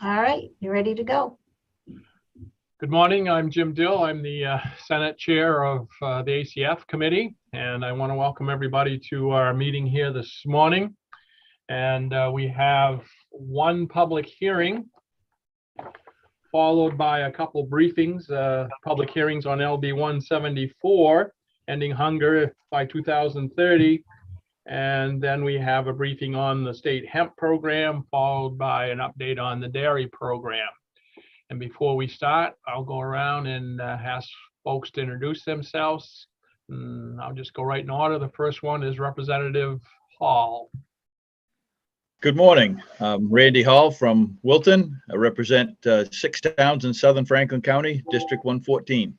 All right, you ready to go? Good morning. I'm Jim Dill. I'm the Senate Chair of the ACF Committee, and I want to welcome everybody to our meeting here this morning. And we have one public hearing followed by a couple briefings, public hearings on LD 174, ending hunger by 2030. And then we have a briefing on the state hemp program, followed by an update on the dairy program. And before we start, I'll go around and ask folks to introduce themselves. I'll just go right in order. The first one is Representative Hall. Good morning. I'm Randy Hall from Wilton. I represent 6 towns in southern Franklin County, District 114.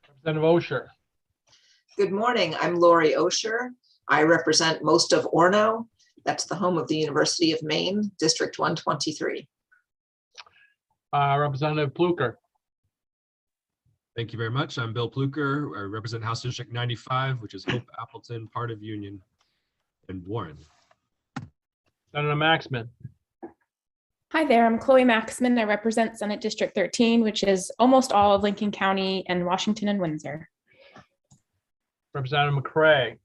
Representative Osher. Good morning. I'm Lori Osher. I represent most of Orono. That's the home of the University of Maine, District 123. Representative Pluker. Thank you very much. I'm Bill Pluker. I represent House District 95, which is Hope, Appleton, part of Union, and Warren. Senator Maxman. Hi there, I'm Chloe Maxman. I represent Senate District 13, which is almost all of Lincoln County and Washington and Windsor. Representative McCray.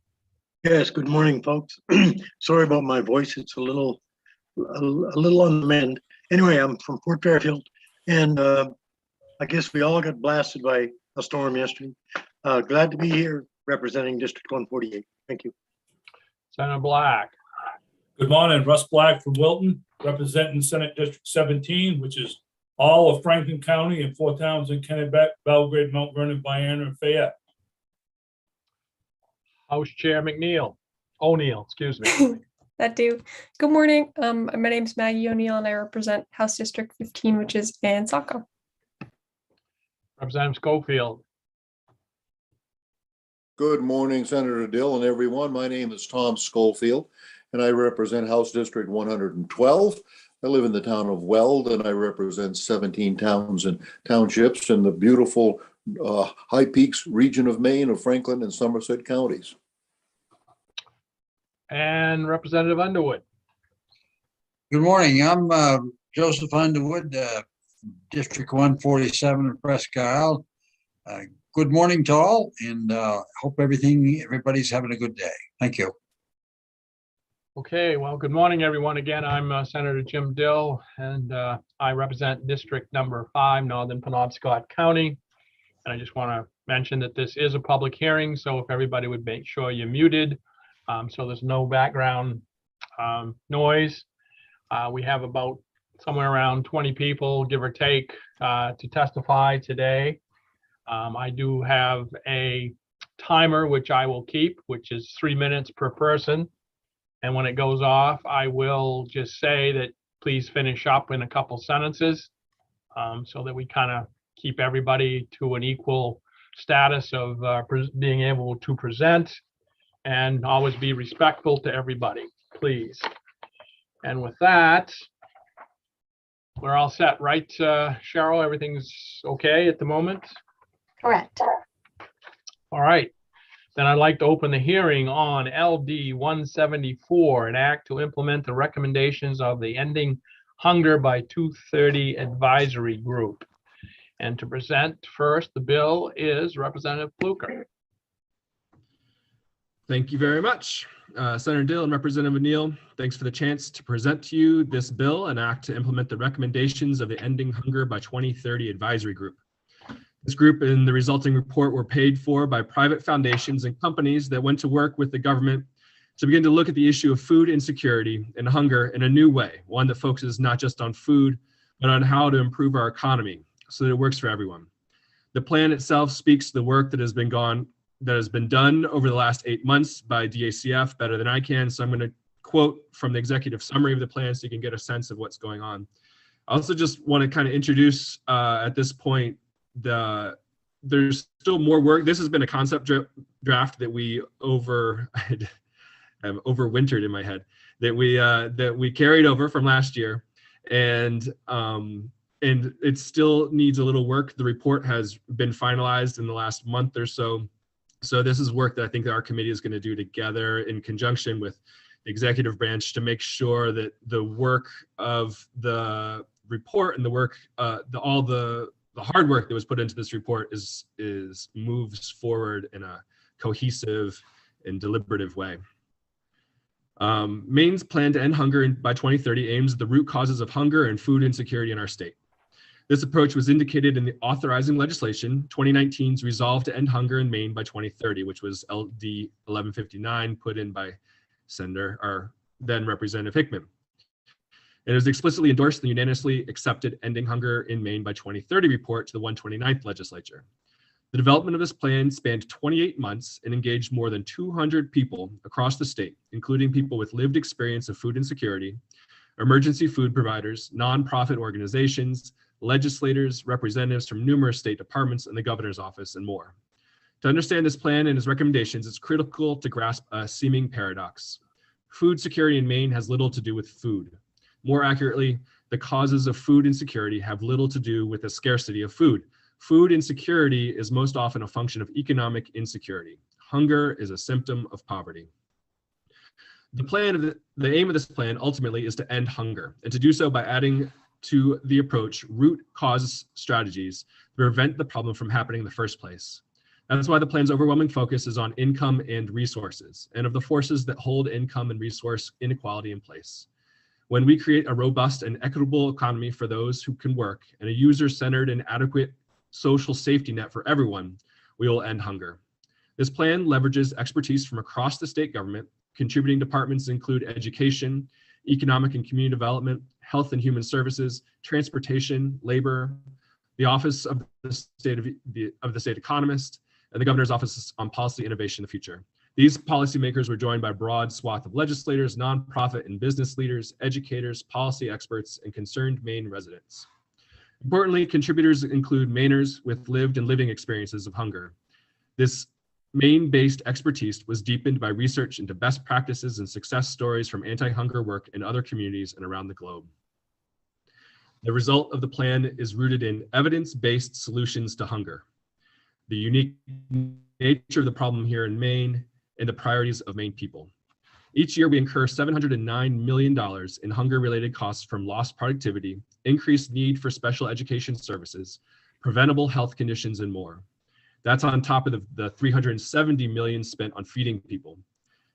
Yes, good morning, folks. Sorry about my voice. It's a little on the mend. Anyway, I'm from Fort Fairfield, and I guess we all got blasted by a storm yesterday. Glad to be here representing District 148. Thank you. Senator Black. Good morning, Russ Black from Wilton, representing Senate District 17, which is all of Franklin County and 4 towns in Kennebec, Belgrade, Mount Vernon, Vienna, and Fayette. House Chair O'Neill, excuse me. That do. Good morning. My name is Maggie O'Neill and I represent House District 15, which is in Saco. Representative Schofield. Good morning, Senator Dill and everyone. My name is Tom Schofield and I represent House District 112. I live in the town of Weld and I represent 17 towns and townships in the beautiful High Peaks region of Maine of Franklin and Somerset counties. And Representative Underwood. Good morning. I'm Joseph Underwood, District 147 in Presque Isle. Good morning to all, and hope everybody's having a good day. Thank you. Okay, well, good morning, everyone. Again, I'm Senator Jim Dill, and I represent District number 5, Northern Penobscot County. And I just want to mention that this is a public hearing, so if everybody would make sure you're muted, so there's no background noise. We have about somewhere around 20 people, give or take, to testify today. I do have a timer, which I will keep, which is 3 minutes per person. And when it goes off, I will just say that please finish up in a couple sentences so that we kind of keep everybody to an equal status of being able to present, and always be respectful to everybody, please. And with that, we're all set, right, Cheryl? Everything's okay at the moment? Correct. All right. Then I'd like to open the hearing on LD 174, an act to implement the recommendations of the Ending Hunger by 2030 Advisory Group. And to present first the bill is Representative Pluker. Thank you very much. Senator Dill and Representative O'Neill, thanks for the chance to present to you this bill, an act to implement the recommendations of the Ending Hunger by 2030 Advisory Group. This group and the resulting report were paid for by private foundations and companies that went to work with the government to begin to look at the issue of food insecurity and hunger in a new way, one that focuses not just on food, but on how to improve our economy so that it works for everyone. The plan itself speaks to the work that has been done over the last 8 months by DACF better than I can. So I'm going to quote from the executive summary of the plan so you can get a sense of what's going on. I also just want to kind of introduce at this point, there's still more work. This has been a concept draft that we have overwintered in my head, that we carried over from last year, and it still needs a little work. The report has been finalized in the last month or so. So this is work that I think that our committee is going to do together in conjunction with executive branch to make sure that the work of the report and the work, all the hard work that was put into this report is moves forward in a cohesive and deliberative way. Maine's plan to end hunger by 2030 aims at the root causes of hunger and food insecurity in our state. This approach was indicated in the authorizing legislation, 2019's resolve to end hunger in Maine by 2030, which was LD 1159 put in by Senator, or then Representative Hickman. It was explicitly endorsed and unanimously accepted ending hunger in Maine by 2030 report to the 129th legislature. The development of this plan spanned 28 months and engaged more than 200 people across the state, including people with lived experience of food insecurity, emergency food providers, nonprofit organizations, legislators, representatives from numerous state departments and the governor's office, and more. To understand this plan and its recommendations, it's critical to grasp a seeming paradox. Food security in Maine has little to do with food. More accurately, the causes of food insecurity have little to do with the scarcity of food. Food insecurity is most often a function of economic insecurity. Hunger is a symptom of poverty. The aim of this plan ultimately is to end hunger, and to do so by adding to the approach root cause strategies to prevent the problem from happening in the first place. That's why the plan's overwhelming focus is on income and resources, and of the forces that hold income and resource inequality in place. When we create a robust and equitable economy for those who can work and a user-centered and adequate social safety net for everyone, we will end hunger. This plan leverages expertise from across the state government. Contributing departments include education, economic and community development, health and human services, transportation, labor, the Office of the State Economist, and the Governor's Office on Policy Innovation in the Future. These policymakers were joined by a broad swath of legislators, nonprofit and business leaders, educators, policy experts, and concerned Maine residents. Importantly, contributors include Mainers with lived and living experiences of hunger. This Maine-based expertise was deepened by research into best practices and success stories from anti-hunger work in other communities and around the globe. The result of the plan is rooted in evidence-based solutions to hunger, the unique nature of the problem here in Maine, and the priorities of Maine people. Each year, we incur $709 million in hunger-related costs from lost productivity, increased need for special education services, preventable health conditions, and more. That's on top of the $370 million spent on feeding people.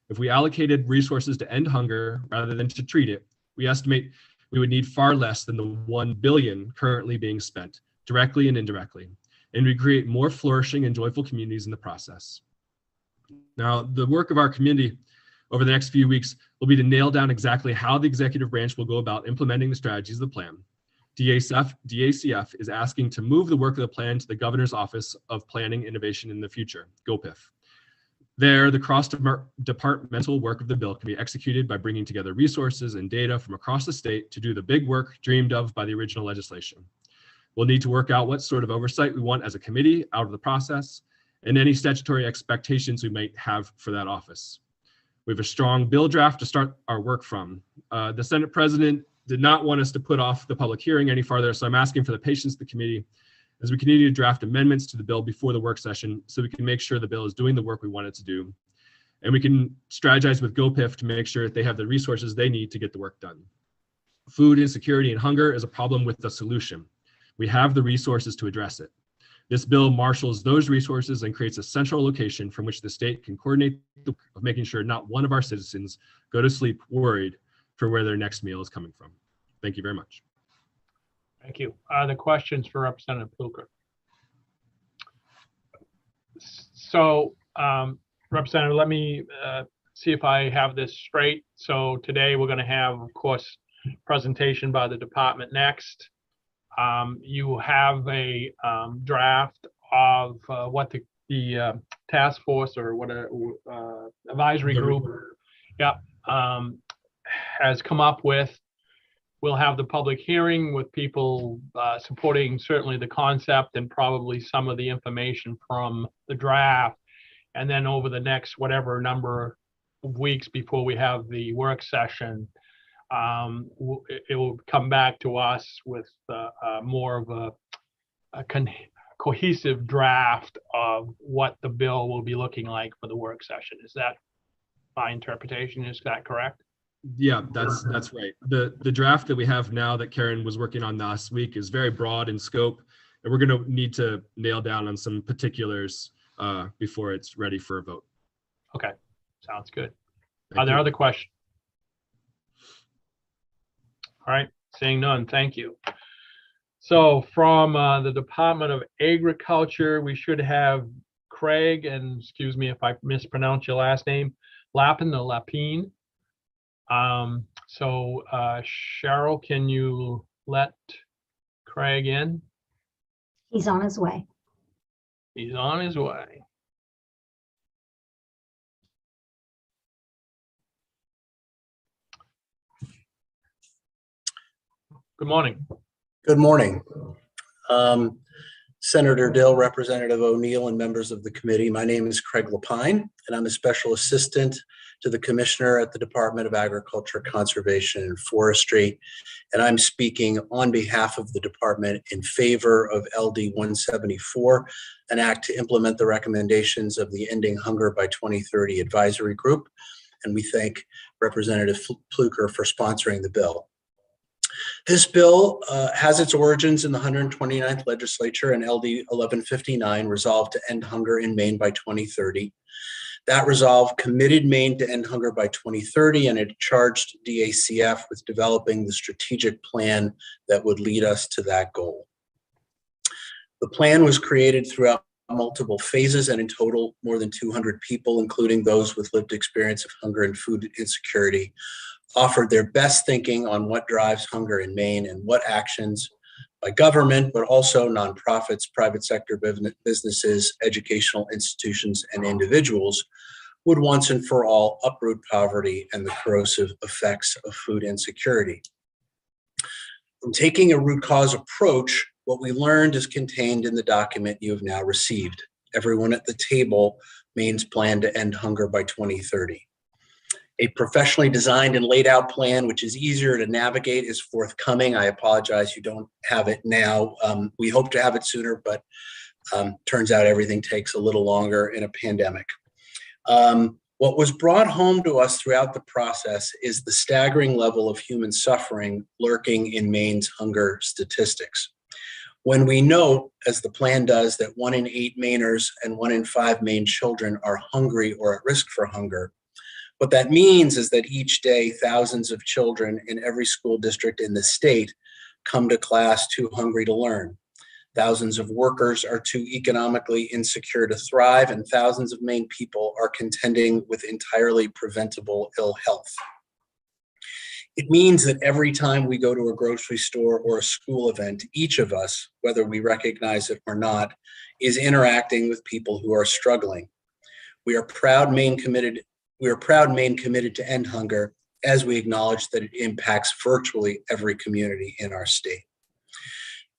If we allocated resources to end hunger rather than to treat it, we estimate we would need far less than the $1 billion currently being spent, directly and indirectly, and we create more flourishing and joyful communities in the process. Now, the work of our community over the next few weeks will be to nail down exactly how the executive branch will go about implementing the strategies of the plan. DACF is asking to move the work of the plan to the Governor's Office of Planning Innovation in the Future, GOPIF. There, the cross-departmental work of the bill can be executed by bringing together resources and data from across the state to do the big work dreamed of by the original legislation. We'll need to work out what sort of oversight we want as a committee out of the process and any statutory expectations we might have for that office. We have a strong bill draft to start our work from. The Senate President did not want us to put off the public hearing any farther, so I'm asking for the patience of the committee as we continue to draft amendments to the bill before the work session so we can make sure the bill is doing the work we want it to do. And we can strategize with GOPIF to make sure that they have the resources they need to get the work done. Food insecurity and hunger is a problem with the solution. We have the resources to address it. This bill marshals those resources and creates a central location from which the state can coordinate the work of making sure not one of our citizens go to sleep worried for where their next meal is coming from. Thank you very much. Thank you. Are there questions for Representative Pilker? So, Representative, let me see if I have this straight. So today we're going to have, of course, presentation by the department next. You have a draft of what the task force or what advisory group has come up with. We'll have the public hearing with people supporting certainly the concept and probably some of the information from the draft. And then over the next whatever number of weeks before we have the work session, it will come back to us with more of a cohesive draft of what the bill will be looking like for the work session. Is that my interpretation. Is that correct? Yeah, that's right. The draft that we have now that Karen was working on last week is very broad in scope, and we're going to need to nail down on some particulars before it's ready for a vote. Okay, sounds good. Thank Are there you. other questions? All right, seeing none, thank you. So from the Department of Agriculture, we should have Craig, and excuse me if I mispronounce your last name, Lapin or Lapine. So Cheryl, can you let Craig in? He's on his way. He's on his way. Good morning. Good morning. Senator Dill, Representative O'Neill, and members of the committee. My name is Craig Lapine, and I'm a special assistant to the commissioner at the Department of Agriculture, Conservation, and Forestry. And I'm speaking on behalf of the department in favor of LD 174, an act to implement the recommendations of the Ending Hunger by 2030 Advisory Group. And we thank Representative Pluker for sponsoring the bill. This bill has its origins in the 129th legislature, and LD 1159 resolved to end hunger in Maine by 2030. That resolve committed Maine to end hunger by 2030, and it charged DACF with developing the strategic plan that would lead us to that goal. The plan was created throughout multiple phases, and in total, more than 200 people, including those with lived experience of hunger and food insecurity, offered their best thinking on what drives hunger in Maine and what actions by government, but also nonprofits, private sector businesses, educational institutions, and individuals would once and for all uproot poverty and the corrosive effects of food insecurity. From taking a root cause approach, what we learned is contained in the document you have now received. Everyone at the table, Maine's plan to end hunger by 2030. A professionally designed and laid out plan, which is easier to navigate, is forthcoming. I apologize you don't have it now. We hope to have it sooner, but turns out everything takes a little longer in a pandemic. What was brought home to us throughout the process is the staggering level of human suffering lurking in Maine's hunger statistics. When we note, as the plan does, that 1 in 8 Mainers and 1 in 5 Maine children are hungry or at risk for hunger, what that means is that each day, thousands of children in every school district in the state come to class too hungry to learn. Thousands of workers are too economically insecure to thrive, and thousands of Maine people are contending with entirely preventable ill health. It means that every time we go to a grocery store or a school event, each of us, whether we recognize it or not, is interacting with people who are struggling. We are proud Maine committed to end hunger, as we acknowledge that it impacts virtually every community in our state.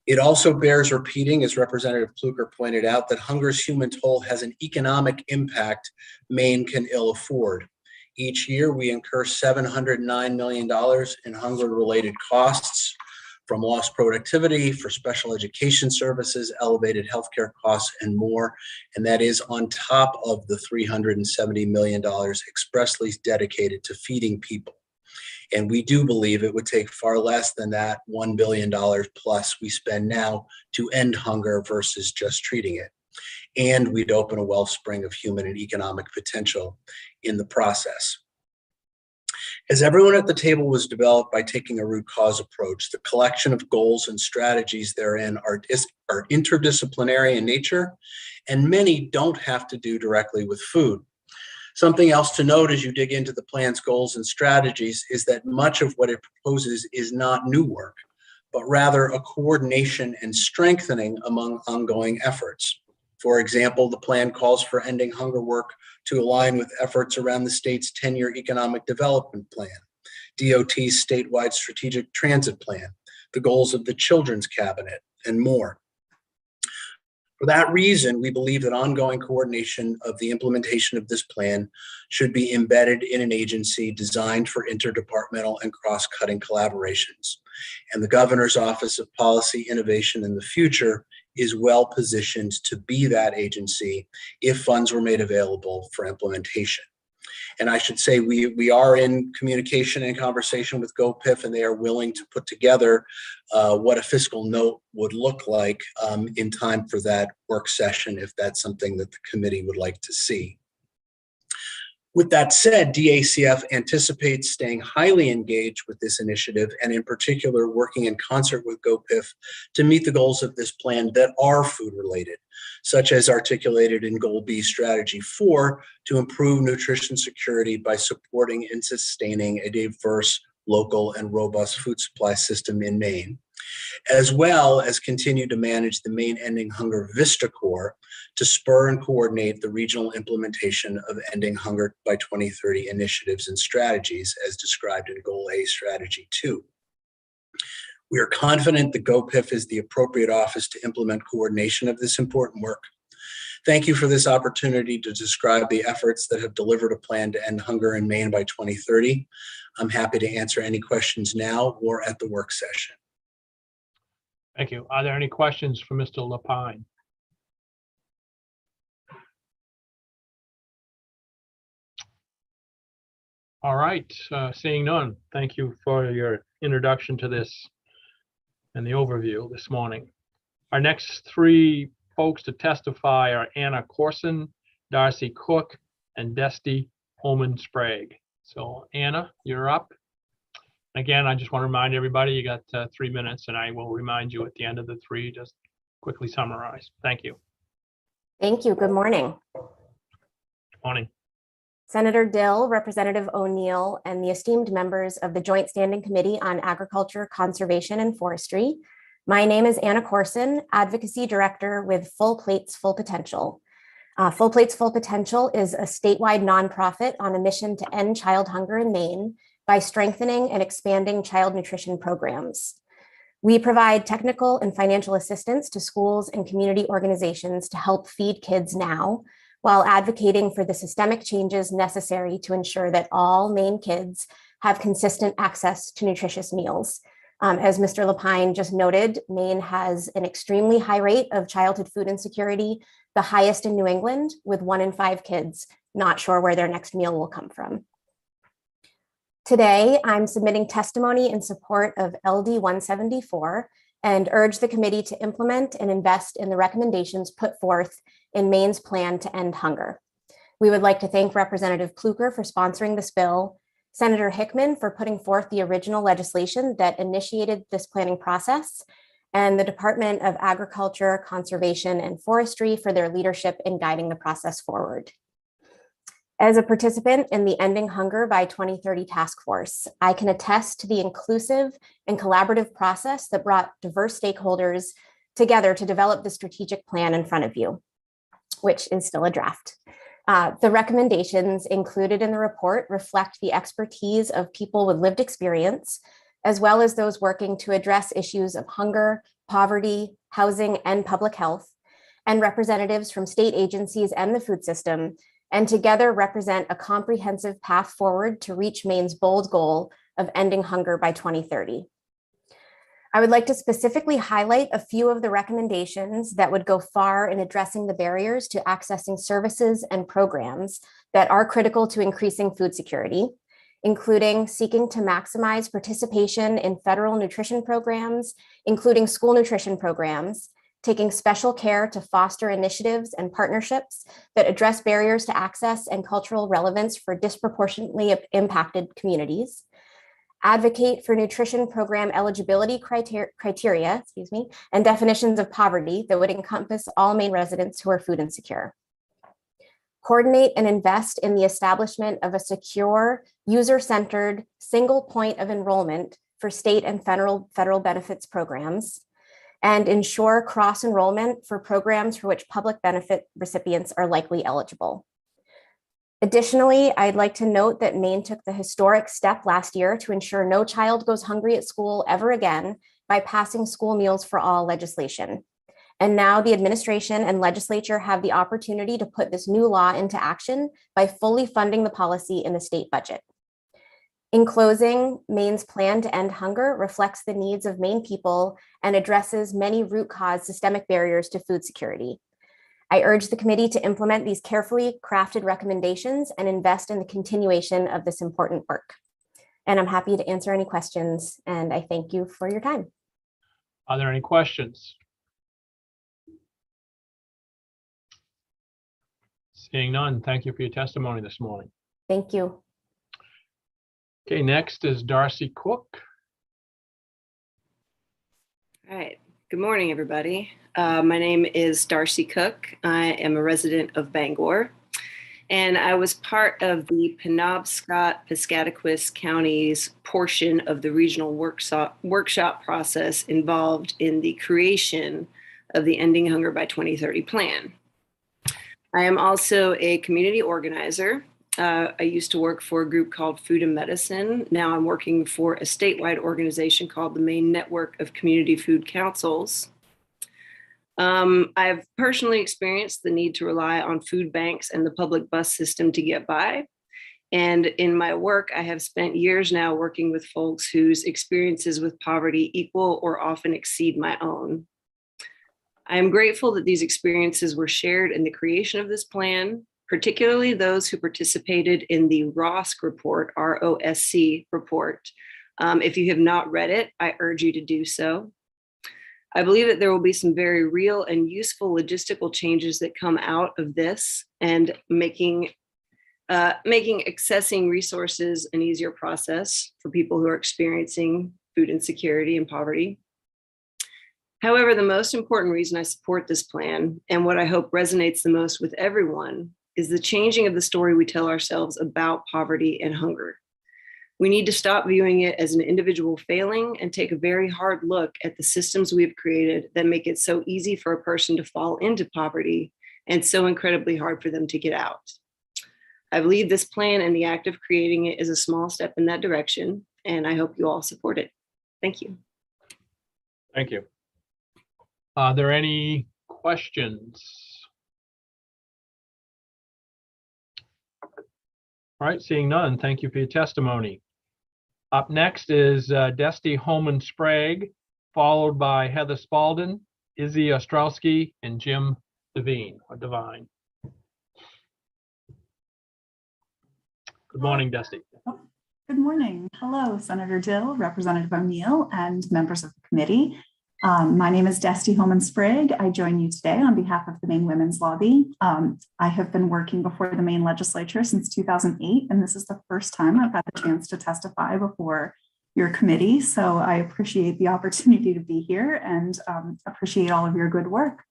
It also bears repeating, as Representative Pluker pointed out, that hunger's human toll has an economic impact Maine can ill afford. Each year, we incur $709 million in hunger-related costs, from lost productivity, for special education services, elevated healthcare costs, and more. And that is on top of the $370 million expressly dedicated to feeding people. And we do believe it would take far less than that $1 billion plus we spend now to end hunger versus just treating it. And we'd open a wellspring of human and economic potential in the process. As everyone at the table was developed by taking a root cause approach, the collection of goals and strategies therein are interdisciplinary in nature, and many don't have to do directly with food. Something else to note as you dig into the plan's goals and strategies is that much of what it proposes is not new work, but rather a coordination and strengthening among ongoing efforts. For example, the plan calls for ending hunger work to align with efforts around the state's 10-year economic development plan, DOT's statewide strategic transit plan, the goals of the Children's Cabinet, and more. For that reason, we believe that ongoing coordination of the implementation of this plan should be embedded in an agency designed for interdepartmental and cross-cutting collaborations. And the Governor's Office of Policy Innovation in the future is well positioned to be that agency if funds were made available for implementation. And I should say we are in communication and conversation with GoPIF, and they are willing to put together what a fiscal note would look like in time for that work session, if that's something that the committee would like to see. With that said, DACF anticipates staying highly engaged with this initiative, and in particular, working in concert with GoPIF to meet the goals of this plan that are food related, such as articulated in Goal B Strategy 4 to improve nutrition security by supporting and sustaining a diverse, local, and robust food supply system in Maine, as well as continue to manage the Maine Ending Hunger Vista Corps to spur and coordinate the regional implementation of Ending Hunger by 2030 initiatives and strategies as described in Goal A Strategy 2. We are confident that GoPIF is the appropriate office to implement coordination of this important work. Thank you for this opportunity to describe the efforts that have delivered a plan to end hunger in Maine by 2030. I'm happy to answer any questions now or at the work session. Thank you. Are there any questions for Mr. Lapine? All right, seeing none, thank you for your introduction to this and the overview this morning. Our next three folks to testify are Anna Corson, Darcy Cook, and Desti Holman Sprague. So Anna, you're up. Again, I just want to remind everybody you got 3 minutes, and I will remind you at the end of the three, just quickly summarize. Thank you. Thank you. Good morning. Good morning. Senator Dill, Representative O'Neill, and the esteemed members of the Joint Standing Committee on Agriculture, Conservation, and Forestry. My name is Anna Corson, Advocacy Director with Full Plates, Full Potential. Full Plates, Full Potential is a statewide nonprofit on a mission to end child hunger in Maine by strengthening and expanding child nutrition programs. We provide technical and financial assistance to schools and community organizations to help feed kids now, while advocating for the systemic changes necessary to ensure that all Maine kids have consistent access to nutritious meals. As Mr. Lapine just noted, Maine has an extremely high rate of childhood food insecurity, the highest in New England, with 1 in 5 kids not sure where their next meal will come from. Today, I'm submitting testimony in support of LD 174 and urge the committee to implement and invest in the recommendations put forth in Maine's plan to end hunger. We would like to thank Representative Pluker for sponsoring this bill, Senator Hickman for putting forth the original legislation that initiated this planning process, and the Department of Agriculture, Conservation, and Forestry for their leadership in guiding the process forward. As a participant in the Ending Hunger by 2030 task force, I can attest to the inclusive and collaborative process that brought diverse stakeholders together to develop the strategic plan in front of you, which is still a draft. The recommendations included in the report reflect the expertise of people with lived experience, as well as those working to address issues of hunger, poverty, housing, and public health, and representatives from state agencies and the food system, and together represent a comprehensive path forward to reach Maine's bold goal of ending hunger by 2030. I would like to specifically highlight a few of the recommendations that would go far in addressing the barriers to accessing services and programs that are critical to increasing food security, including seeking to maximize participation in federal nutrition programs, including school nutrition programs, taking special care to foster initiatives and partnerships that address barriers to access and cultural relevance for disproportionately impacted communities, advocate for nutrition program eligibility criteria, and definitions of poverty that would encompass all Maine residents who are food insecure. Coordinate and invest in the establishment of a secure, user-centered, single point of enrollment for state and federal benefits programs, and ensure cross-enrollment for programs for which public benefit recipients are likely eligible. Additionally, I'd like to note that Maine took the historic step last year to ensure no child goes hungry at school ever again by passing school meals for all legislation. And now the administration and legislature have the opportunity to put this new law into action by fully funding the policy in the state budget. In closing, Maine's plan to end hunger reflects the needs of Maine people and addresses many root cause systemic barriers to food security. I urge the committee to implement these carefully crafted recommendations and invest in the continuation of this important work. And I'm happy to answer any questions, and I thank you for your time. Are there any questions? Seeing none, thank you for your testimony this morning. Thank you. Okay, next is Darcy Cook. All right. Good morning, everybody. My name is Darcy Cook. I am a resident of Bangor, and I was part of the Penobscot-Piscataquis County's portion of the regional workshop process involved in the creation of the Ending Hunger by 2030 plan. I am also a community organizer. I used to work for a group called Food and Medicine. Now I'm working for a statewide organization called the Maine Network of Community Food Councils. I've personally experienced the need to rely on food banks and the public bus system to get by. And in my work, I have spent years now working with folks whose experiences with poverty equal or often exceed my own. I am grateful that these experiences were shared in the creation of this plan, particularly those who participated in the ROSC report, ROSC report. If you have not read it, I urge you to do so. I believe that there will be some very real and useful logistical changes that come out of this, and making accessing resources an easier process for people who are experiencing food insecurity and poverty. However, the most important reason I support this plan, and what I hope resonates the most with everyone, is the changing of the story we tell ourselves about poverty and hunger. We need to stop viewing it as an individual failing and take a very hard look at the systems we have created that make it so easy for a person to fall into poverty and so incredibly hard for them to get out. I believe this plan and the act of creating it is a small step in that direction, and I hope you all support it. Thank you. Thank you. Are there any questions? All right, seeing none, thank you for your testimony. Up next is Desti Holman-Sprague, followed by Heather Spalding, Izzy Ostrowski, and Jim Devine. Good morning, Desti. Good morning. Hello, Senator Dill, Representative O'Neill, and members of the committee. My name is Desti Holman-Sprague. I join you today on behalf of the Maine Women's Lobby. I have been working before the Maine legislature since 2008, and this is the first time I've had the chance to testify before your committee. So I appreciate the opportunity to be here and appreciate all of your good work.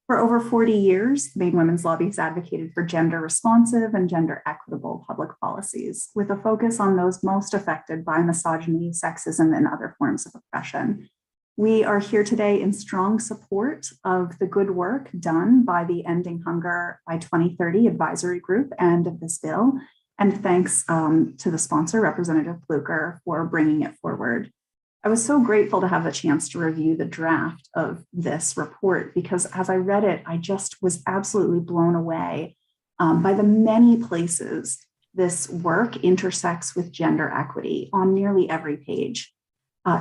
For over 40 years, the Maine Women's Lobby has advocated for gender responsive and gender equitable public policies, with a focus on those most affected by misogyny, sexism, and other forms of oppression. We are here today in strong support of the good work done by the Ending Hunger by 2030 advisory group and of this bill. And thanks to the sponsor, Representative Fluker, for bringing it forward. I was so grateful to have the chance to review the draft of this report, because as I read it, I just was absolutely blown away by the many places this work intersects with gender equity on nearly every page.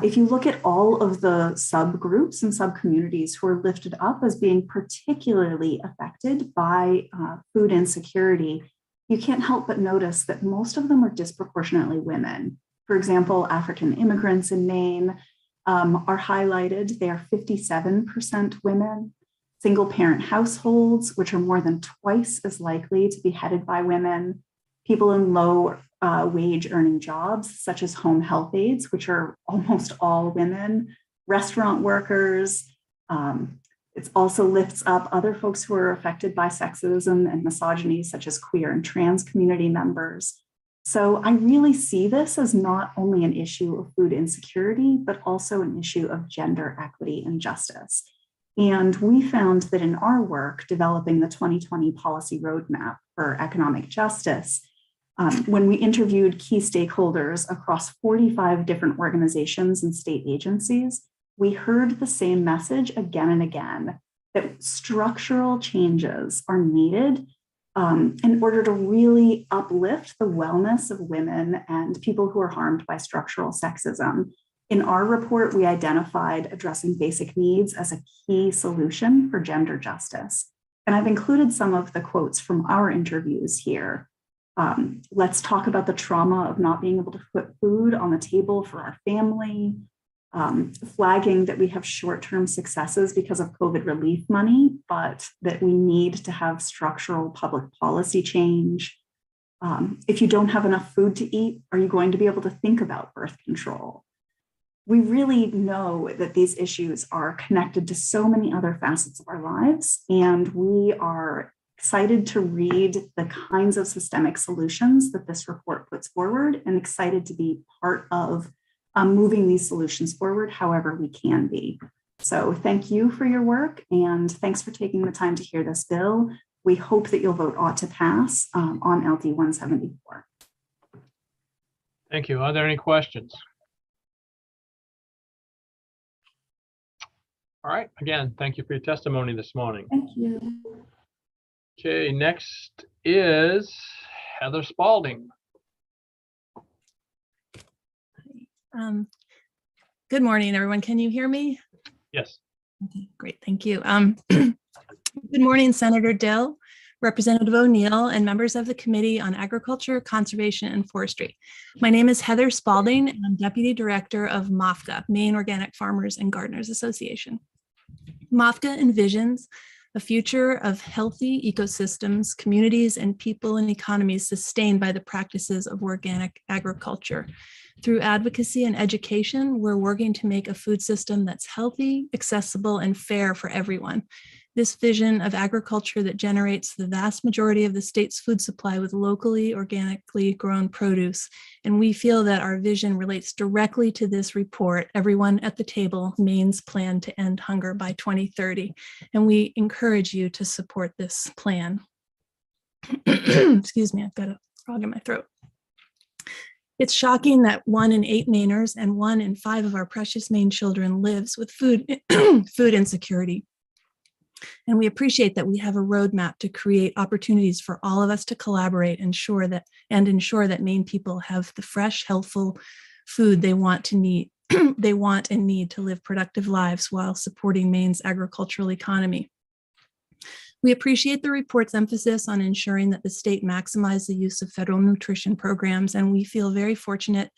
If you look at all of the subgroups and subcommunities who are lifted up as being particularly affected by food insecurity, you can't help but notice that most of them are disproportionately women. For example, African immigrants in Maine are highlighted. They are 57% women. Single parent households, which are more than twice as likely to be headed by women. People in low wage earning jobs, such as home health aides, which are almost all women, restaurant workers. It also lifts up other folks who are affected by sexism and misogyny, such as queer and trans community members. So I really see this as not only an issue of food insecurity, but also an issue of gender equity and justice. And we found that in our work, developing the 2020 policy roadmap for economic justice, when we interviewed key stakeholders across 45 different organizations and state agencies, we heard the same message again and again, that structural changes are needed in order to really uplift the wellness of women and people who are harmed by structural sexism. In our report, we identified addressing basic needs as a key solution for gender justice. And I've included some of the quotes from our interviews here. Let's talk about the trauma of not being able to put food on the table for our family, flagging that we have short-term successes because of COVID relief money, but that we need to have structural public policy change. If you don't have enough food to eat, are you going to be able to think about birth control? We really know that these issues are connected to so many other facets of our lives, and we are excited to read the kinds of systemic solutions that this report puts forward and excited to be part of moving these solutions forward however we can be. So thank you for your work and thanks for taking the time to hear this bill. We hope that you'll vote ought to pass on LD 174. Thank you. Are there any questions? All right. Again, thank you for your testimony this morning. Thank you. Okay, next is Heather Spalding. Good morning, everyone. Can you hear me? Yes. Okay, great. Thank you. Good morning, Senator Dill, Representative O'Neill, and members of the Committee on Agriculture, Conservation, and Forestry. My name is Heather Spalding, and I'm Deputy Director of MOFGA, Maine Organic Farmers and Gardeners Association. MOFGA envisions a future of healthy ecosystems, communities, and people and economies sustained by the practices of organic agriculture. Through advocacy and education, we're working to make a food system that's healthy, accessible, and fair for everyone. This vision of agriculture that generates the vast majority of the state's food supply with locally, organically grown produce. And we feel that our vision relates directly to this report, Everyone at the Table, Maine's Plan to End Hunger by 2030. And we encourage you to support this plan. Excuse me, I've got a frog in my throat. It's shocking that 1 in 8 Mainers and 1 in 5 of our precious Maine children lives with food insecurity. And we appreciate that we have a roadmap to create opportunities for all of us to collaborate and ensure that Maine people have the fresh, healthful food they want and need to live productive lives while supporting Maine's agricultural economy. We appreciate the report's emphasis on ensuring that the state maximize the use of federal nutrition programs, and we feel very fortunate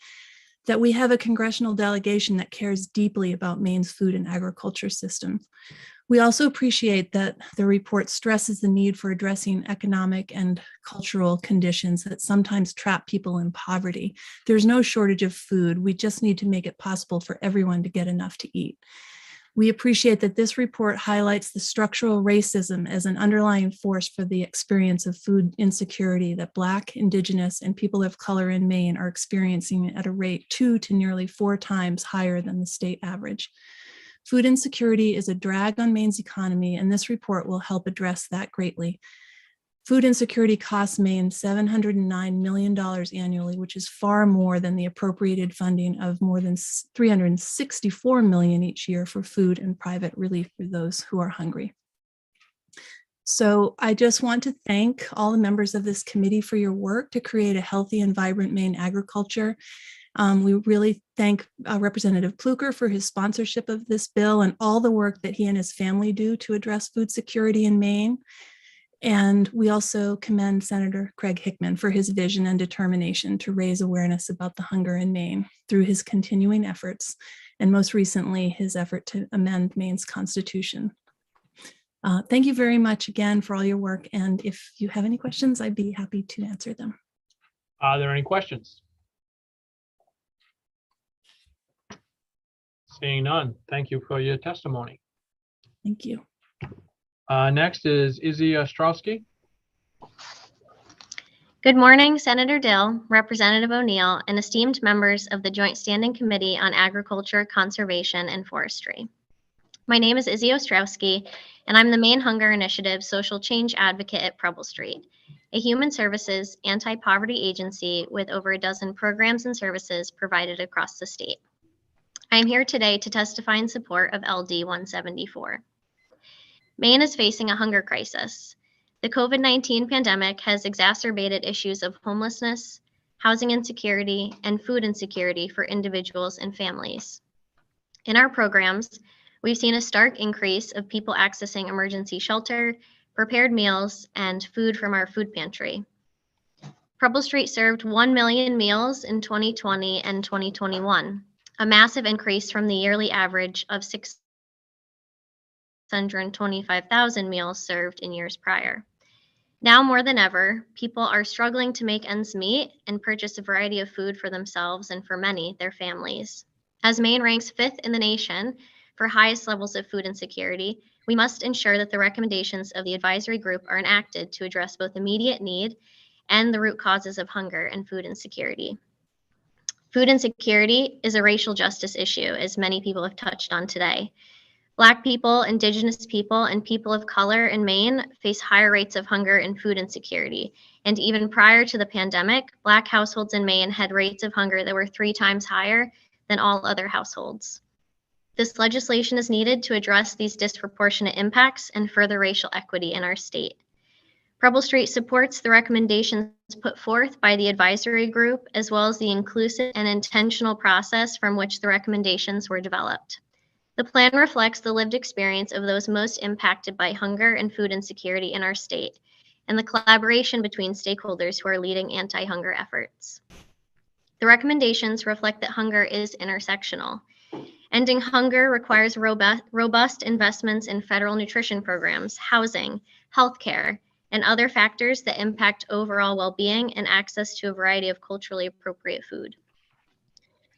that we have a congressional delegation that cares deeply about Maine's food and agriculture systems. We also appreciate that the report stresses the need for addressing economic and cultural conditions that sometimes trap people in poverty. There's no shortage of food. We just need to make it possible for everyone to get enough to eat. We appreciate that this report highlights the structural racism as an underlying force for the experience of food insecurity that Black, Indigenous, and people of color in Maine are experiencing at a rate 2 to nearly 4 times higher than the state average. Food insecurity is a drag on Maine's economy, and this report will help address that greatly. Food insecurity costs Maine $709 million annually, which is far more than the appropriated funding of more than $364 million each year for food and private relief for those who are hungry. So I just want to thank all the members of this committee for your work to create a healthy and vibrant Maine agriculture. We really thank Representative Pluker for his sponsorship of this bill and all the work that he and his family do to address food security in Maine. And we also commend Senator Craig Hickman for his vision and determination to raise awareness about the hunger in Maine through his continuing efforts, and most recently, his effort to amend Maine's Constitution. Thank you very much again for all your work. And if you have any questions, I'd be happy to answer them. Are there any questions? Seeing none, thank you for your testimony. Thank you. Next is Izzy Ostrowski. Good morning, Senator Dill, Representative O'Neill, and esteemed members of the Joint Standing Committee on Agriculture, Conservation, and Forestry. My name is Izzy Ostrowski, and I'm the Maine Hunger Initiative Social Change Advocate at Preble Street, a human services anti-poverty agency with over a dozen programs and services provided across the state. I am here today to testify in support of LD 174. Maine is facing a hunger crisis. The COVID-19 pandemic has exacerbated issues of homelessness, housing insecurity, and food insecurity for individuals and families. In our programs, we've seen a stark increase of people accessing emergency shelter, prepared meals, and food from our food pantry. Preble Street served 1 million meals in 2020 and 2021, a massive increase from the yearly average of 625,000 meals served in years prior. Now more than ever, people are struggling to make ends meet and purchase a variety of food for themselves and for many, their families. As Maine ranks 5th in the nation for highest levels of food insecurity, we must ensure that the recommendations of the advisory group are enacted to address both immediate need and the root causes of hunger and food insecurity. Food insecurity is a racial justice issue, as many people have touched on today. Black people, Indigenous people, and people of color in Maine face higher rates of hunger and food insecurity. And even prior to the pandemic, Black households in Maine had rates of hunger that were 3 times higher than all other households. This legislation is needed to address these disproportionate impacts and further racial equity in our state. Preble Street supports the recommendations put forth by the advisory group, as well as the inclusive and intentional process from which the recommendations were developed. The plan reflects the lived experience of those most impacted by hunger and food insecurity in our state, and the collaboration between stakeholders who are leading anti-hunger efforts. The recommendations reflect that hunger is intersectional. Ending hunger requires robust investments in federal nutrition programs, housing, healthcare, and other factors that impact overall well-being and access to a variety of culturally appropriate food.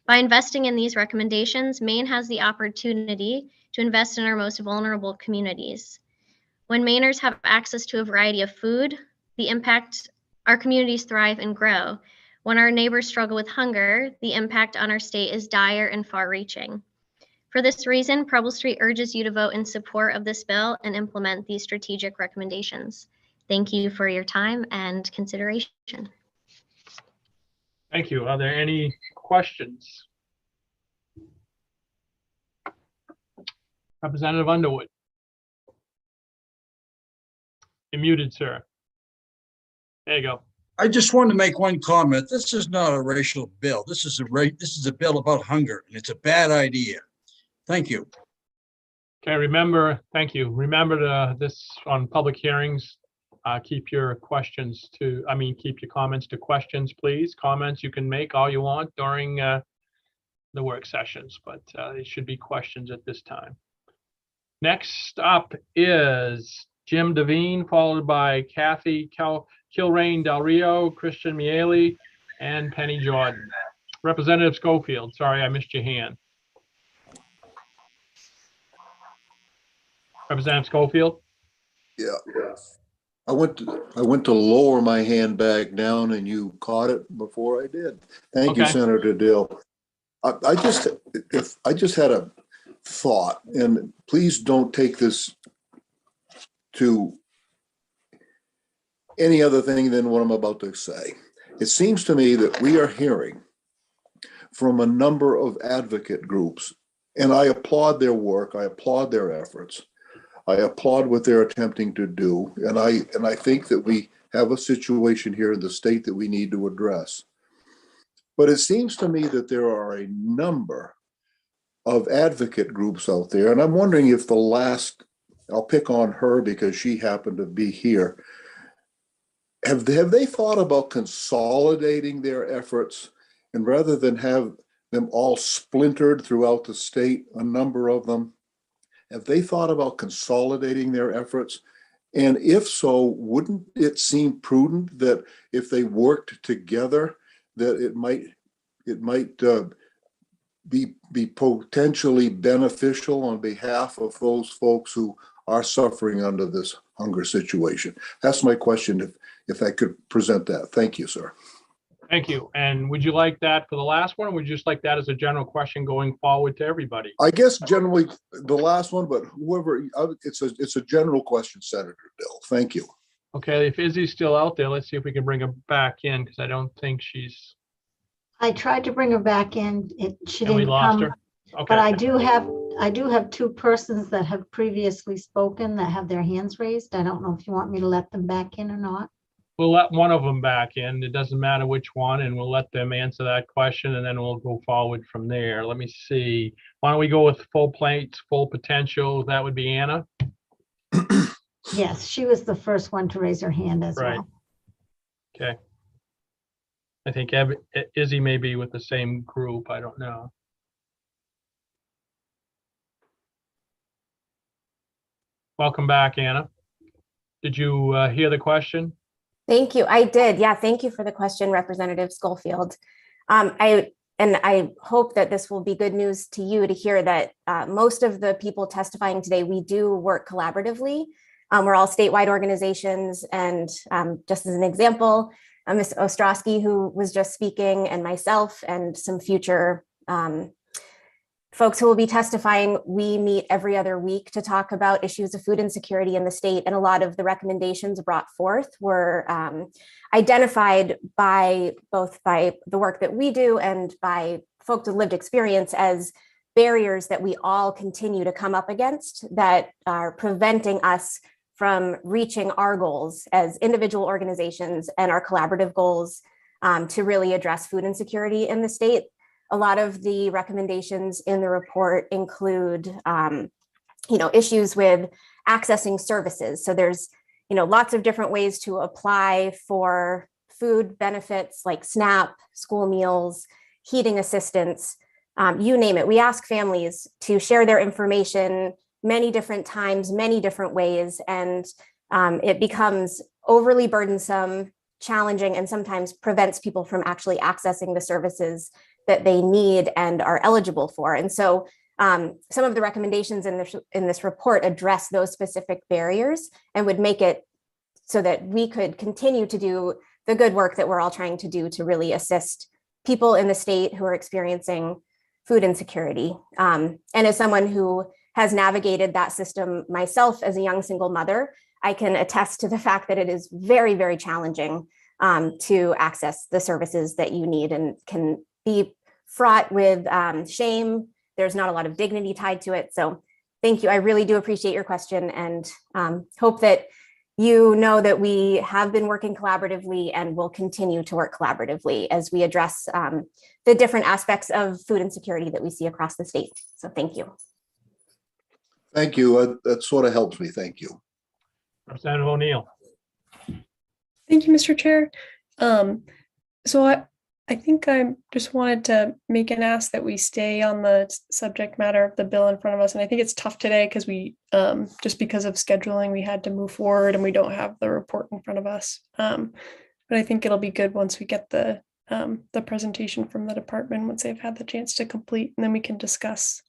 By investing in these recommendations, Maine has the opportunity to invest in our most vulnerable communities. When Mainers have access to a variety of food, our communities thrive and grow. When our neighbors struggle with hunger, the impact on our state is dire and far-reaching. For this reason, Preble Street urges you to vote in support of this bill and implement these strategic recommendations. Thank you for your time and consideration. Thank you. Are there any questions? Representative Underwood. You're muted, sir. There you go. I just want to make one comment. This is not a racial bill. This is a bill about hunger, and it's a bad idea. Thank you. Okay, remember, thank you. Remember this on public hearings, keep your comments to questions, please. Comments you can make all you want during the work sessions, but it should be questions at this time. Next up is Jim Devine, followed by Kathy Kilrain Del Rio, Christian Miele, and Penny Jordan. Representative Schofield, sorry, I missed your hand. Representative Schofield? Yeah. I went to lower my hand back down and you caught it before I did. Thank you, Senator Dill. I just had a thought, and please don't take this to any other thing than what I'm about to say. It seems to me that we are hearing from a number of advocate groups, and I applaud their work, I applaud their efforts, I applaud what they're attempting to do, and I think that we have a situation here in the state that we need to address. But it seems to me that there are a number of advocate groups out there, and I'm wondering if I'll pick on her because she happened to be here. Have they thought about consolidating their efforts, and rather than have them all splintered throughout the state, a number of them, have they thought about consolidating their efforts? And if so, wouldn't it seem prudent that if they worked together, that it might be potentially beneficial on behalf of those folks who are suffering under this hunger situation? That's my question, if I could present that. Thank you, sir. Thank you. And would you like that for the last one, or would you just like that as a general question going forward to everybody? I guess generally the last one, but whoever, it's a general question, Senator Dill. Thank you. Okay, if Izzy's still out there, let's see if we can bring her back in, because I don't think she's. I tried to bring her back in. She And we didn't lost come. her. Okay. But I do have 2 persons that have previously spoken that have their hands raised. I don't know if you want me to let them back in or not. We'll let one of them back in. It doesn't matter which one, and we'll let them answer that question, and then we'll go forward from there. Let me see. Why don't we go with full plates, full potential? That would be Anna. Yes, she was the first one to raise her hand as Right. well. Okay. I think Izzy may be with the same group. I don't know. Welcome back, Anna. Did you hear the question? Thank you. I did. Yeah, thank you for the question, Representative Schofield. I hope that this will be good news to you to hear that most of the people testifying today, we do work collaboratively. We're all statewide organizations. And just as an example, Ms. Ostrowski, who was just speaking, and myself and some future folks who will be testifying, we meet every other week to talk about issues of food insecurity in the state. And a lot of the recommendations brought forth were identified by both by the work that we do and by folks with lived experience as barriers that we all continue to come up against that are preventing us from reaching our goals as individual organizations and our collaborative goals to really address food insecurity in the state. A lot of the recommendations in the report include, issues with accessing services. So there's, lots of different ways to apply for food benefits like SNAP, school meals, heating assistance, you name it. We ask families to share their information many different times, many different ways, and it becomes overly burdensome, challenging, and sometimes prevents people from actually accessing the services that they need and are eligible for. And so some of the recommendations in this report address those specific barriers and would make it so that we could continue to do the good work that we're all trying to do to really assist people in the state who are experiencing food insecurity. And as someone who has navigated that system myself as a young single mother, I can attest to the fact that it is very, very challenging to access the services that you need and can be fraught with shame. There's not a lot of dignity tied to it. So thank you. I really do appreciate your question and hope that you know that we have been working collaboratively and will continue to work collaboratively as we address the different aspects of food insecurity that we see across the state. So thank you. Thank you. That sort of helps me. Thank you. Representative O'Neill. Thank you, Mr. Chair. So I think I just wanted to make an ask that we stay on the subject matter of the bill in front of us. And I think it's tough today because we, just because of scheduling, we had to move forward and we don't have the report in front of us. But I think it'll be good once we get the presentation from the department, once they've had the chance to complete, and then we can discuss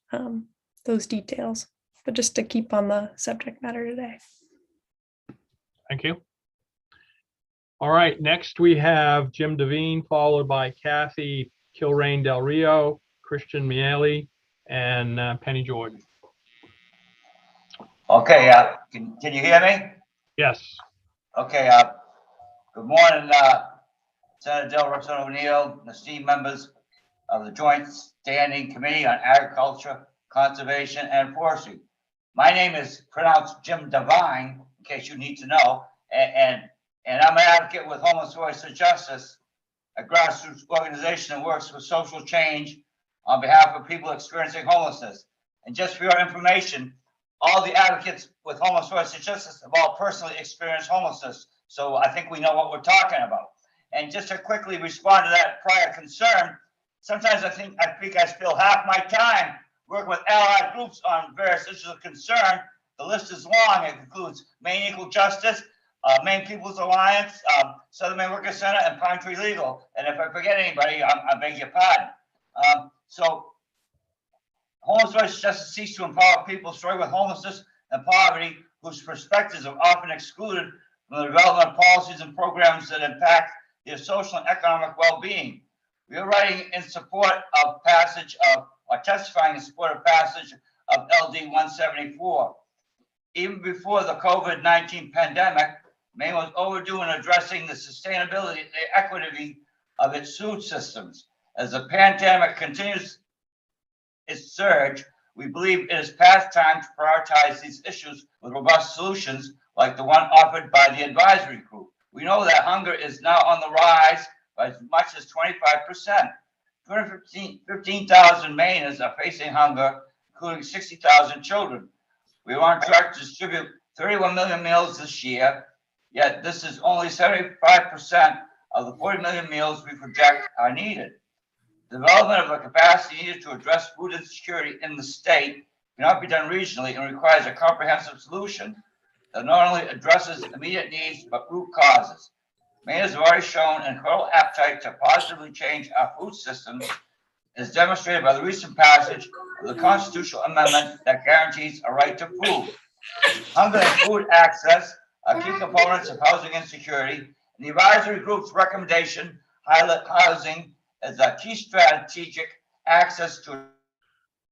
those details. But just to keep on the subject matter today. Thank you. All right, next we have Jim Devine, followed by Kathy Kilrain Del Rio, Christian Miele, and Penny Jordan. Okay, can you hear me? Yes. Okay, good morning, Senator Dill, Representative O'Neill, esteemed members of the Joint Standing Committee on Agriculture, Conservation, and Forestry. My name is pronounced Jim Devine, in case you need to know, and I'm an advocate with Homeless Voice of Justice, a grassroots organization that works for social change on behalf of people experiencing homelessness. And just for your information, all the advocates with Homeless Voice of Justice have all personally experienced homelessness. So I think we know what we're talking about. And just to quickly respond to that prior concern, sometimes I think I spend half my time working with allied groups on various issues of concern. The list is long. It includes Maine Equal Justice, Maine People's Alliance, Southern Maine Workers Center, and Pine Tree Legal. And if I forget anybody, I beg your pardon. So Homeless Voice of Justice seeks to empower people struggling with homelessness and poverty whose perspectives are often excluded from the development of policies and programs that impact their social and economic well-being. We are writing in support of passage of, or testifying in support of passage of LD 174. Even before the COVID-19 pandemic, Maine was overdue in addressing the sustainability and equity of its food systems. As the pandemic continues its surge, we believe it is past time to prioritize these issues with robust solutions like the one offered by the advisory group. We know that hunger is now on the rise by as much as 25%. 215,000 Mainers are facing hunger, including 60,000 children. We are on track to distribute 31 million meals this year, yet this is only 75% of the 40 million meals we project are needed. Development of the capacity needed to address food insecurity in the state cannot be done regionally and requires a comprehensive solution that not only addresses immediate needs, but root causes. Maine has already shown an incredible appetite to positively change our food systems, as demonstrated by the recent passage of the constitutional amendment that guarantees a right to food. Hunger and food access are key components of housing insecurity, and the advisory group's recommendation highlight housing as a key strategic access to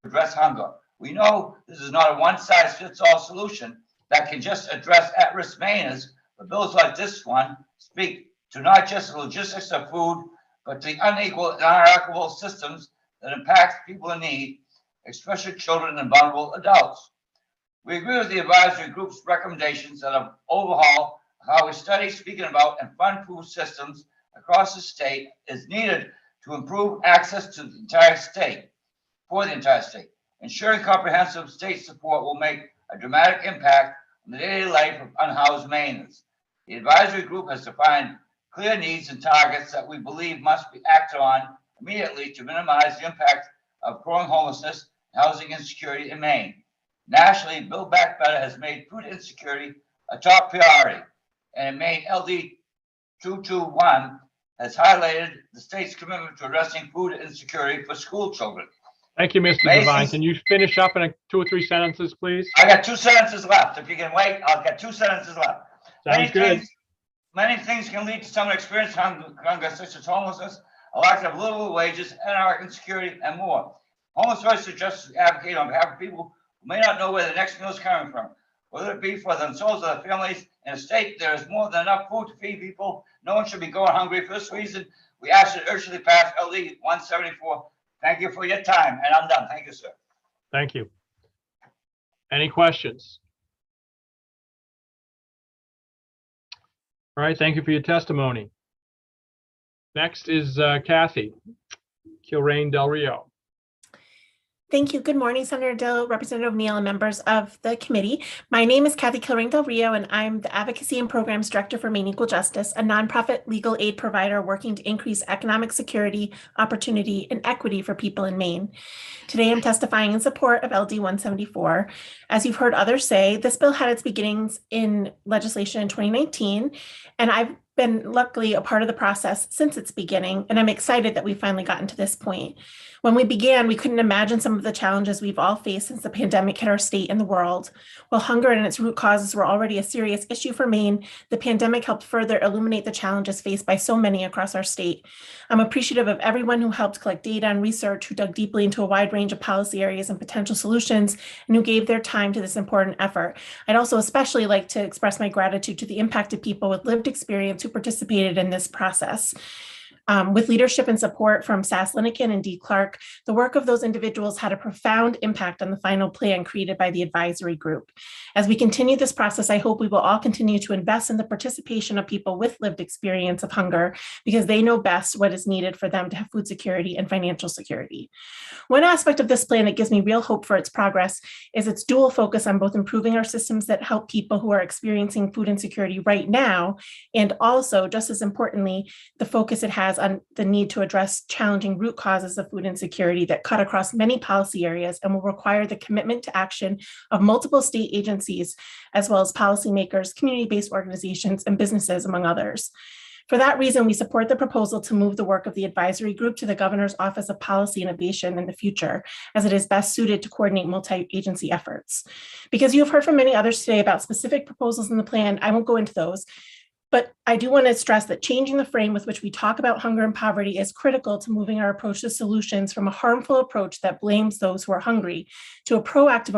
address hunger. We know this is not a one-size-fits-all solution that can just address at-risk Mainers, but bills like this one speak to not just the logistics of food, but the unequal and hierarchical systems that impact people in need, especially children and vulnerable adults. We agree with the advisory group's recommendations that an overhaul of how we study, speaking about, and fund food systems across the state is needed to improve access to the entire state, for the entire state. Ensuring comprehensive state support will make a dramatic impact on the daily life of unhoused Mainers. The advisory group has defined clear needs and targets that we believe must be acted on immediately to minimize the impact of growing homelessness and housing insecurity in Maine. Nationally, Build Back Better has made food insecurity a top priority, and in Maine, LD 221 has highlighted the state's commitment to addressing food insecurity for school children. Thank you, Mr. Devine. Can you finish up in 2 or 3 sentences, please? I got 2 sentences left. If you can wait, I'll get 2 sentences left. Sounds good. Many things can lead to someone experiencing hunger, such as homelessness, a lack of livable wages, economic insecurity, and more. Homeless Rights to Justice advocate on behalf of people who may not know where the next meal is coming from, whether it be for themselves or their families. In a state, there is more than enough food to feed people. No one should be going hungry. For this reason, we ask you to urgently pass LD 174. Thank you for your time, and I'm done. Thank you, sir. Thank you. Any questions? All right, thank you for your testimony. Next is Kathy Kilrain Del Rio. Thank you. Good morning, Senator Dill, Representative Neal, and members of the committee. My name is Kathy Kilrain Del Rio, and I'm the Advocacy and Programs Director for Maine Equal Justice, a nonprofit legal aid provider working to increase economic security, opportunity, and equity for people in Maine. Today, I'm testifying in support of LD 174. As you've heard others say, this bill had its beginnings in legislation in 2019, and I've been luckily a part of the process since its beginning, and I'm excited that we've finally gotten to this point. When we began, we couldn't imagine some of the challenges we've all faced since the pandemic hit our state and the world. While hunger and its root causes were already a serious issue for Maine, the pandemic helped further illuminate the challenges faced by so many across our state. I'm appreciative of everyone who helped collect data and research, who dug deeply into a wide range of policy areas and potential solutions, and who gave their time to this important effort. I'd also especially like to express my gratitude to the impacted people with lived experience who participated in this process. With leadership and support from Sass Linnekin and Dee Clark, the work of those individuals had a profound impact on the final plan created by the advisory group. As we continue this process, I hope we will all continue to invest in the participation of people with lived experience of hunger, because they know best what is needed for them to have food security and financial security. One aspect of this plan that gives me real hope for its progress is its dual focus on both improving our systems that help people who are experiencing food insecurity right now, and also, just as importantly, the focus it has on the need to address challenging root causes of food insecurity that cut across many policy areas and will require the commitment to action of multiple state agencies, as well as policymakers, community-based organizations, and businesses, among others. For that reason, we support the proposal to move the work of the advisory group to the Governor's Office of Policy Innovation in the future, as it is best suited to coordinate multi-agency efforts. Because you have heard from many others today about specific proposals in the plan, I won't go into those. But I do want to stress that changing the frame with which we talk about hunger and poverty is critical to moving our approach to solutions from a harmful approach that blames those who are hungry to a proactive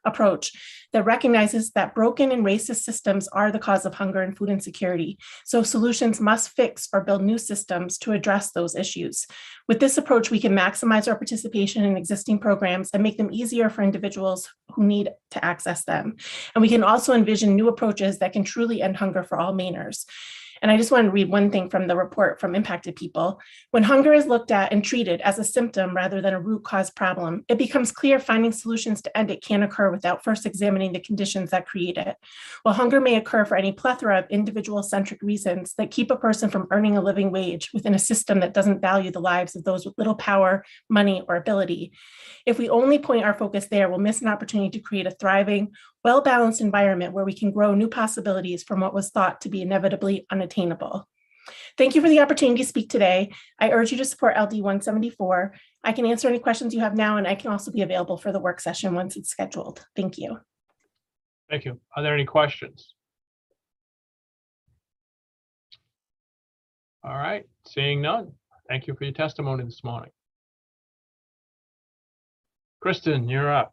approach that recognizes that broken and racist systems are the cause of hunger and food insecurity. So solutions must fix or build new systems to address those issues. With this approach, we can maximize our participation in existing programs and make them easier for individuals who need to access them. And we can also envision new approaches that can truly end hunger for all Mainers. And I just want to read one thing from the report from impacted people. When hunger is looked at and treated as a symptom rather than a root cause problem, it becomes clear finding solutions to end it can't occur without first examining the conditions that create it. While hunger may occur for any plethora of individual-centric reasons that keep a person from earning a living wage within a system that doesn't value the lives of those with little power, money, or ability, if we only point our focus there, we'll miss an opportunity to create a thriving, well-balanced environment where we can grow new possibilities from what was thought to be inevitably unattainable. Thank you for the opportunity to speak today. I urge you to support LD 174. I can answer any questions you have now, and I can also be available for the work session once it's scheduled. Thank you. Thank you. Are there any questions? All right, seeing none. Thank you for your testimony this morning. Kristen, you're up.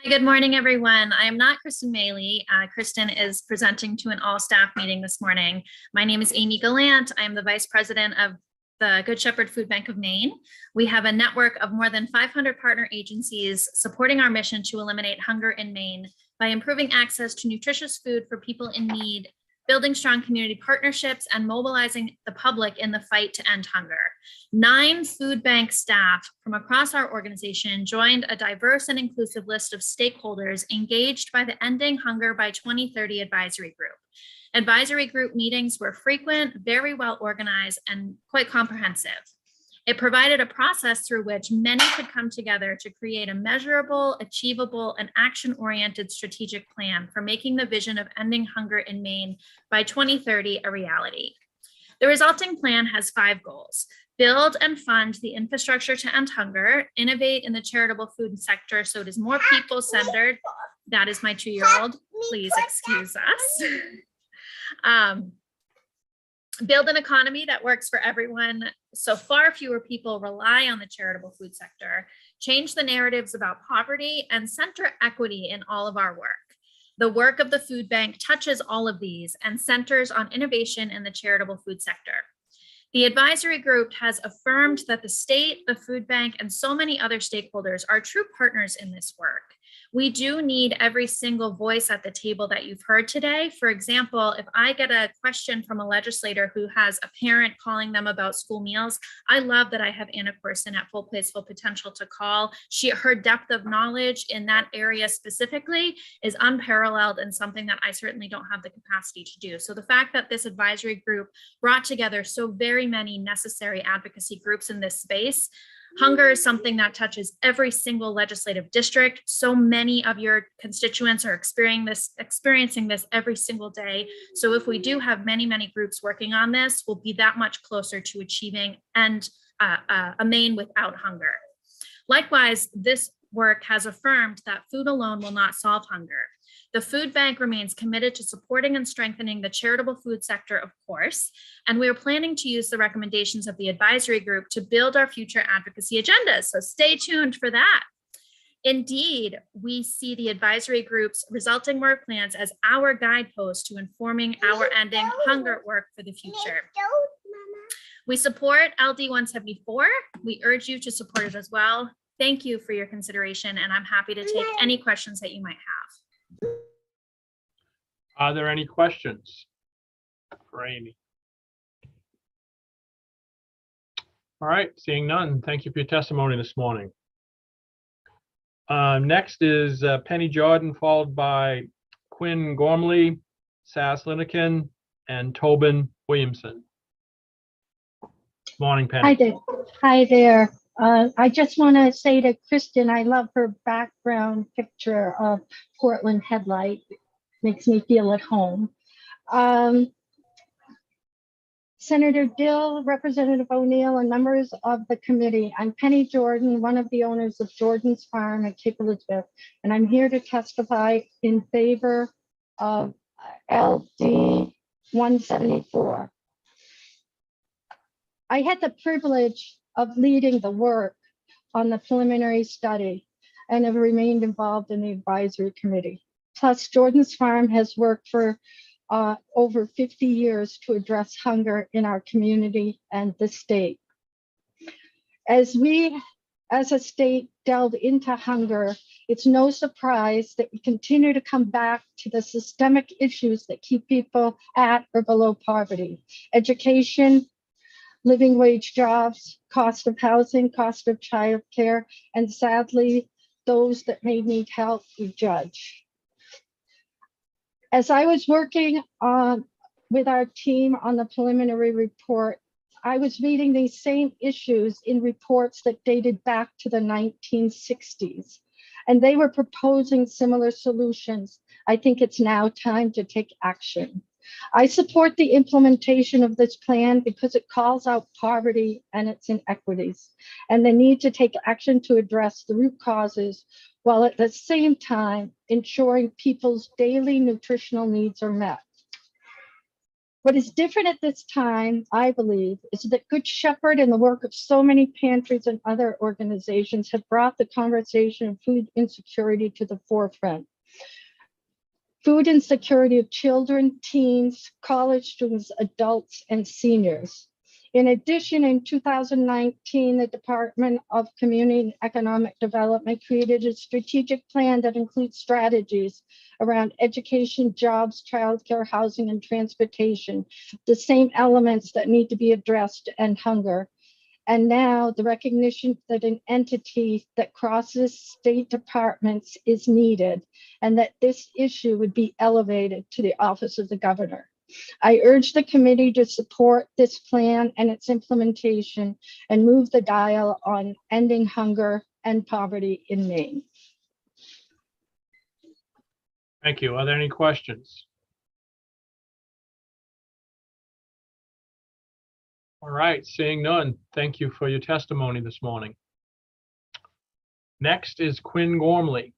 Hi, good morning, everyone. I am not Kristen Maley. Kristen is presenting to an all-staff meeting this morning. My name is Amy Gallant. I am the Vice President of the Good Shepherd Food Bank of Maine. We have a network of more than 500 partner agencies supporting our mission to eliminate hunger in Maine by improving access to nutritious food for people in need, building strong community partnerships, and mobilizing the public in the fight to end hunger. 9 food bank staff from across our organization joined a diverse and inclusive list of stakeholders engaged by the Ending Hunger by 2030 advisory group. Advisory group meetings were frequent, very well organized, and quite comprehensive. It provided a process through which many could come together to create a measurable, achievable, and action-oriented strategic plan for making the vision of ending hunger in Maine by 2030 a reality. The resulting plan has 5 goals: build and fund the infrastructure to end hunger, innovate in the charitable food sector so it is more people-centered. That is my 2-year-old. Please excuse us. Build an economy that works for everyone so far fewer people rely on the charitable food sector, change the narratives about poverty, and center equity in all of our work. The work of the food bank touches all of these and centers on innovation in the charitable food sector. The advisory group has affirmed that the state, the food bank, and so many other stakeholders are true partners in this work. We do need every single voice at the table that you've heard today. For example, if I get a question from a legislator who has a parent calling them about school meals, I love that I have Anna Corson at Full Place Full Potential to call. Her depth of knowledge in that area specifically is unparalleled and something that I certainly don't have the capacity to do. So the fact that this advisory group brought together so very many necessary advocacy groups in this space. Hunger is something that touches every single legislative district. So many of your constituents are experiencing this every single day. So if we do have many, many groups working on this, we'll be that much closer to achieving a Maine without hunger. Likewise, this work has affirmed that food alone will not solve hunger. The food bank remains committed to supporting and strengthening the charitable food sector, of course, and we are planning to use the recommendations of the advisory group to build our future advocacy agendas. So stay tuned for that. Indeed, we see the advisory group's resulting work plans as our guidepost to informing our ending hunger work for the future. We support LD 174. We urge you to support it as well. Thank you for your consideration, and I'm happy to take any questions that you might have. Are there any questions for Amy? All right, seeing none, thank you for your testimony this morning. Next is Penny Jordan, followed by Quinn Gormley, Sass Linikin, and Tobin Williamson. Morning, Penny. Hi there. Hi there. I just want to say to Kristen, I love her background picture of Portland Headlight. Makes me feel at home. Senator Dill, Representative O'Neill, and members of the committee. I'm Penny Jordan, one of the owners of Jordan's Farm at Cape Elizabeth, and I'm here to testify in favor of LD 174. I had the privilege of leading the work on the preliminary study and have remained involved in the advisory committee. Plus, Jordan's Farm has worked for over 50 years to address hunger in our community and the state. As we, as a state, delve into hunger It's no surprise that we continue to come back to the systemic issues that keep people at or below poverty: education, living wage jobs, cost of housing, cost of childcare, and sadly, those that may need help we judge. As I was working with our team on the preliminary report, I was reading these same issues in reports that dated back to the 1960s, and they were proposing similar solutions. I think it's now time to take action. I support the implementation of this plan because it calls out poverty and its inequities, and the need to take action to address the root causes, while at the same time ensuring people's daily nutritional needs are met. What is different at this time, I believe, is that Good Shepherd and the work of so many pantries and other organizations have brought the conversation of food insecurity to the forefront. Food insecurity of children, teens, college students, adults, and seniors. In addition, in 2019, the Department of Community and Economic Development created a strategic plan that includes strategies around education, jobs, childcare, housing, and transportation, the same elements that need to be addressed to end hunger. And now the recognition that an entity that crosses state departments is needed, and that this issue would be elevated to the office of the governor. I urge the committee to support this plan and its implementation and move the dial on ending hunger and poverty in Maine. Thank you. Are there any questions? All right, seeing none, thank you for your testimony this morning. Next is Quinn Gormley.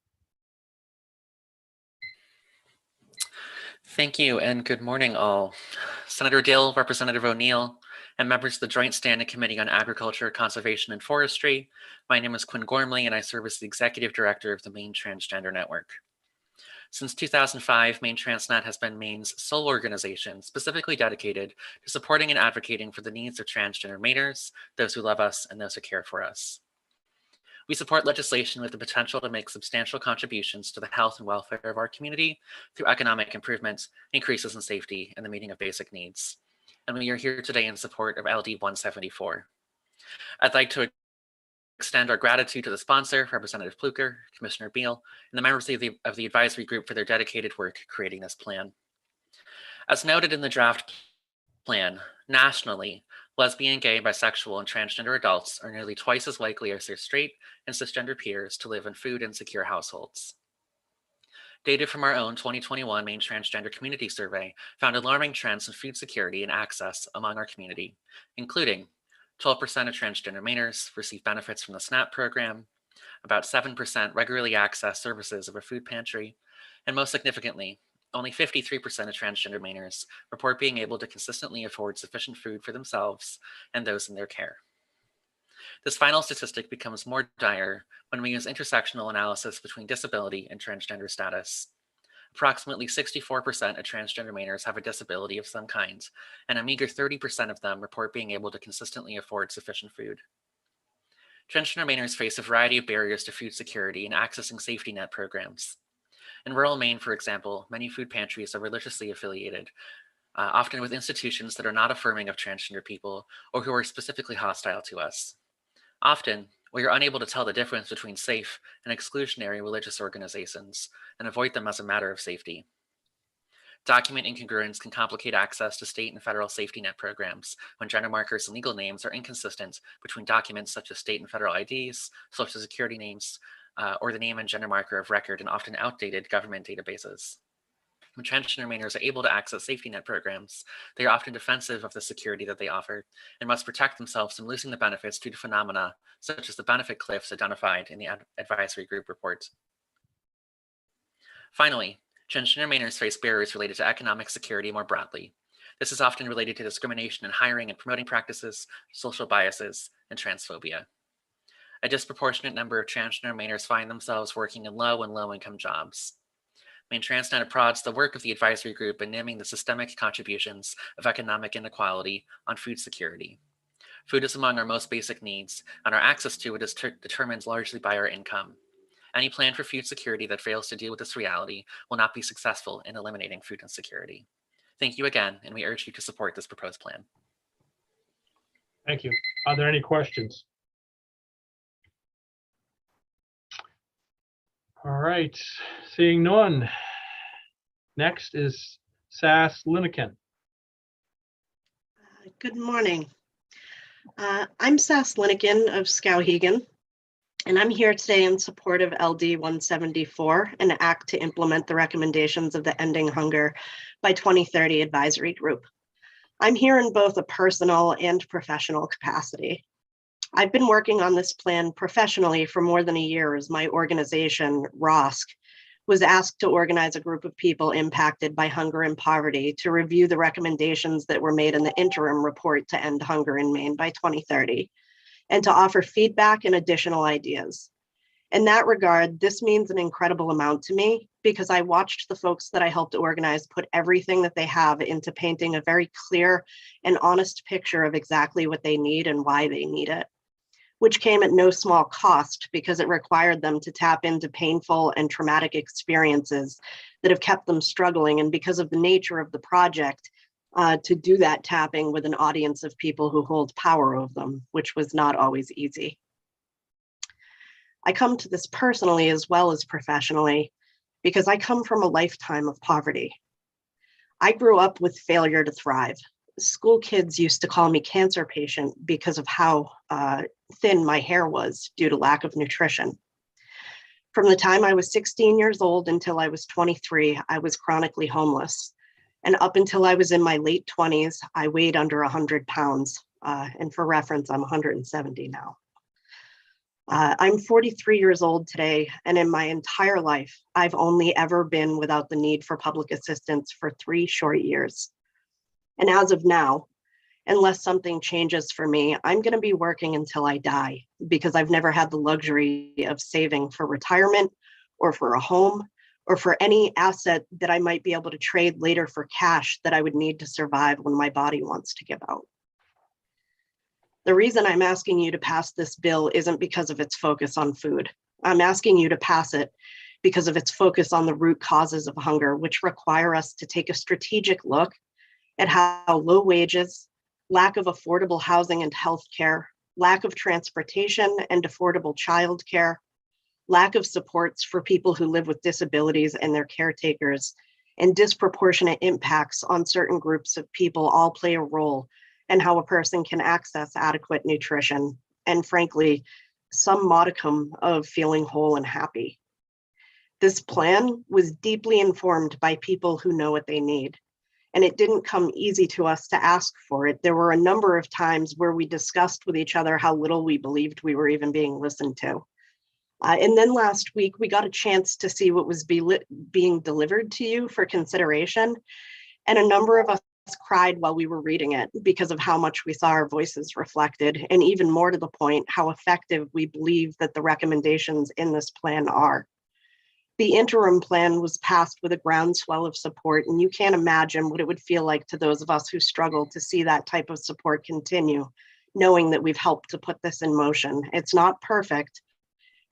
Thank you and good morning all. Senator Dill, Representative O'Neill, and members of the Joint Standing Committee on Agriculture, Conservation, and Forestry. My name is Quinn Gormley and I serve as the Executive Director of the Maine Transgender Network. Since 2005, Maine Transnet has been Maine's sole organization specifically dedicated to supporting and advocating for the needs of transgender Mainers, those who love us, and those who care for us. We support legislation with the potential to make substantial contributions to the health and welfare of our community through economic improvements, increases in safety, and the meeting of basic needs. And we are here today in support of LD 174. I'd like to extend our gratitude to the sponsor, Representative Pluker, Commissioner Beal, and the members of the advisory group for their dedicated work creating this plan. As noted in the draft plan, nationally, lesbian, gay, bisexual, and transgender adults are nearly twice as likely as their straight and cisgender peers to live in food insecure households. Data from our own 2021 Maine Transgender Community Survey found alarming trends in food security and access among our community, including 12% of transgender Mainers receive benefits from the SNAP program, about 7% regularly access services of a food pantry, and most significantly, only 53% of transgender Mainers report being able to consistently afford sufficient food for themselves and those in their care. This final statistic becomes more dire when we use intersectional analysis between disability and transgender status. Approximately 64% of transgender Mainers have a disability of some kind, and a meager 30% of them report being able to consistently afford sufficient food. Transgender Mainers face a variety of barriers to food security and accessing safety net programs. In rural Maine, for example, many food pantries are religiously affiliated, often with institutions that are not affirming of transgender people or who are specifically hostile to us. Often, we are unable to tell the difference between safe and exclusionary religious organizations and avoid them as a matter of safety. Document incongruence can complicate access to state and federal safety net programs when gender markers and legal names are inconsistent between documents such as state and federal IDs, social security names, or the name and gender marker of record in often outdated government databases. When transgender Mainers are able to access safety net programs, they are often defensive of the security that they offer and must protect themselves from losing the benefits due to phenomena such as the benefit cliffs identified in the advisory group report. Finally, transgender Mainers face barriers related to economic security more broadly. This is often related to discrimination in hiring and promoting practices, social biases, and transphobia. A disproportionate number of transgender Mainers find themselves working in low and low-income jobs. Maine Transnet applauds the work of the advisory group in naming the systemic contributions of economic inequality on food security. Food is among our most basic needs, and our access to it is determined largely by our income. Any plan for food security that fails to deal with this reality will not be successful in eliminating food insecurity. Thank you again, and we urge you to support this proposed plan. Thank you. Are there any questions? All right, seeing none. Next is Sass Liniken. Good morning. I'm Sass Liniken of Skowhegan, and I'm here today in support of LD 174, an act to implement the recommendations of the Ending Hunger by 2030 advisory group. I'm here in both a personal and professional capacity. I've been working on this plan professionally for more than a year as my organization, ROSC, was asked to organize a group of people impacted by hunger and poverty to review the recommendations that were made in the interim report to end hunger in Maine by 2030, and to offer feedback and additional ideas. In that regard, this means an incredible amount to me because I watched the folks that I helped organize put everything that they have into painting a very clear and honest picture of exactly what they need and why they need it, which came at no small cost because it required them to tap into painful and traumatic experiences that have kept them struggling, and because of the nature of the project, to do that tapping with an audience of people who hold power over them, which was not always easy. I come to this personally as well as professionally because I come from a lifetime of poverty. I grew up with failure to thrive. School kids used to call me cancer patient because of how thin my hair was due to lack of nutrition. From the time I was 16 years old until I was 23, I was chronically homeless. And up until I was in my late 20s, I weighed under 100 pounds. And for reference, I'm 170 now. I'm 43 years old today, and in my entire life, I've only ever been without the need for public assistance for 3 short years. And as of now, unless something changes for me, I'm going to be working until I die because I've never had the luxury of saving for retirement or for a home or for any asset that I might be able to trade later for cash that I would need to survive when my body wants to give out. The reason I'm asking you to pass this bill isn't because of its focus on food. I'm asking you to pass it because of its focus on the root causes of hunger, which require us to take a strategic look at how low wages, lack of affordable housing and healthcare, lack of transportation and affordable childcare, lack of supports for people who live with disabilities and their caretakers, and disproportionate impacts on certain groups of people all play a role in how a person can access adequate nutrition and, frankly, some modicum of feeling whole and happy. This plan was deeply informed by people who know what they need, and it didn't come easy to us to ask for it. There were a number of times where we discussed with each other how little we believed we were even being listened to. And then last week, we got a chance to see what was being delivered to you for consideration, and a number of us cried while we were reading it because of how much we saw our voices reflected, and even more to the point, how effective we believe that the recommendations in this plan are. The interim plan was passed with a groundswell of support, and you can't imagine what it would feel like to those of us who struggle to see that type of support continue, knowing that we've helped to put this in motion. It's not perfect,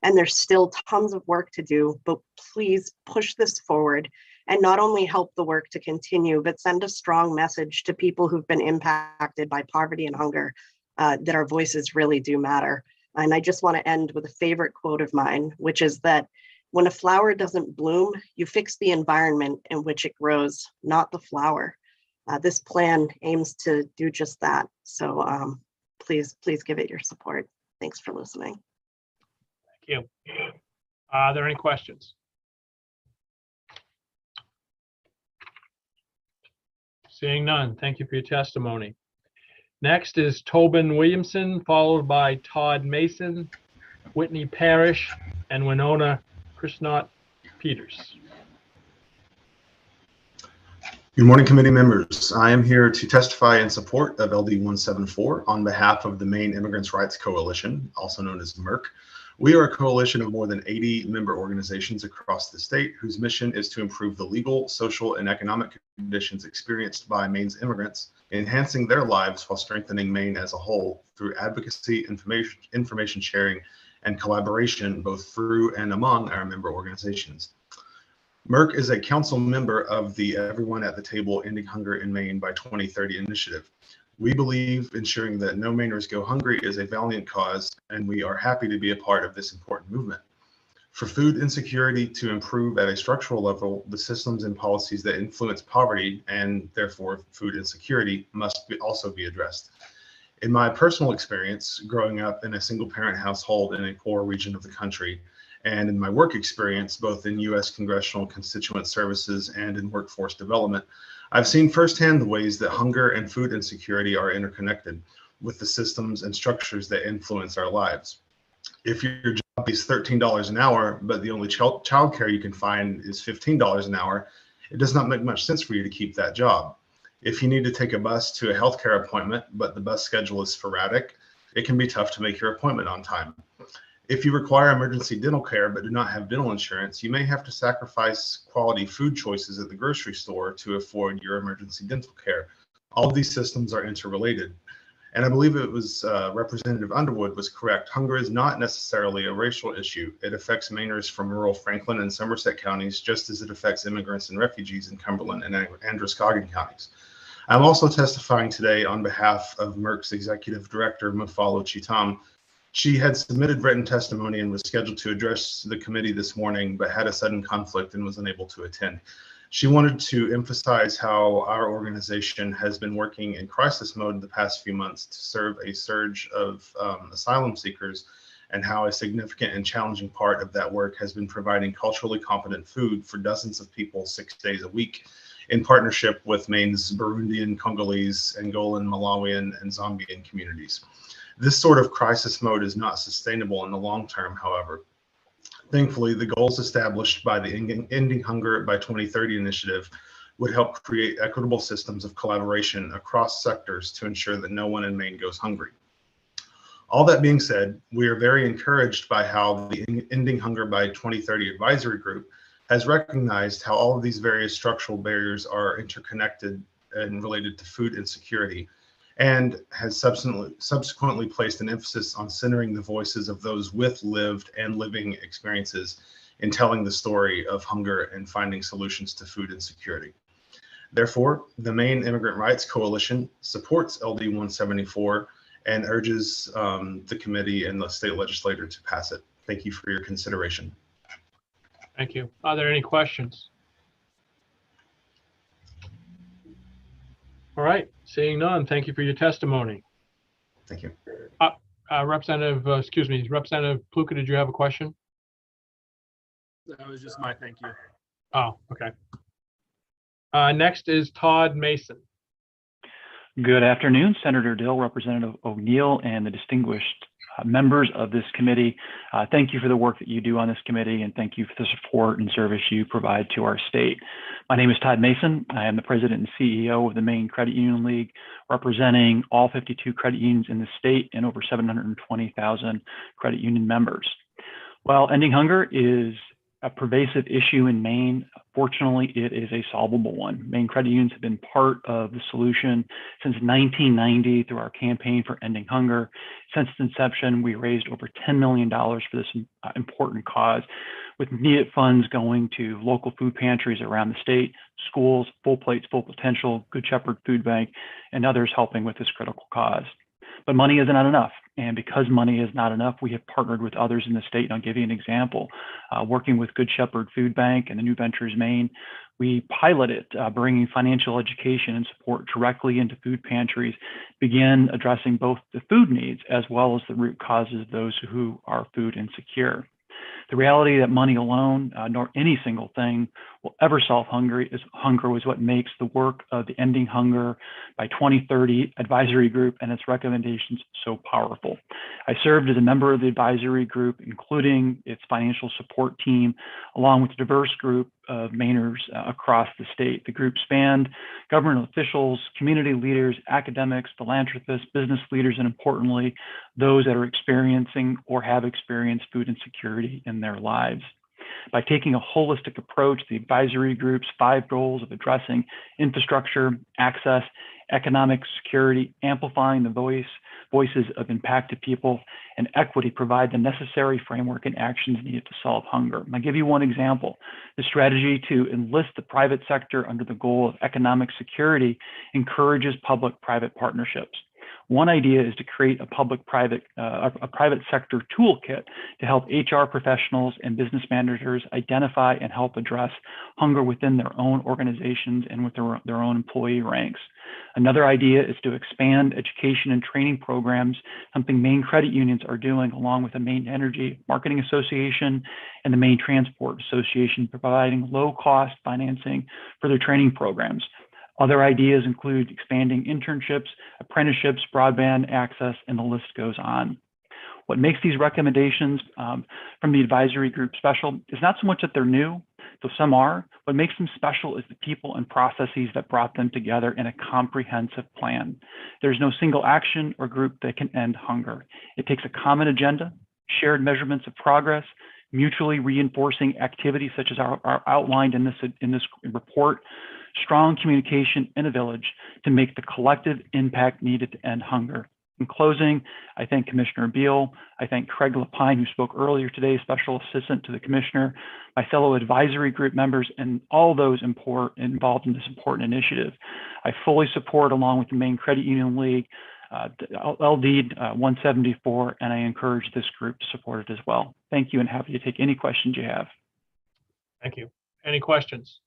and there's still tons of work to do, but please push this forward and not only help the work to continue, but send a strong message to people who've been impacted by poverty and hunger that our voices really do matter. And I just want to end with a favorite quote of mine, which is that when a flower doesn't bloom, you fix the environment in which it grows, not the flower. This plan aims to do just that. So please give it your support. Thanks for listening. Thank you. Are there any questions? Seeing none, thank you for your testimony. Next is Tobin Williamson, followed by Todd Mason, Whitney Parrish, and Winona Krishnot Peters. Good morning, committee members. I am here to testify in support of LD 174 on behalf of the Maine Immigrants' Rights Coalition, also known as MERC. We are a coalition of more than 80 member organizations across the state whose mission is to improve the legal, social, and economic conditions experienced by Maine's immigrants, enhancing their lives while strengthening Maine as a whole through advocacy, information sharing, and collaboration both through and among our member organizations. Merck is a council member of the Everyone at the Table Ending Hunger in Maine by 2030 initiative. We believe ensuring that no Mainers go hungry is a valiant cause, and we are happy to be a part of this important movement. For food insecurity to improve at a structural level, the systems and policies that influence poverty and therefore food insecurity must also be addressed. In my personal experience, growing up in a single parent household in a poor region of the country, and in my work experience, both in U.S. congressional constituent services and in workforce development, I've seen firsthand the ways that hunger and food insecurity are interconnected with the systems and structures that influence our lives. If your job is $13 an hour, but the only childcare you can find is $15 an hour, it does not make much sense for you to keep that job. If you need to take a bus to a healthcare appointment, but the bus schedule is sporadic, it can be tough to make your appointment on time. If you require emergency dental care but do not have dental insurance, you may have to sacrifice quality food choices at the grocery store to afford your emergency dental care. All of these systems are interrelated. And I believe it was Representative Underwood was correct. Hunger is not necessarily a racial issue. It affects Mainers from rural Franklin and Somerset counties, just as it affects immigrants and refugees in Cumberland and Androscoggin counties. I'm also testifying today on behalf of Merck's Executive Director, Mafalo Chitam. She had submitted written testimony and was scheduled to address the committee this morning, but had a sudden conflict and was unable to attend. She wanted to emphasize how our organization has been working in crisis mode in the past few months to serve a surge of asylum seekers, and how a significant and challenging part of that work has been providing culturally competent food for dozens of people 6 days a week in partnership with Maine's Burundian, Congolese, Angolan, Malawian, and Zambian communities. This sort of crisis mode is not sustainable in the long term, however. Thankfully, the goals established by the Ending Hunger by 2030 initiative would help create equitable systems of collaboration across sectors to ensure that no one in Maine goes hungry. All that being said, we are very encouraged by how the Ending Hunger by 2030 advisory group has recognized how all of these various structural barriers are interconnected and related to food insecurity, and has subsequently placed an emphasis on centering the voices of those with lived and living experiences in telling the story of hunger and finding solutions to food insecurity. Therefore, the Maine Immigrant Rights Coalition supports LD 174 and urges the committee and the state legislature to pass it. Thank you for your consideration. Thank you. Are there any questions? All right, seeing none, thank you for your testimony. Thank you. Representative Pluka, did you have a question? That was just my thank you. Oh, okay. Next is Todd Mason. Good afternoon, Senator Dill, Representative O'Neill, and the distinguished members of this committee. Thank you for the work that you do on this committee, and thank you for the support and service you provide to our state. My name is Todd Mason. I am the president and CEO of the Maine Credit Union League, representing all 52 credit unions in the state and over 720,000 credit union members. While ending hunger is a pervasive issue in Maine, fortunately, it is a solvable one. Maine credit unions have been part of the solution since 1990 through our campaign for ending hunger. Since its inception, we raised over $10 million for this important cause, with needed funds going to local food pantries around the state, schools, Full Plates, Full Potential, Good Shepherd Food Bank, and others helping with this critical cause. But money isn't not enough. And because money is not enough, we have partnered with others in the state. And I'll give you an example. Working with Good Shepherd Food Bank and the New Ventures Maine, we piloted bringing financial education and support directly into food pantries, begin addressing both the food needs as well as the root causes of those who are food insecure. The reality that money alone, nor any single thing, will ever solve hunger is what makes the work of the Ending Hunger by 2030 advisory group and its recommendations so powerful. I served as a member of the advisory group, including its financial support team, along with a diverse group of Mainers across the state. The group spanned government officials, community leaders, academics, philanthropists, business leaders, and importantly, those that are experiencing or have experienced food insecurity in their lives. By taking a holistic approach, the advisory group's 5 goals of addressing infrastructure, access, economic security, amplifying the voices of impacted people, and equity provide the necessary framework and actions needed to solve hunger. I'll give you one example. The strategy to enlist the private sector under the goal of economic security encourages public-private partnerships. One idea is to create a private sector toolkit to help HR professionals and business managers identify and help address hunger within their own organizations and with their own employee ranks. Another idea is to expand education and training programs, something Maine credit unions are doing along with the Maine Energy Marketing Association and the Maine Transport Association, providing low-cost financing for their training programs. Other ideas include expanding internships, apprenticeships, broadband access, and the list goes on. What makes these recommendations from the advisory group special is not so much that they're new, though some are. What makes them special is the people and processes that brought them together in a comprehensive plan. There's no single action or group that can end hunger. It takes a common agenda, shared measurements of progress, mutually reinforcing activities such as are outlined in this report, strong communication in a village to make the collective impact needed to end hunger. In closing, I thank Commissioner Beal. I thank Craig Lapine, who spoke earlier today, Special Assistant to the Commissioner, my fellow advisory group members, and all those involved in this important initiative. I fully support, along with the Maine Credit Union League, LD 174, and I encourage this group to support it as well. Thank you, and happy to take any questions you have. Thank you. Any questions?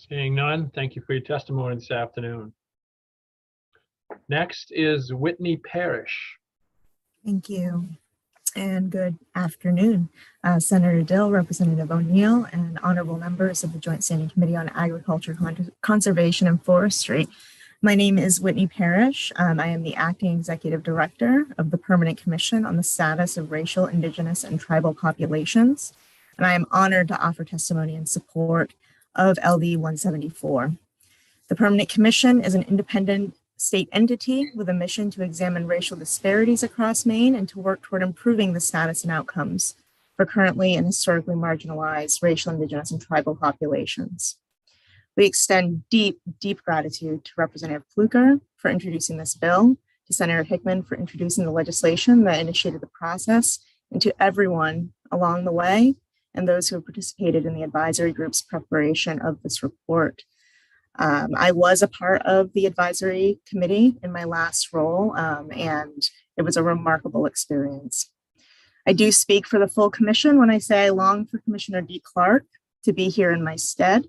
Seeing none, thank you for your testimony this afternoon. Next is Whitney Parrish. Thank you, and good afternoon. Senator Dill, Representative O'Neill, and honorable members of the Joint Standing Committee on Agriculture, Conservation, and Forestry. My name is Whitney Parrish. I am the Acting Executive Director of the Permanent Commission on the Status of Racial, Indigenous, and Tribal Populations, and I am honored to offer testimony in support of LD 174. The Permanent Commission is an independent state entity with a mission to examine racial disparities across Maine and to work toward improving the status and outcomes for currently and historically marginalized racial, Indigenous, and tribal populations. We extend deep, deep gratitude to Representative Fluker for introducing this bill, to Senator Hickman for introducing the legislation that initiated the process, and to everyone along the way and those who have participated in the advisory group's preparation of this report. I was a part of the advisory committee in my last role, and it was a remarkable experience. I do speak for the full commission when I say I long for Commissioner D. Clark to be here in my stead.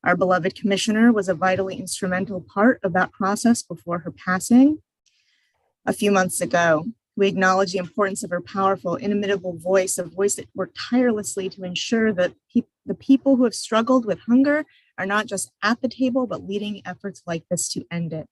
Our beloved commissioner was a vitally instrumental part of that process before her passing a few months ago. We acknowledge the importance of her powerful, inimitable voice, a voice that worked tirelessly to ensure that the people who have struggled with hunger are not just at the table, but leading efforts like this to end it.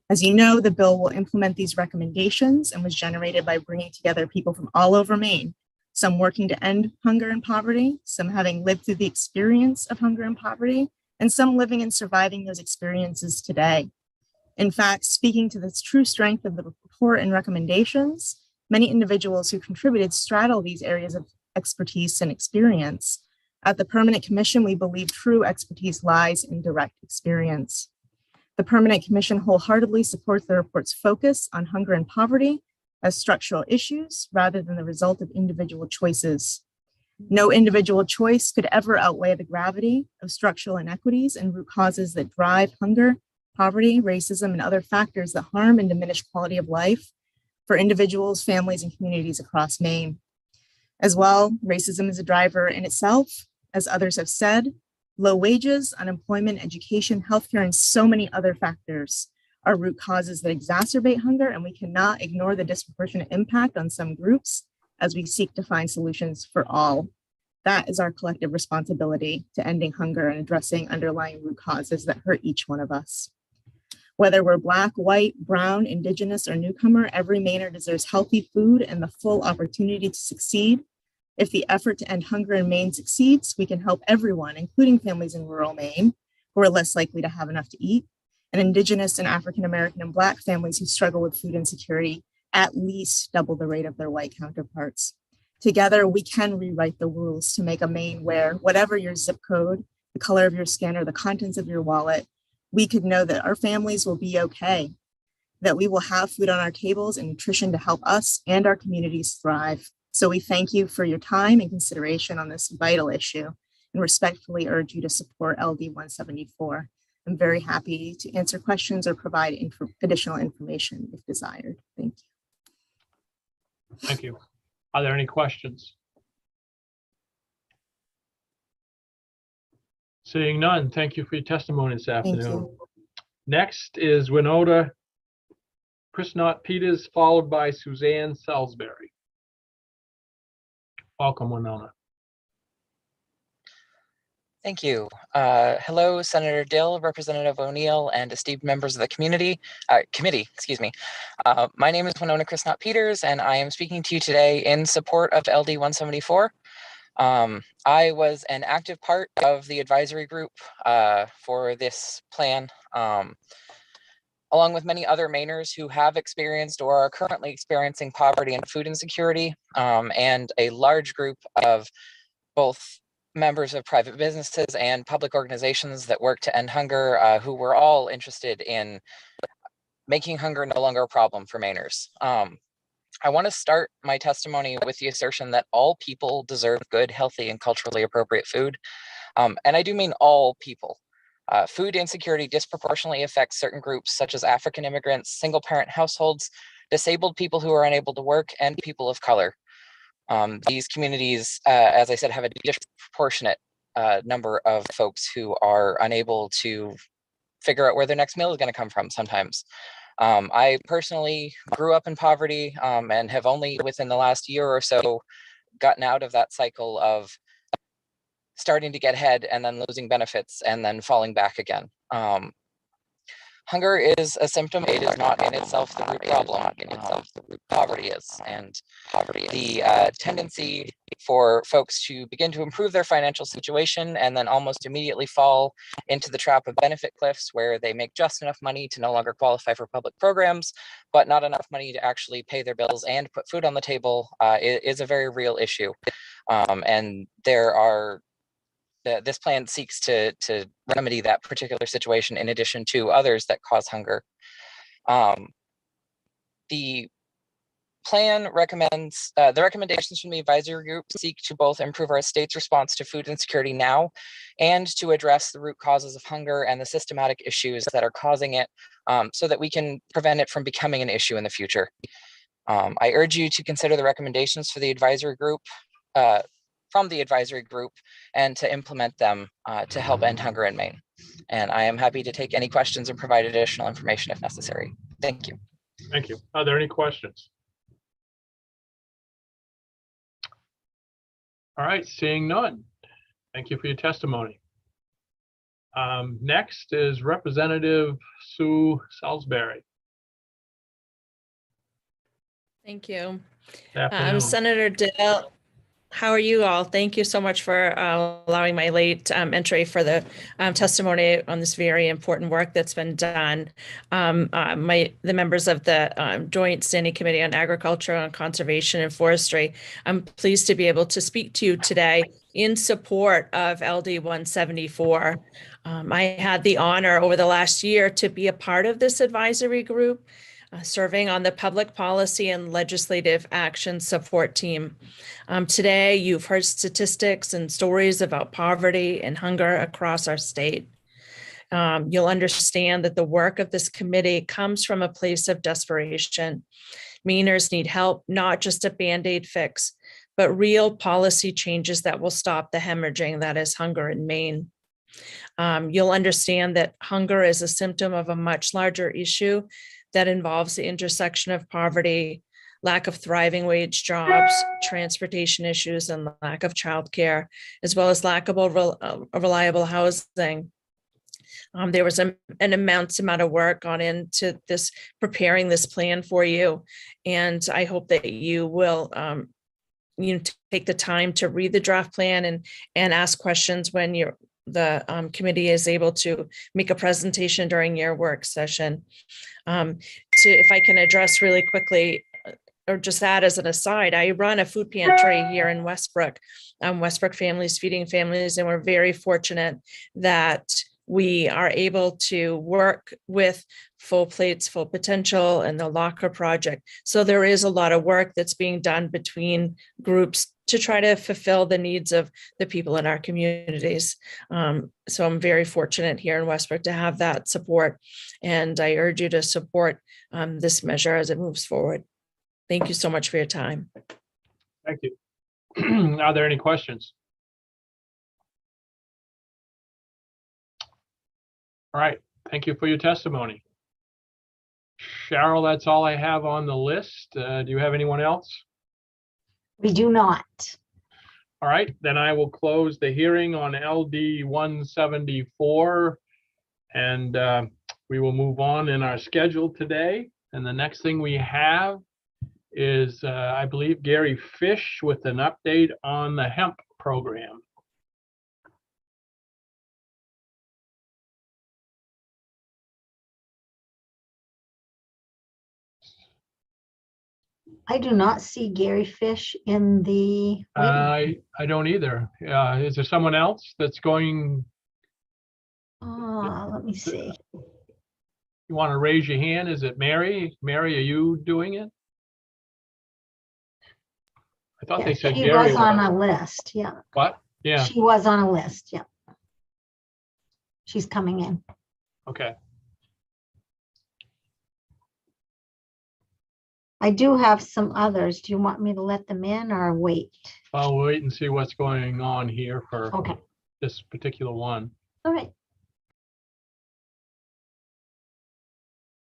As you know, the bill will implement these recommendations and was generated by bringing together people from all over Maine, some working to end hunger and poverty, some having lived through the experience of hunger and poverty, and some living and surviving those experiences today. In fact, speaking to the true strength of the report and recommendations, many individuals who contributed straddle these areas of expertise and experience. At the Permanent Commission, we believe true expertise lies in direct experience. The Permanent Commission wholeheartedly supports the report's focus on hunger and poverty as structural issues rather than the result of individual choices. No individual choice could ever outweigh the gravity of structural inequities and root causes that drive hunger, poverty, racism, and other factors that harm and diminish quality of life for individuals, families, and communities across Maine. As well, racism is a driver in itself, as others have said. Low wages, unemployment, education, healthcare, and so many other factors are root causes that exacerbate hunger, and we cannot ignore the disproportionate impact on some groups as we seek to find solutions for all. That is our collective responsibility to ending hunger and addressing underlying root causes that hurt each one of us. Whether we're Black, white, brown, Indigenous, or newcomer, every Mainer deserves healthy food and the full opportunity to succeed. If the effort to end hunger in Maine succeeds, we can help everyone, including families in rural Maine, who are less likely to have enough to eat, and Indigenous and African American and Black families who struggle with food insecurity at least double the rate of their white counterparts. Together, we can rewrite the rules to make a Maine where whatever your zip code, the color of your skin, or the contents of your wallet, we could know that our families will be okay, that we will have food on our tables and nutrition to help us and our communities thrive. So we thank you for your time and consideration on this vital issue and respectfully urge you to support LD 174. I'm very happy to answer questions or provide additional information if desired. Thank you. Thank you. Are there any questions? Seeing none, thank you for your testimony this afternoon. Next is Winona Krishnot Peters, followed by Suzanne Salisbury. Welcome, Winona. Thank you. Hello, Senator Dill, Representative O'Neill, and esteemed members of the committee. My name is Winona Krishnot Peters, and I am speaking to you today in support of LD 174. I was an active part of the advisory group for this plan, along with many other Mainers who have experienced or are currently experiencing poverty and food insecurity, and a large group of both members of private businesses and public organizations that work to end hunger, who were all interested in making hunger no longer a problem for Mainers. I want to start my testimony with the assertion that all people deserve good, healthy, and culturally appropriate food. And I do mean all people. Food insecurity disproportionately affects certain groups such as African immigrants, single-parent households, disabled people who are unable to work, and people of color. These communities, as I said, have a disproportionate number of folks who are unable to figure out where their next meal is going to come from sometimes. I personally grew up in poverty and have only within the last year or so gotten out of that cycle of starting to get ahead and then losing benefits and then falling back again. Hunger is a symptom. It is not in itself the root problem. Poverty is. And the tendency for folks to begin to improve their financial situation and then almost immediately fall into the trap of benefit cliffs where they make just enough money to no longer qualify for public programs, but not enough money to actually pay their bills and put food on the table is a very real issue. And there are this plan seeks to remedy that particular situation in addition to others that cause hunger. The plan recommends, the recommendations from the advisory group seek to both improve our state's response to food insecurity now and to address the root causes of hunger and the systematic issues that are causing it so that we can prevent it from becoming an issue in the future. I urge you to consider the recommendations for the advisory group from the advisory group and to implement them to help end hunger in Maine. And I am happy to take any questions and provide additional information if necessary. Thank you. Thank you. Are there any questions? All right, seeing none. Thank you for your testimony. Next is Representative Sue Salisbury. Thank you. Afternoon. Senator Dill. How are you all? Thank you so much for allowing my late entry for the testimony on this very important work that's been done. The members of the Joint Standing Committee on Agriculture, and Conservation and Forestry, I'm pleased to be able to speak to you today in support of LD 174. I had the honor over the last year to be a part of this advisory group, serving on the Public Policy and Legislative Action Support Team. Today, you've heard statistics and stories about poverty and hunger across our state. You'll understand that the work of this committee comes from a place of desperation. Mainers need help, not just a Band-Aid fix, but real policy changes that will stop the hemorrhaging that is hunger in Maine. You'll understand that hunger is a symptom of a much larger issue that involves the intersection of poverty, lack of thriving wage jobs, transportation issues, and lack of childcare, as well as lack of reliable housing. There was an immense amount of work gone into this, preparing this plan for you, and I hope that you will take the time to read the draft plan and ask questions when the committee is able to make a presentation during your work session. If I can address really quickly or just that as an aside, I run a food pantry here in Westbrook, Westbrook Families Feeding Families, and we're very fortunate that we are able to work with Full Plates, Full Potential and the Locker Project. So there is a lot of work that's being done between groups to try to fulfill the needs of the people in our communities. So I'm very fortunate here in Westbrook to have that support. And I urge you to support this measure as it moves forward. Thank you so much for your time. Thank you. Are there any questions? All right, thank you for your testimony. Cheryl, that's all I have on the list. Do you have anyone else? We do not. All right, then I will close the hearing on LD 174, and we will move on in our schedule today. And the next thing we have is, I believe, Gary Fish with an update on the hemp program. I do not see Gary Fish in the. I don't either. Is there someone else that's going? Let me see. You want to raise your hand? Is it Mary? Mary, are you doing it? I thought they said She Gary was on a list. Yeah. What? Yeah. She was on a list. Yeah. She's coming in. Okay. I do have some others. Do you want me to let them in or wait? I'll wait and see what's going on here for this particular one. All right.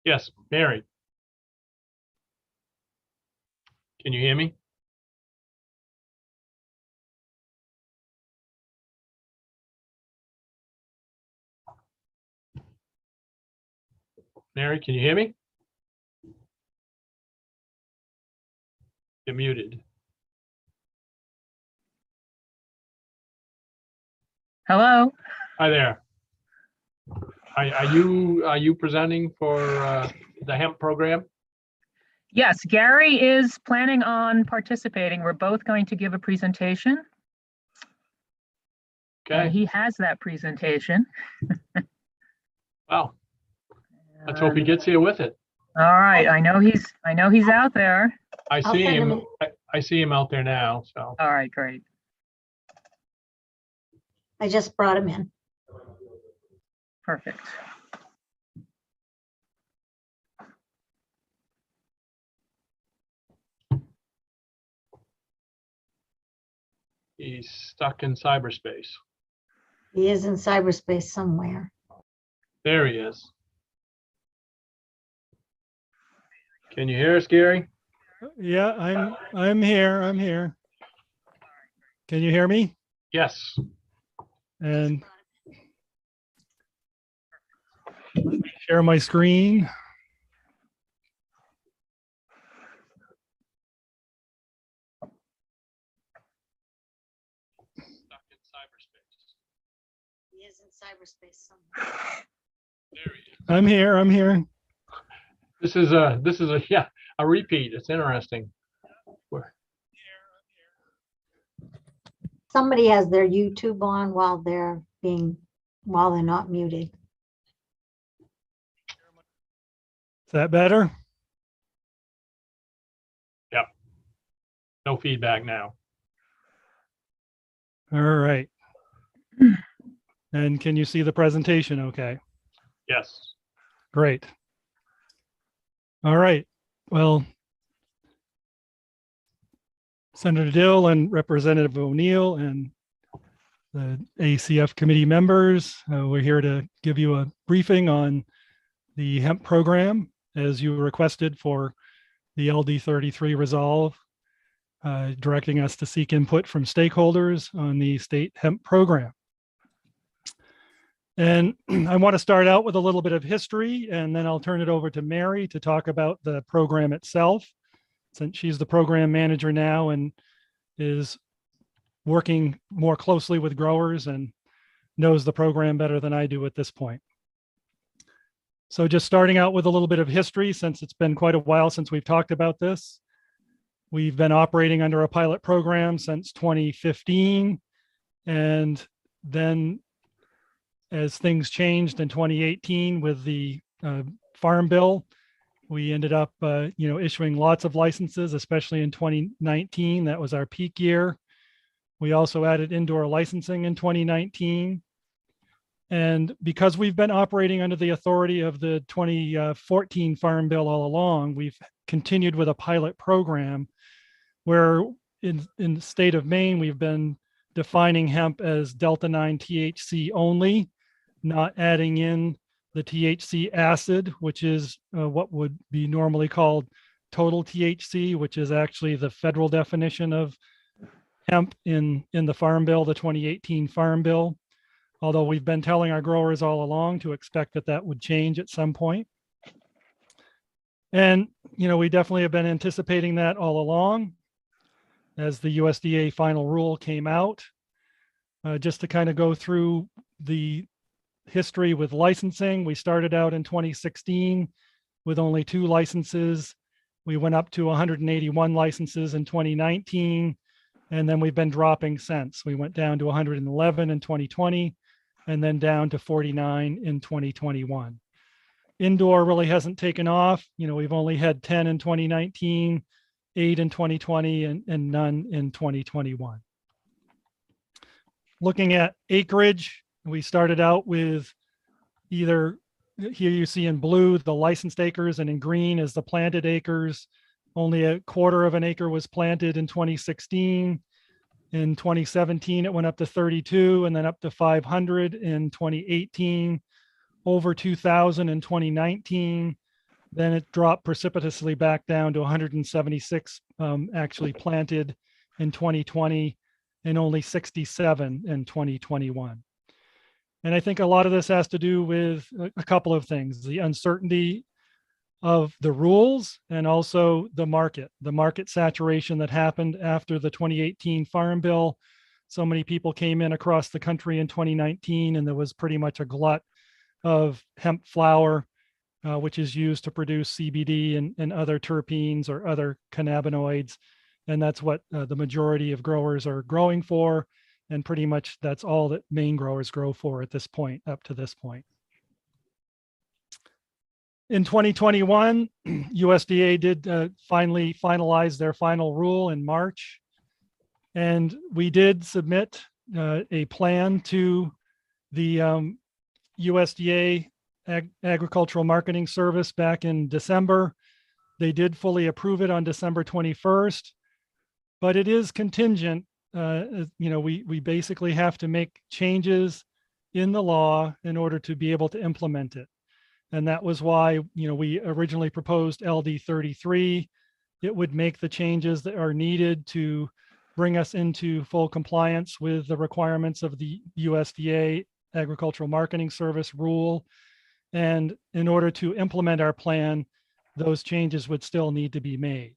Yes, Mary. Can you hear me? Mary, can you hear me? You're muted. Hello. Hi there. Are you presenting for the hemp program? Yes, Gary is planning on participating. We're both going to give a presentation. Okay. And he has that presentation. Well, let's hope he gets here with it. All right. I know he's out there. I see him. I see him out there now. So. All right, great. I just brought him in. Perfect. He's stuck in cyberspace. He is in cyberspace somewhere. There he is. Can you hear us, Gary? Yeah, I'm here. I'm here. Can you hear me? Yes. And let me share my screen. He is in cyberspace somewhere. There he is. I'm here. I'm here. This is a repeat. It's interesting. Somebody has their YouTube on while they're not muted. Is that better? Yep. No feedback now. All right. And can you see the presentation okay? Yes. Great. All right. Well, Senator Dill and Representative O'Neill and the ACF committee members, we're here to give you a briefing on the hemp program as you requested for the LD 33 resolve, directing us to seek input from stakeholders on the state hemp program. And I want to start out with a little bit of history, and then I'll turn it over to Mary to talk about the program itself, since she's the program manager now and is working more closely with growers and knows the program better than I do at this point. So just starting out with a little bit of history, since it's been quite a while since we've talked about this. We've been operating under a pilot program since 2015. And then as things changed in 2018 with the Farm Bill, we ended up issuing lots of licenses, especially in 2019. That was our peak year. We also added indoor licensing in 2019. And because we've been operating under the authority of the 2014 Farm Bill all along, we've continued with a pilot program where in the state of Maine, we've been defining hemp as Delta 9 THC only, not adding in the THC acid, which is what would be normally called total THC, which is actually the federal definition of hemp in the Farm Bill, the 2018 Farm Bill. Although we've been telling our growers all along to expect that that would change at some point. And, we definitely have been anticipating that all along as the USDA final rule came out. Just to kind of go through the history with licensing, we started out in 2016 with only 2 licenses. We went up to 181 licenses in 2019, and then we've been dropping since. We went down to 111 in 2020, and then down to 49 in 2021. Indoor really hasn't taken off. We've only had 10 in 2019, 8 in 2020, and none in 2021. Looking at acreage, we started out with either, here you see in blue, the licensed acres, and in green is the planted acres. Only a quarter of an acre was planted in 2016. In 2017, it went up to 32 and then up to 500 in 2018, over 2,000 in 2019. Then it dropped precipitously back down to 176 actually planted in 2020 and only 67 in 2021. And I think a lot of this has to do with a couple of things: the uncertainty of the rules and also the market saturation that happened after the 2018 Farm Bill. So many people came in across the country in 2019, and there was pretty much a glut of hemp flower, which is used to produce CBD and other terpenes or other cannabinoids. And that's what the majority of growers are growing for. And pretty much that's all that Maine growers grow for at this point, up to this point. In 2021, USDA did finally finalize their final rule in March. And we did submit a plan to the USDA Agricultural Marketing Service back in December. They did fully approve it on December 21st, but it is contingent. We basically have to make changes in the law in order to be able to implement it. And that was why, we originally proposed LD 33. It would make the changes that are needed to bring us into full compliance with the requirements of the USDA Agricultural Marketing Service rule. And in order to implement our plan, those changes would still need to be made.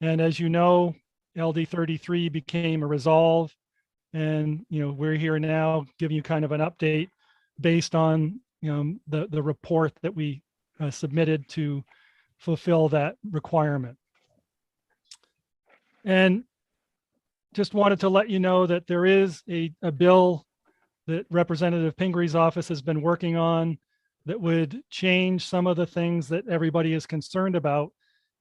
And as you know, LD 33 became a resolve. And, we're here now giving you kind of an update based on the report that we submitted to fulfill that requirement. And just wanted to let you know that there is a bill that Representative Pingree's office has been working on that would change some of the things that everybody is concerned about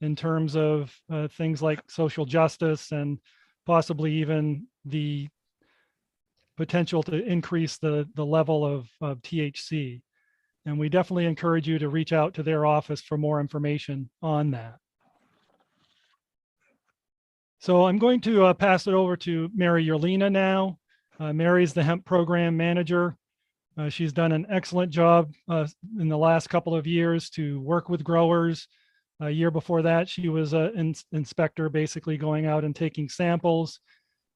in terms of things like social justice and possibly even the potential to increase the level of THC. And we definitely encourage you to reach out to their office for more information on that. So I'm going to pass it over to Mary Yerlina now. Mary's the hemp program manager. She's done an excellent job in the last couple of years to work with growers. A year before that, she was an inspector, basically going out and taking samples.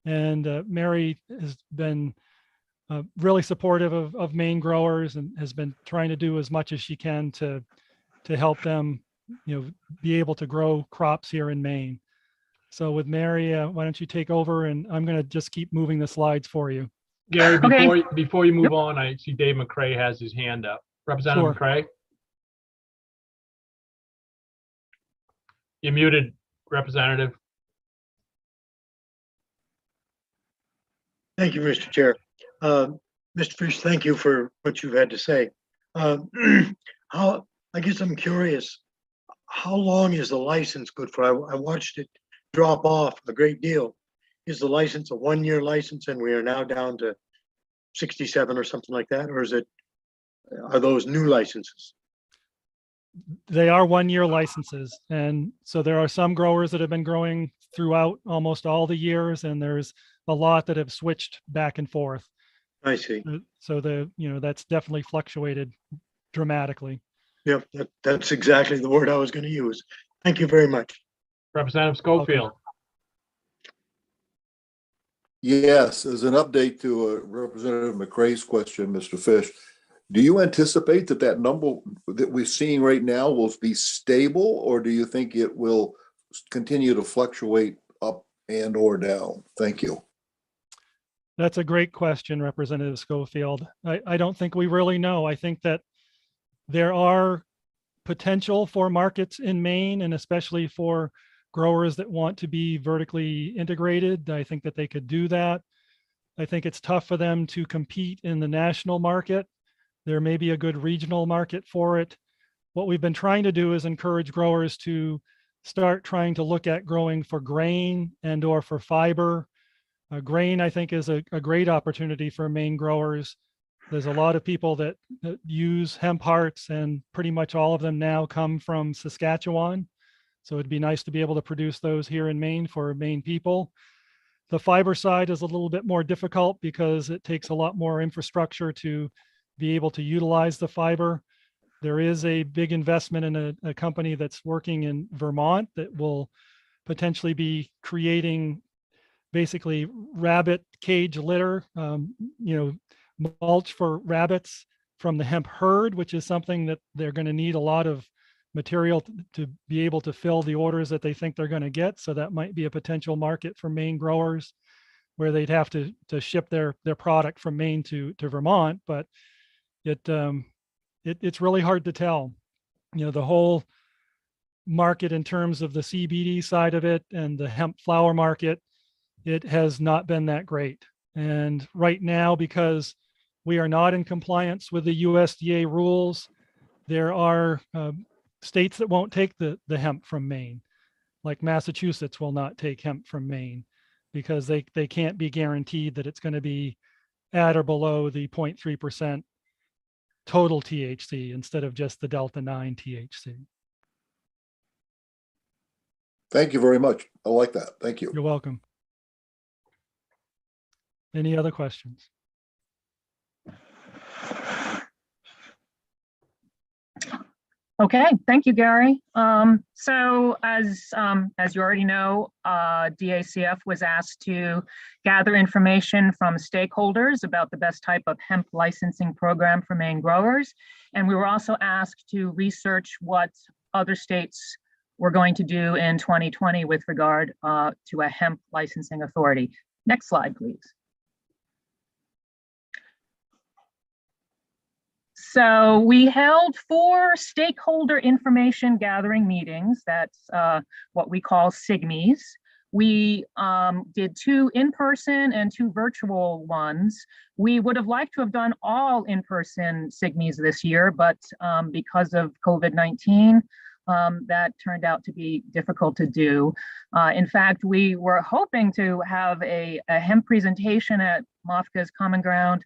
And Mary has been really supportive of Maine growers and has been trying to do as much as she can to help them, be able to grow crops here in Maine. So with Mary, why don't you take over, and I'm going to just keep moving the slides for you. Gary, before you move on, I see Dave McCray has his hand up. Representative McCray? You're muted, Representative. Thank you, Mr. Chair. Mr. Fish, thank you for what you've had to say. I guess I'm curious, how long is the license good for? I watched it drop off a great deal. Is the license a 1-year license and we are now down to 67 or something like that? Or are those new licenses? They are 1-year licenses. And so there are some growers that have been growing throughout almost all the years, and there's a lot that have switched back and forth. I see. So that's definitely fluctuated dramatically. Yep, that's exactly the word I was going to use. Thank you very much. Representative Schofield. Yes, as an update to Representative McCrae's question, Mr. Fish, do you anticipate that number that we're seeing right now will be stable, or do you think it will continue to fluctuate up and or down? Thank you. That's a great question, Representative Schofield. I don't think we really know. I think that there are potential for markets in Maine, and especially for growers that want to be vertically integrated. I think that they could do that. I think it's tough for them to compete in the national market. There may be a good regional market for it. What we've been trying to do is encourage growers to start trying to look at growing for grain and or for fiber. Grain, I think, is a great opportunity for Maine growers. There's a lot of people that use hemp hearts, and pretty much all of them now come from Saskatchewan. So it'd be nice to be able to produce those here in Maine for Maine people. The fiber side is a little bit more difficult because it takes a lot more infrastructure to be able to utilize the fiber. There is a big investment in a company that's working in Vermont that will potentially be creating basically rabbit cage litter, mulch for rabbits from the hemp herd, which is something that they're going to need a lot of material to be able to fill the orders that they think they're going to get. So that might be a potential market for Maine growers, where they'd have to ship their product from Maine to Vermont. But it's really hard to tell. The whole market in terms of the CBD side of it and the hemp flower market, it has not been that great. And right now, because we are not in compliance with the USDA rules, there are states that won't take the hemp from Maine, like Massachusetts will not take hemp from Maine because they can't be guaranteed that it's going to be at or below the 0.3% total THC instead of just the Delta 9 THC. Thank you very much. I like that. Thank you. You're welcome. Any other questions? Okay, thank you, Gary. So as you already know, DACF was asked to gather information from stakeholders about the best type of hemp licensing program for Maine growers. And we were also asked to research what other states were going to do in 2020 with regard to a hemp licensing authority. Next slide, please. So we held 4 stakeholder information gathering meetings. That's what we call SIGMEs. We did 2 in-person and 2 virtual ones. We would have liked to have done all in-person SIGMEs this year, but because of COVID-19, that turned out to be difficult to do. In fact, we were hoping to have a hemp presentation at MOFGA's Common Ground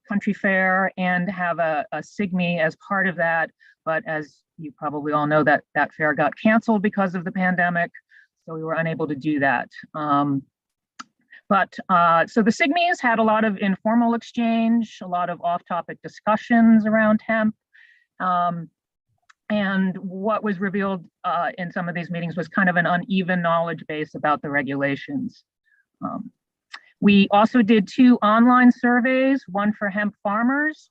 Country Fair and have a SIGME as part of that. But as you probably all know, that fair got canceled because of the pandemic. So we were unable to do that. So the SIGMEs had a lot of informal exchange, a lot of off-topic discussions around hemp. And what was revealed in some of these meetings was kind of an uneven knowledge base about the regulations. We also did 2 online surveys, one for hemp farmers.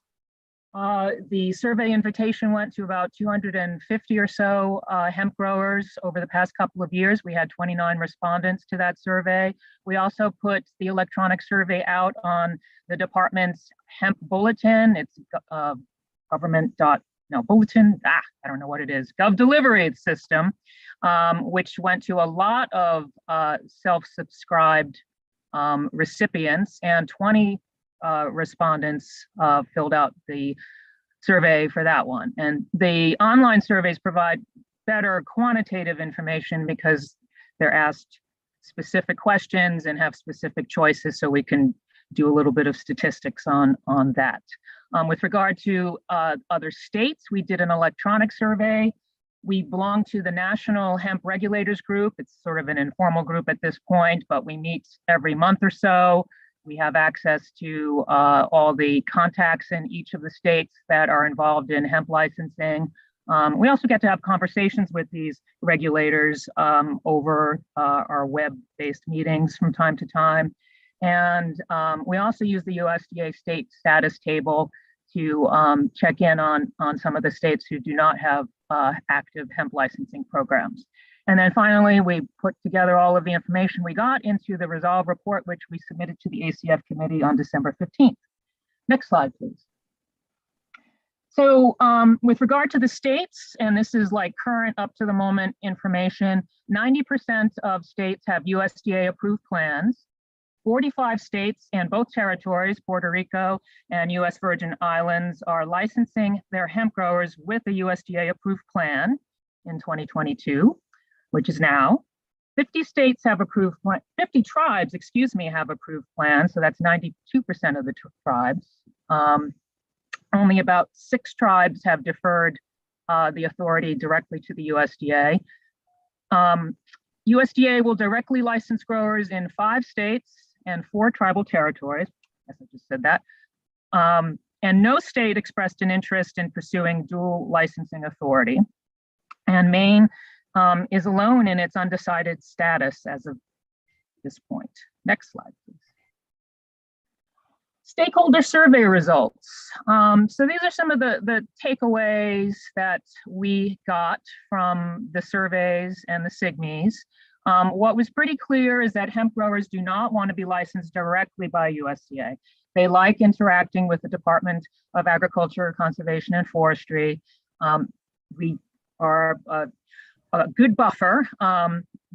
The survey invitation went to about 250 or so hemp growers over the past couple of years. We had 29 respondents to that survey. We also put the electronic survey out on the department's hemp bulletin. It's bulletin, I don't know what it is, Gov Delivery system, which went to a lot of self-subscribed recipients, and 20 respondents filled out the survey for that one. And the online surveys provide better quantitative information because they're asked specific questions and have specific choices, so we can do a little bit of statistics on that. With regard to other states, we did an electronic survey. We belong to the National Hemp Regulators Group. It's sort of an informal group at this point, but we meet every month or so. We have access to all the contacts in each of the states that are involved in hemp licensing. We also get to have conversations with these regulators over our web-based meetings from time to time. And we also use the USDA state status table to check in on some of the states who do not have active hemp licensing programs. And then finally, we put together all of the information we got into the Resolve report, which we submitted to the ACF committee on December 15th. Next slide, please. So with regard to the states, and this is like current up to the moment information, 90% of states have USDA approved plans. 45 states and both territories, Puerto Rico and US Virgin Islands, are licensing their hemp growers with a USDA approved plan in 2022, which is now. 50 states have approved, 50 tribes, excuse me, have approved plans. So that's 92% of the tribes. Only about 6 tribes have deferred the authority directly to the USDA. USDA will directly license growers in 5 states and 4 tribal territories. Yes, I just said that. And no state expressed an interest in pursuing dual licensing authority. And Maine is alone in its undecided status as of this point. Next slide, please. Stakeholder survey results. So these are some of the takeaways that we got from the surveys and the SIGMEs. What was pretty clear is that hemp growers do not want to be licensed directly by USDA. They like interacting with the Department of Agriculture, Conservation, and Forestry. We are a good buffer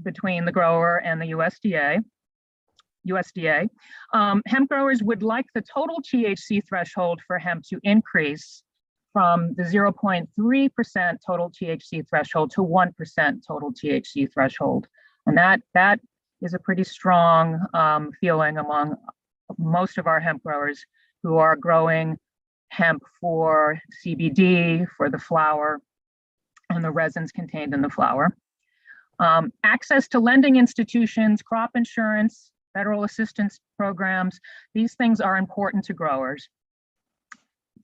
between the grower and the USDA. Hemp growers would like the total THC threshold for hemp to increase from the 0.3% total THC threshold to 1% total THC threshold. And that is a pretty strong feeling among most of our hemp growers who are growing hemp for CBD, for the flower, and the resins contained in the flower. Access to lending institutions, crop insurance, federal assistance programs, these things are important to growers.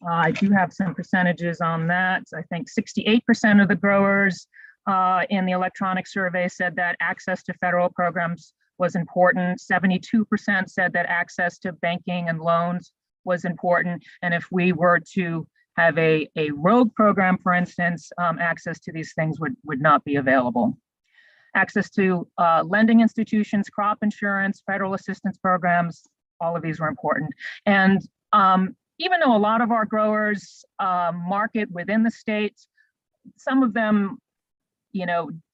I do have some percentages on that. I think 68% of the growers in the electronic survey said that access to federal programs was important. 72% said that access to banking and loans was important. And if we were to have a rogue program, for instance, access to these things would not be available. Access to lending institutions, crop insurance, federal assistance programs, all of these were important. And even though a lot of our growers market within the states, some of them,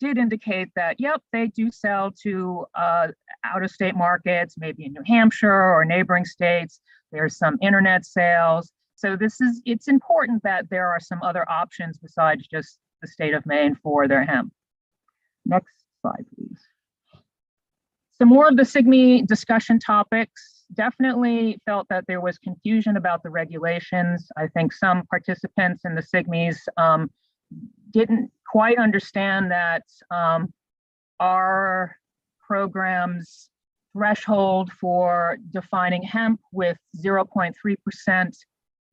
did indicate that, yep, they do sell to out-of-state markets, maybe in New Hampshire or neighboring states. There's some internet sales. So it's important that there are some other options besides just the state of Maine for their hemp. Next slide, please. Some more of the SIGME discussion topics. Definitely felt that there was confusion about the regulations. I think some participants in the SIGMEs didn't quite understand that our program's threshold for defining hemp with 0.3%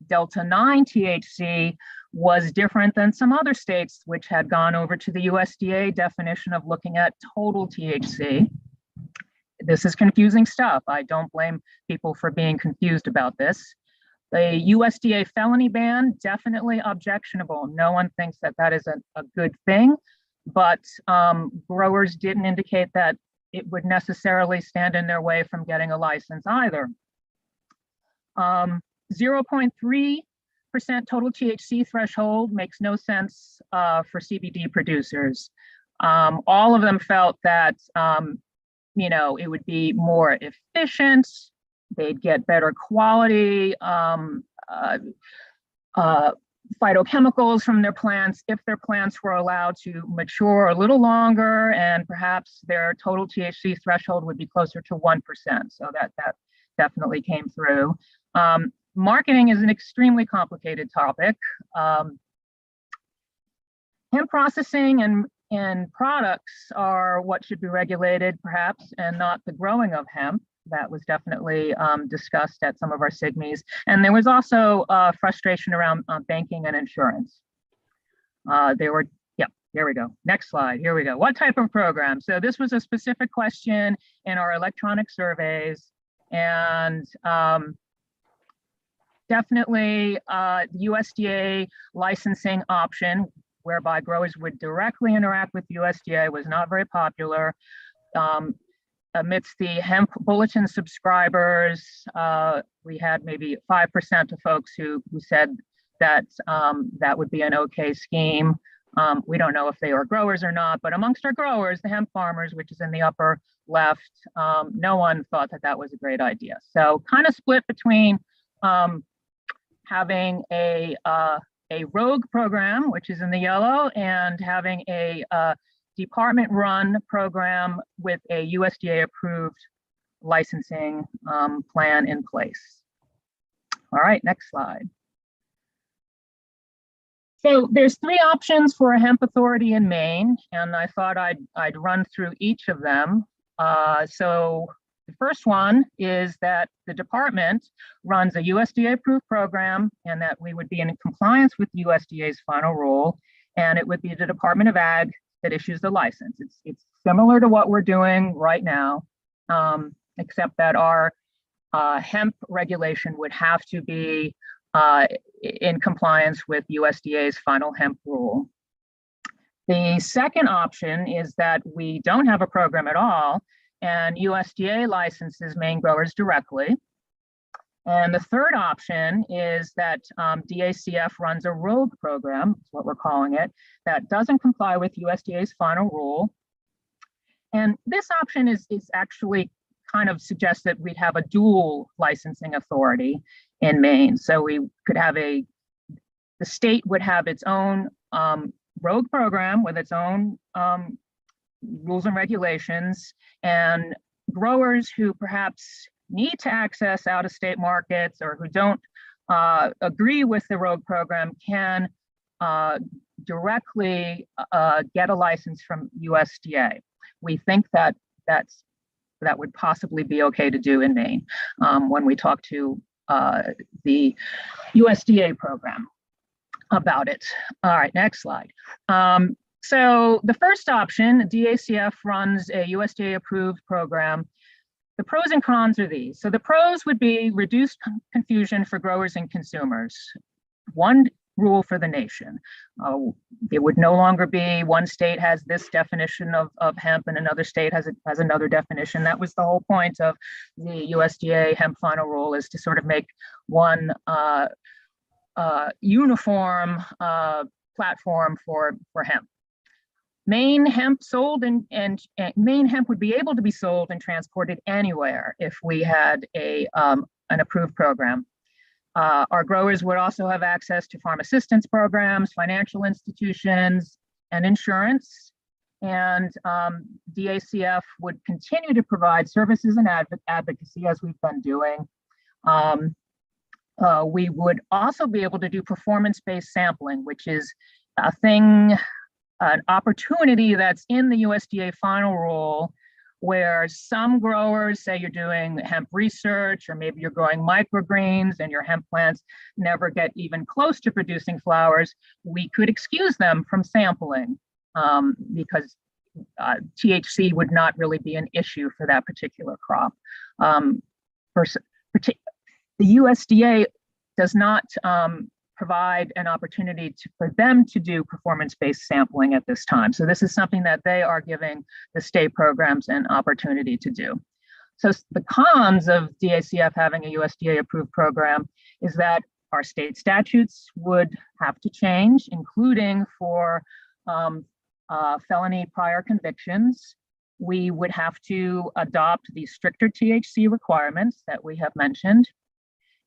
Delta 9 THC was different than some other states which had gone over to the USDA definition of looking at total THC. This is confusing stuff. I don't blame people for being confused about this. The USDA felony ban, definitely objectionable. No one thinks that that is a good thing, but growers didn't indicate that it would necessarily stand in their way from getting a license either. 0.3% total THC threshold makes no sense for CBD producers. All of them felt that you know, it would be more efficient. They'd get better quality phytochemicals from their plants if their plants were allowed to mature a little longer, and perhaps their total THC threshold would be closer to 1%. So that definitely came through. Marketing is an extremely complicated topic. Hemp processing and products are what should be regulated, perhaps, and not the growing of hemp. That was definitely discussed at some of our SIGMEs. And there was also frustration around banking and insurance. There we go. Next slide, here we go. What type of program? So this was a specific question in our electronic surveys, and definitely the USDA licensing option, whereby growers would directly interact with USDA, was not very popular. Amidst the hemp bulletin subscribers, we had maybe 5% of folks who said that that would be an okay scheme. We don't know if they are growers or not, but amongst our growers, the hemp farmers, which is in the upper left, no one thought that that was a great idea. So kind of split between having a rogue program, which is in the yellow, and having a department-run program with a USDA-approved licensing plan in place. All right, next slide. So there's 3 options for a hemp authority in Maine, and I thought I'd run through each of them. So the first one is that the department runs a USDA-approved program, and that we would be in compliance with USDA's final rule, and it would be the Department of Ag that issues the license. It's similar to what we're doing right now, except that our hemp regulation would have to be in compliance with USDA's final hemp rule. The second option is that we don't have a program at all, and USDA licenses Maine growers directly. And the third option is that DACF runs a rogue program, is what we're calling it, that doesn't comply with USDA's final rule. And this option is actually kind of suggests that we'd have a dual licensing authority in Maine. So we could have the state would have its own rogue program with its own rules and regulations, and growers who perhaps need to access out-of-state markets or who don't agree with the rogue program can directly get a license from USDA. We think that that would possibly be okay to do in Maine when we talk to the USDA program about it. All right, next slide. So the first option, DACF runs a USDA-approved program. The pros and cons are these. So the pros would be reduced confusion for growers and consumers. One rule for the nation. It would no longer be one state has this definition of hemp and another state has another definition. That was the whole point of the USDA hemp final rule, is to sort of make one uniform platform for hemp. Maine hemp sold and Maine hemp would be able to be sold and transported anywhere if we had an approved program. Our growers would also have access to farm assistance programs, financial institutions, and insurance. And DACF would continue to provide services and advocacy as we've been doing. We would also be able to do performance-based sampling, which is a thing, an opportunity that's in the USDA final rule, where some growers say you're doing hemp research, or maybe you're growing microgreens and your hemp plants never get even close to producing flowers. We could excuse them from sampling because THC would not really be an issue for that particular crop. The USDA does not provide an opportunity for them to do performance-based sampling at this time. So this is something that they are giving the state programs an opportunity to do. So the cons of DACF having a USDA-approved program is that our state statutes would have to change, including for felony prior convictions. we would have to adopt the stricter THC requirements that we have mentioned.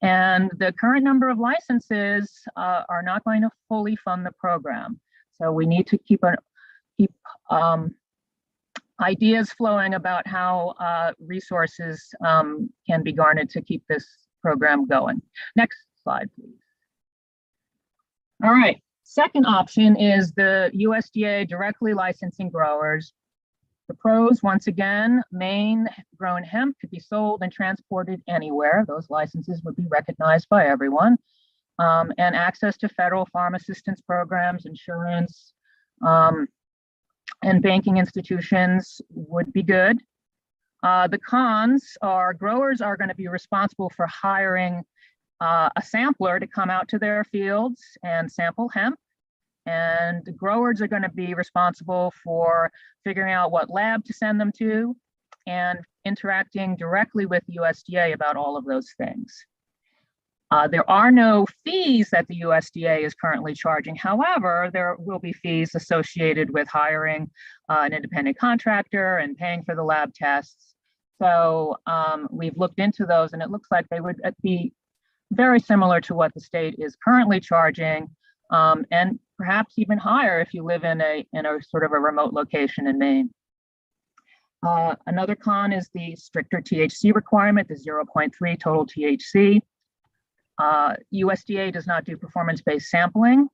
And the current number of licenses are not going to fully fund the program. So we need to keep ideas flowing about how resources can be garnered to keep this program going. Next slide, please. All right, second option is the USDA directly licensing growers. The pros, once again, Maine grown hemp could be sold and transported anywhere. Those licenses would be recognized by everyone. And access to federal farm assistance programs, insurance, and banking institutions would be good. The cons are growers are going to be responsible for hiring a sampler to come out to their fields and sample hemp. And the growers are going to be responsible for figuring out what lab to send them to and interacting directly with USDA about all of those things. There are no fees that the USDA is currently charging. However, there will be fees associated with hiring an independent contractor and paying for the lab tests. So we've looked into those, and it looks like they would be very similar to what the state is currently charging, and perhaps even higher if you live in a sort of a remote location in Maine. Another con is the stricter THC requirement, the 0.3 total THC. USDA does not do performance-based sampling,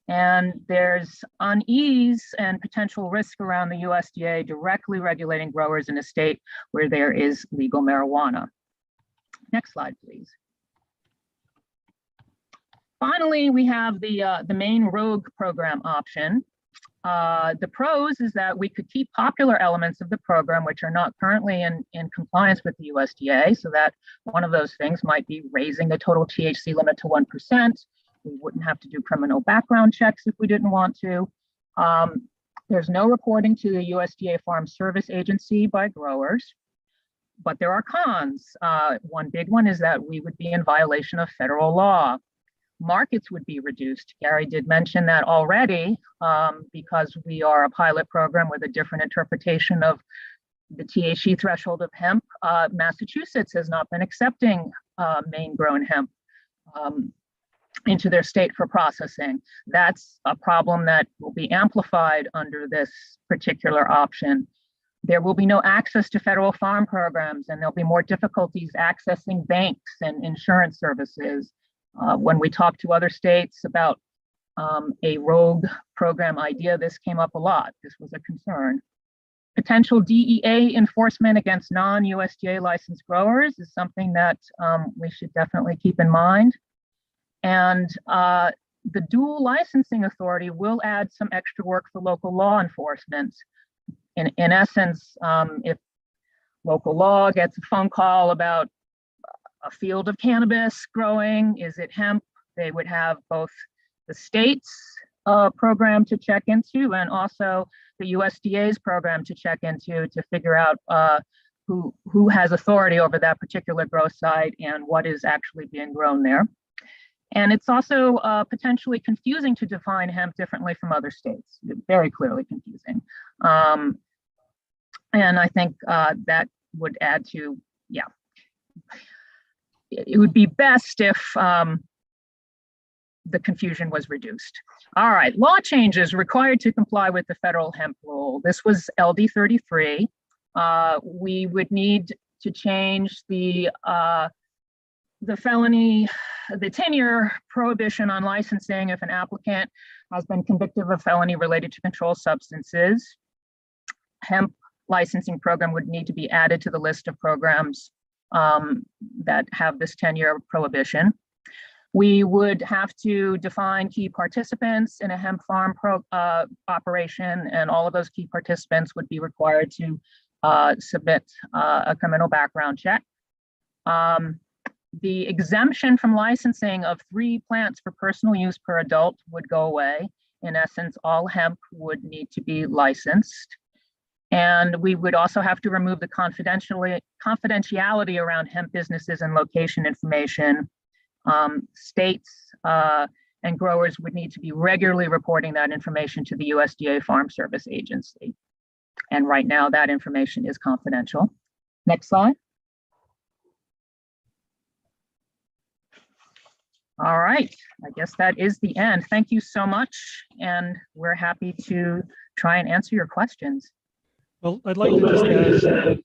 and there's unease and potential risk around the USDA directly regulating growers in a state where there is legal marijuana. Next slide, please. Finally, we have the Maine Rogue program option. The pros is that we could keep popular elements of the program, which are not currently in compliance with the USDA. So that one of those things might be raising the total THC limit to 1%. We wouldn't have to do criminal background checks if we didn't want to. There's no reporting to the USDA Farm Service Agency by growers, but there are cons. One big one is that we would be in violation of federal law. Markets would be reduced. Gary did mention that already, because we are a pilot program with a different interpretation of the THC threshold of hemp. Massachusetts has not been accepting Maine-grown hemp into their state for processing. That's a problem that will be amplified under this particular option. There will be no access to federal farm programs, and there'll be more difficulties accessing banks and insurance services. When we talk to other states about a rogue program idea, this came up a lot. This was a concern. Potential DEA enforcement against non-USDA licensed growers is something that we should definitely keep in mind. And the dual licensing authority will add some extra work for local law enforcement. In essence, if local law gets a phone call about a field of cannabis growing, is it hemp? They would have both the state's program to check into and also the USDA's program to check into to figure out who has authority over that particular grow site and what is actually being grown there. And it's also potentially confusing to define hemp differently from other states, very clearly confusing. And I think that would add to, yeah. It would be best if the confusion was reduced. All right, law changes required to comply with the federal hemp rule. This was LD 33. We would need to change the felony, the 10-year prohibition on licensing if an applicant has been convicted of a felony related to controlled substances. Hemp licensing program would need to be added to the list of programs that have this 10-year prohibition. We would have to define key participants in a hemp farm operation, and all of those key participants would be required to submit a criminal background check. The exemption from licensing of 3 plants for personal use per adult would go away. In essence, all hemp would need to be licensed. And we would also have to remove the confidentiality around hemp businesses and location information. States and growers would need to be regularly reporting that information to the USDA Farm Service Agency. And right now that information is confidential. Next slide. All right, I guess that is the end. Thank you so much. And we're happy to try and answer your questions. Well, I'd like to just add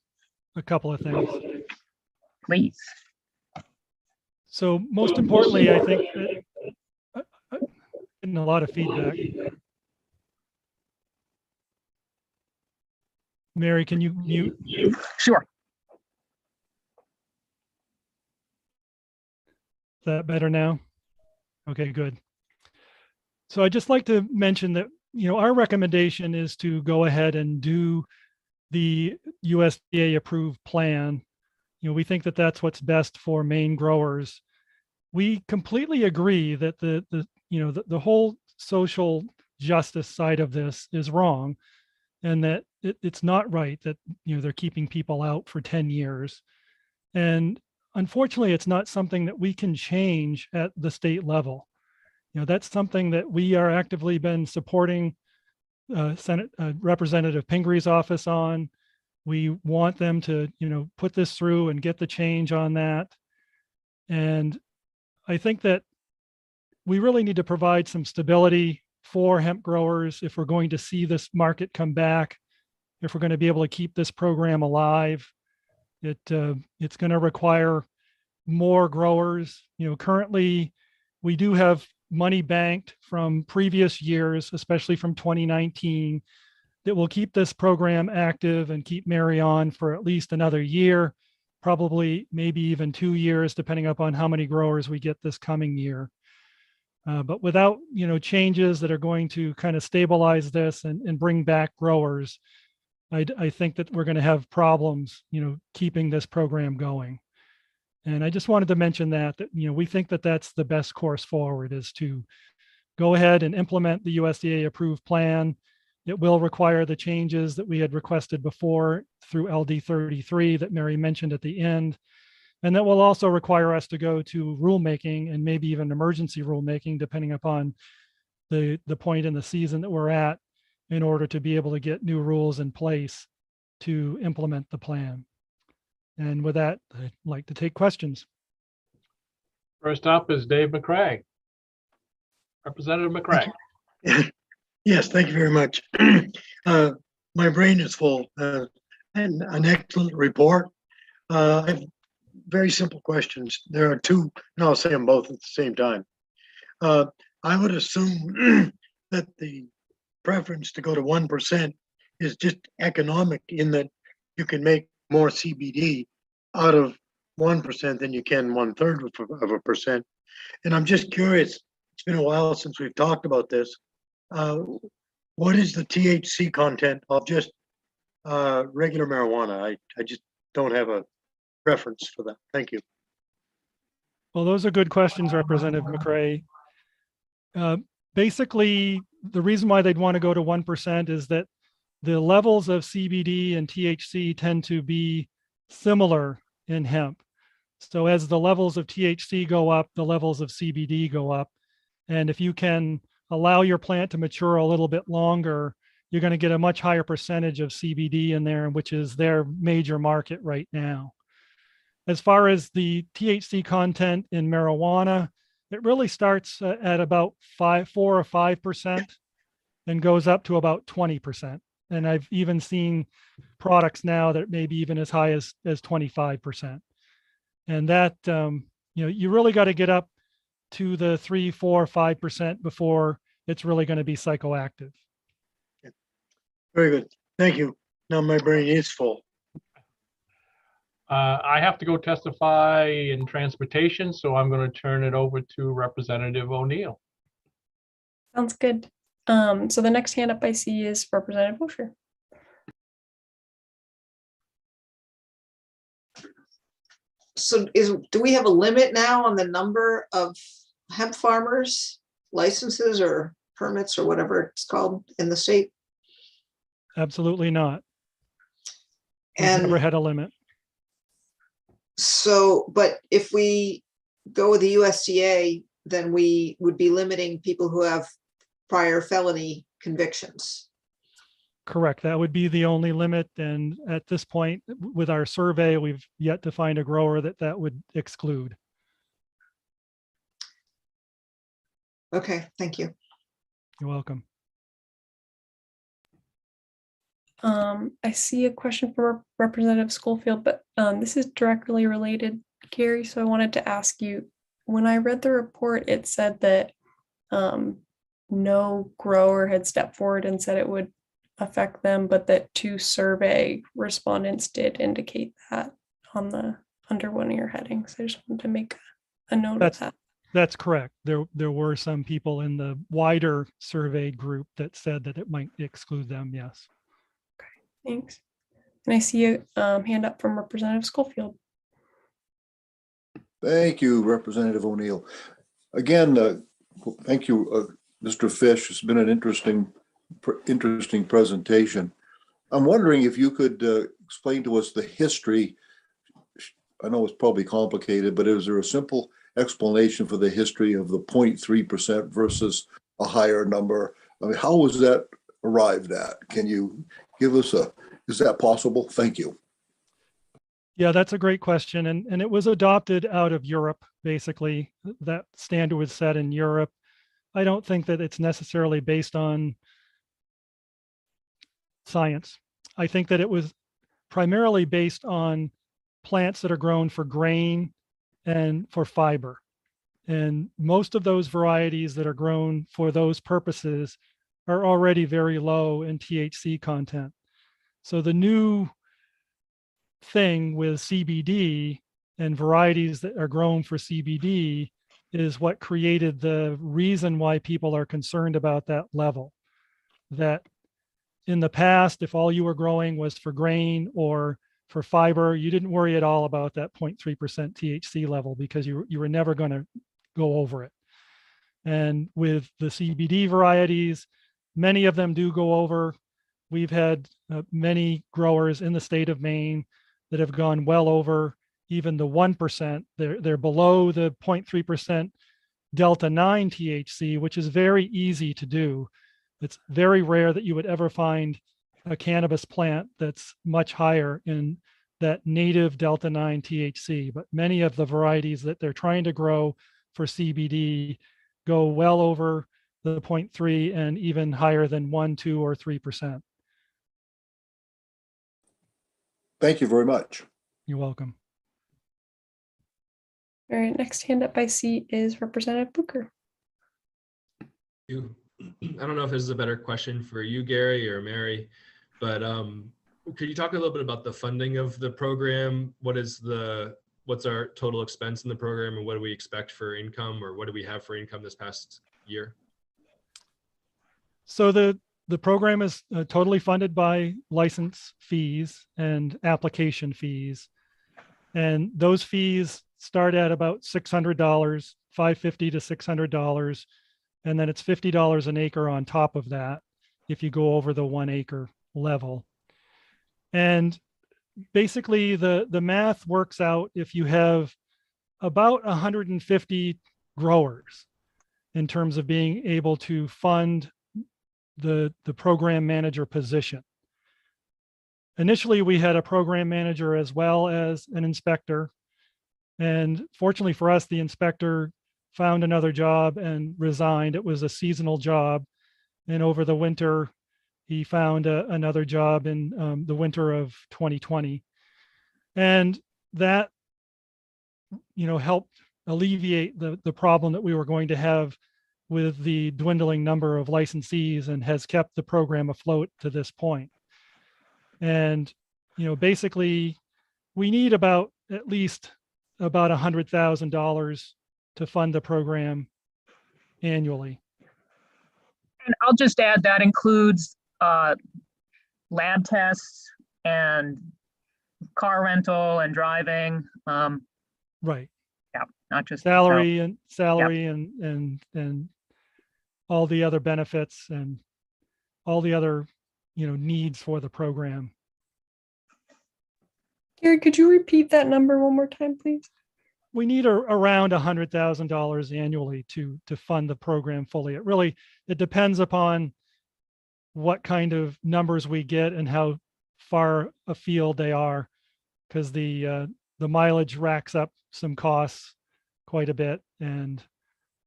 a couple of things. Please. So most importantly, I think that getting a lot of feedback. Mary, can you mute? Sure. Is that better now? Okay, good. So I'd just like to mention that, our recommendation is to go ahead and do the USDA approved plan. We think that that's what's best for Maine growers. We completely agree that the whole social justice side of this is wrong, and that it's not right that they're keeping people out for 10 years. And unfortunately, it's not something that we can change at the state level. That's something that we are actively been supporting Representative Pingree's office on. We want them to, put this through and get the change on that. And I think that we really need to provide some stability for hemp growers if we're going to see this market come back, if we're going to be able to keep this program alive. It's going to require more growers. Currently we do have money banked from previous years, especially from 2019, that will keep this program active and keep Mary on for at least another year, probably maybe even 2 years, depending upon how many growers we get this coming year. But without, changes that are going to kind of stabilize this and bring back growers, I think that we're going to have problems, keeping this program going. And I just wanted to mention that we think that that's the best course forward, is to go ahead and implement the USDA approved plan. It will require the changes that we had requested before through LD 33 that Mary mentioned at the end. And that will also require us to go to rulemaking and maybe even emergency rulemaking, depending upon the point in the season that we're at, in order to be able to get new rules in place to implement the plan. And with that, I'd like to take questions. First up is Dave McCrae. Representative McCrae. Yes, thank you very much. My brain is full. And an excellent report. I have very simple questions. There are two, and I'll say them both at the same time. I would assume that the preference to go to 1% is just economic, in that you can make more CBD out of 1% than you can 1/3 of a percent. And I'm just curious, it's been a while since we've talked about this. What is the THC content of just regular marijuana? I just don't have a reference for that. Thank you. Well, those are good questions, Representative McCrae. Basically, the reason why they'd want to go to 1% is that the levels of CBD and THC tend to be similar in hemp. So as the levels of THC go up, the levels of CBD go up. And if you can allow your plant to mature a little bit longer, you're going to get a much higher percentage of CBD in there, which is their major market right now. As far as the THC content in marijuana, it really starts at about 4 or 5% and goes up to about 20%. And I've even seen products now that may be even as high as 25%. And that, you really got to get up to the 3, 4, 5% before it's really going to be psychoactive. Very good. Thank you. Now my brain is full. I have to go testify in transportation, so I'm going to turn it over to Representative O'Neill. Sounds good. So the next hand up I see is Representative Boucher. So do we have a limit now on the number of hemp farmers, licenses or permits or whatever it's called in the state? Absolutely not. We've And never had a limit. so, but if we go with the USDA, then we would be limiting people who have prior felony convictions. Correct. That would be the only limit. And at this point, with our survey, we've yet to find a grower that would exclude. Okay, thank you. You're welcome. I see a question for Representative Schofield, but this is directly related, Gary. So I wanted to ask you, when I read the report, it said that no grower had stepped forward and said it would affect them, but that 2 survey respondents did indicate that on the under one of your headings. I just wanted to make a note of that. That's correct. There were some people in the wider survey group that said that it might exclude them. Yes. Thanks. And I see a hand up from Representative Schofield. Thank you, Representative O'Neill. Again, thank you, Mr. Fish. It's been an interesting presentation. I'm wondering if you could explain to us the history. I know it's probably complicated, but is there a simple explanation for the history of the 0.3% versus a higher number? I mean, how was that arrived at? Can you give us is that possible? Thank you. Yeah, that's a great question. And it was adopted out of Europe, basically. That standard was set in Europe. I don't think that it's necessarily based on science. I think that it was primarily based on plants that are grown for grain and for fiber. And most of those varieties that are grown for those purposes are already very low in THC content. So the new thing with CBD and varieties that are grown for CBD is what created the reason why people are concerned about that level. That in the past, if all you were growing was for grain or for fiber, you didn't worry at all about that 0.3% THC level because you were never going to go over it. And with the CBD varieties, many of them do go over. We've had many growers in the state of Maine that have gone well over even the 1%. They're below the 0.3% Delta 9 THC, which is very easy to do. It's very rare that you would ever find a cannabis plant that's much higher in that native Delta 9 THC. But many of the varieties that they're trying to grow for CBD go well over the 0.3 and even higher than 1, 2, or 3%. Thank you very much. You're welcome. All right, next hand up I see is Representative Booker. You. I don't know if this is a better question for you, Gary, or Mary, but could you talk a little bit about the funding of the program? What's our total expense in the program, and what do we expect for income, or what do we have for income this past year? So the program is totally funded by license fees and application fees. And those fees start at about $600, $550 to $600. And then it's $50 an acre on top of that if you go over the 1 acre level. And basically the math works out if you have about 150 growers in terms of being able to fund the program manager position. Initially, we had a program manager as well as an inspector. And fortunately for us, the inspector found another job and resigned. It was a seasonal job. And over the winter, he found another job in the winter of 2020. And that, helped alleviate the problem that we were going to have with the dwindling number of licensees and has kept the program afloat to this point. And, basically we need at least about $100,000 to fund the program annually. And I'll just add that includes lab tests and car rental and driving. Right. Yeah, not just salary yep. and all the other benefits and all the other needs for the program. Gary, could you repeat that number one more time, please? We need around $100,000 annually to fund the program fully. It depends upon what kind of numbers we get and how far afield they are, because the mileage racks up some costs quite a bit, and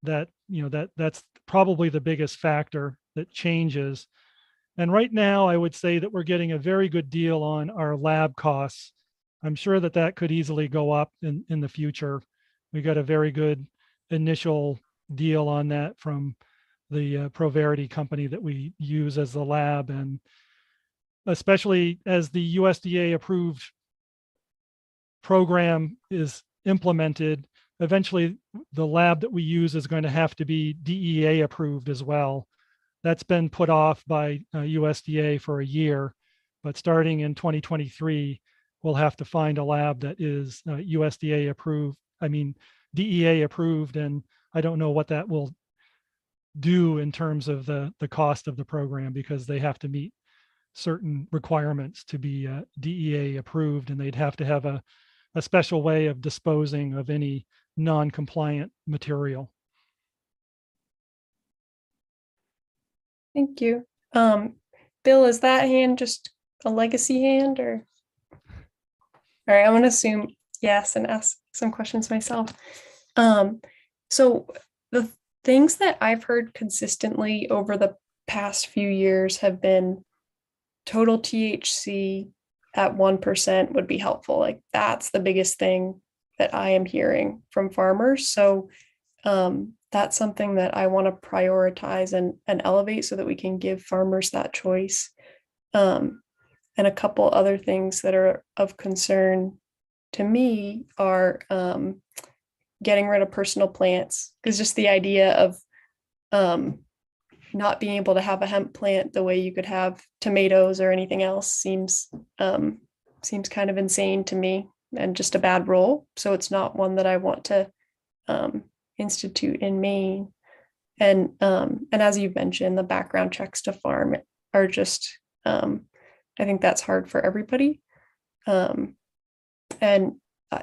that, you know, that's probably the biggest factor that changes. And right now, I would say that we're getting a very good deal on our lab costs. I'm sure that that could easily go up in the future. We got a very good initial deal on that from the Proverity company that we use as the lab, and especially as the USDA approved program is implemented, eventually the lab that we use is going to have to be DEA approved as well. That's been put off by USDA for a year, but starting in 2023, we'll have to find a lab that is USDA approved, DEA approved, and I don't know what that will do in terms of the cost of the program, because they have to meet certain requirements to be DEA approved, and they'd have to have a special way of disposing of any non-compliant material. Thank you. Bill, is that hand just a legacy hand, or? All right, I'm gonna assume yes and ask some questions myself. So the things that I've heard consistently over the past few years have been total THC at 1% would be helpful. Like, that's the biggest thing that I am hearing from farmers. So that's something that I want to prioritize and elevate so that we can give farmers that choice. And a couple other things that are of concern to me are getting rid of personal plants, because just the idea of not being able to have a hemp plant the way you could have tomatoes or anything else seems kind of insane to me, and just a bad rule. So it's not one that I want to institute in Maine. And as you've mentioned, the background checks to farm are just, I think that's hard for everybody. And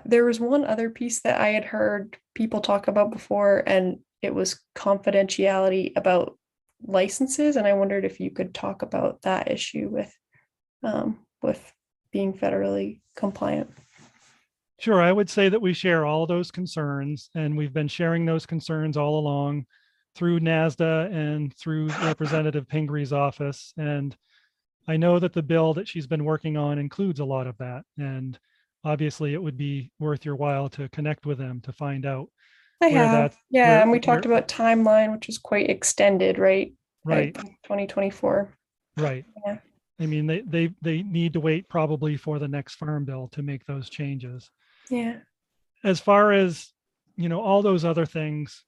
there was one other piece that I had heard people talk about before, and it was confidentiality about licenses. And I wondered if you could talk about that issue with being federally compliant. Sure, I would say that we share all of those concerns, and we've been sharing those concerns all along through NASDA and through Representative Pingree's office. And I know that the bill that she's been working on includes a lot of that. And obviously it would be worth your while to connect with them to find out. And we talked about timeline, which is quite extended, right? Right. 2024. Right. Yeah. I mean, they need to wait probably for the next farm bill to make those changes. Yeah. As far as, all those other things,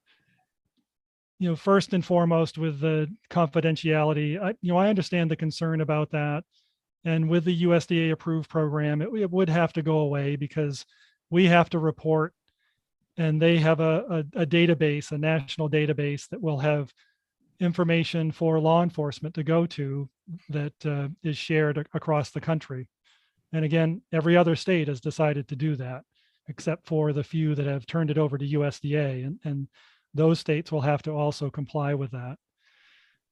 first and foremost with the confidentiality, I understand the concern about that. And with the USDA approved program, it would have to go away, because we have to report, and they have a database, a national database that will have information for law enforcement to go to that is shared across the country. And again, every other state has decided to do that, except for the few that have turned it over to USDA, and those states will have to also comply with that.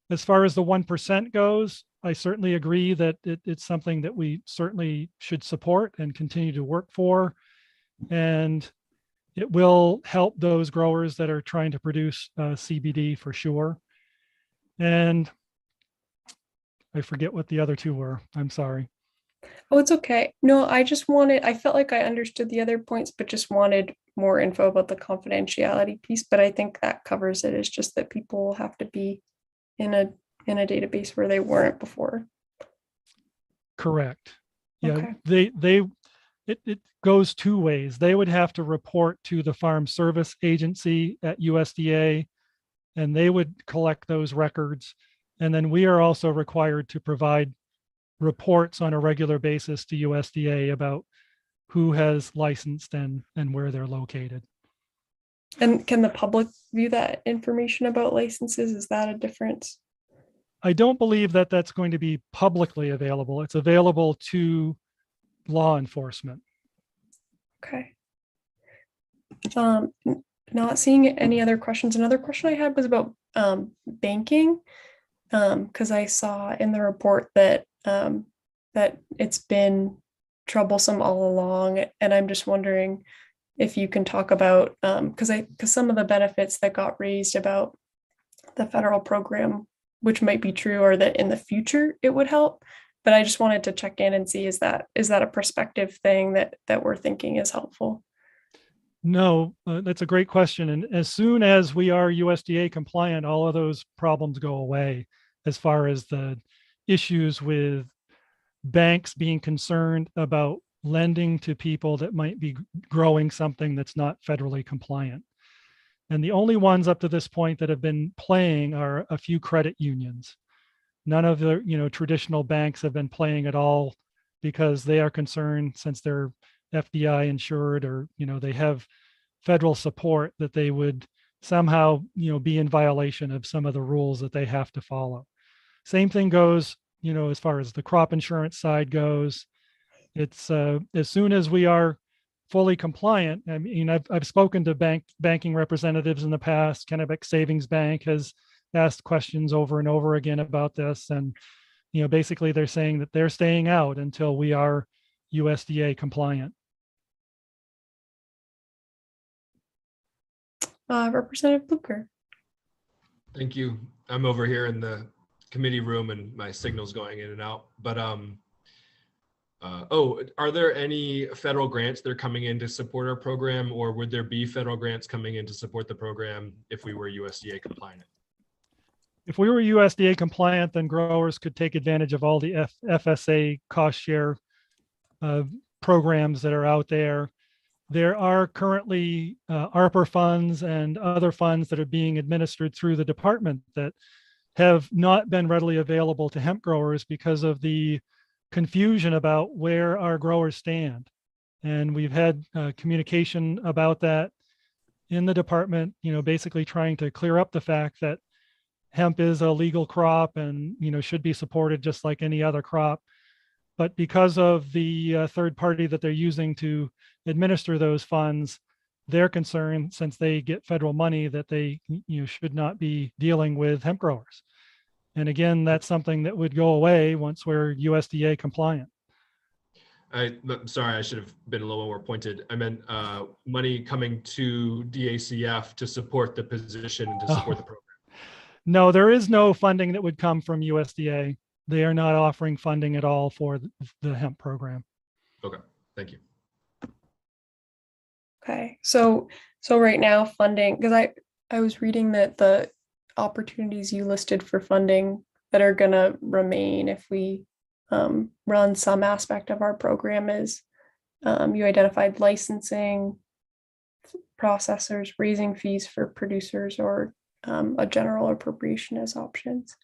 As far as the 1% goes, I certainly agree that it's something that we certainly should support and continue to work for. And it will help those growers that are trying to produce CBD for sure. And I forget what the other two were. I'm sorry. Oh, it's okay. No, I felt like I understood the other points, but just wanted more info about the confidentiality piece. But I think that covers it. It's just that people will have to be in a database where they weren't before. Correct. Yeah, okay. It goes two ways. They would have to report to the Farm Service Agency at USDA, and they would collect those records. And then we are also required to provide reports on a regular basis to USDA about who has licensed and where they're located. And can the public view that information about licenses? Is that a difference? I don't believe that that's going to be publicly available. It's available to law enforcement. Okay. Not seeing any other questions. Another question I had was about banking. because I saw in the report that that it's been troublesome all along, and I'm just wondering if you can talk about because some of the benefits that got raised about the federal program, which might be true, or that in the future it would help. But I just wanted to check in and see, is that a perspective thing that we're thinking is helpful? No, that's a great question. And as soon as we are USDA compliant, all of those problems go away as far as the issues with banks being concerned about lending to people that might be growing something that's not federally compliant. And the only ones up to this point that have been playing are a few credit unions. None of the traditional banks have been playing at all because they are concerned, since they're FDI insured, or they have federal support, that they would somehow be in violation of some of the rules that they have to follow. Same thing goes as far as the crop insurance side goes. It's as soon as we are fully compliant. I mean, I've spoken to banking representatives in the past. Kennebec Savings Bank has asked questions over and over again about this, and basically they're saying that they're staying out until we are USDA compliant. Representative Blucher. Thank you. I'm over here in the committee room and my signal's going in and out. But are there any federal grants that are coming in to support our program, or would there be federal grants coming in to support the program if we were USDA compliant? If we were USDA compliant, then growers could take advantage of all the FSA cost share programs that are out there. There are currently ARPA funds and other funds that are being administered through the department that have not been readily available to hemp growers because of the confusion about where our growers stand. And we've had communication about that in the department, basically trying to clear up the fact that hemp is a legal crop and, should be supported just like any other crop. But because of the third party that they're using to administer those funds, they're concerned, since they get federal money, that they should not be dealing with hemp growers. And again, that's something that would go away once we're USDA compliant. I'm sorry, I should have been a little more pointed. I meant money coming to DACF to support the position and to support the program. No, there is no funding that would come from USDA. They are not offering funding at all for the hemp program. Okay, thank you. Okay, so right now funding, because I was reading that the opportunities you listed for funding that are going to remain if we run some aspect of our program is you identified licensing, processors, raising fees for producers, or a general appropriation as options.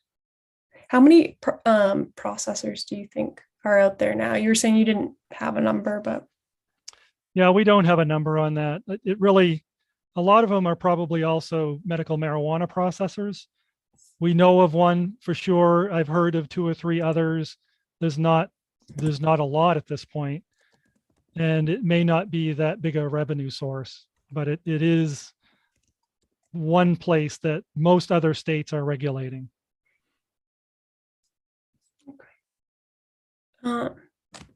How many processors do you think are out there now? You were saying you didn't have a number, but. Yeah, we don't have a number on that. It really, a lot of them are probably also medical marijuana processors. We know of one for sure. I've heard of 2 or 3 others. There's not a lot at this point, and it may not be that big a revenue source, but it is one place that most other states are regulating.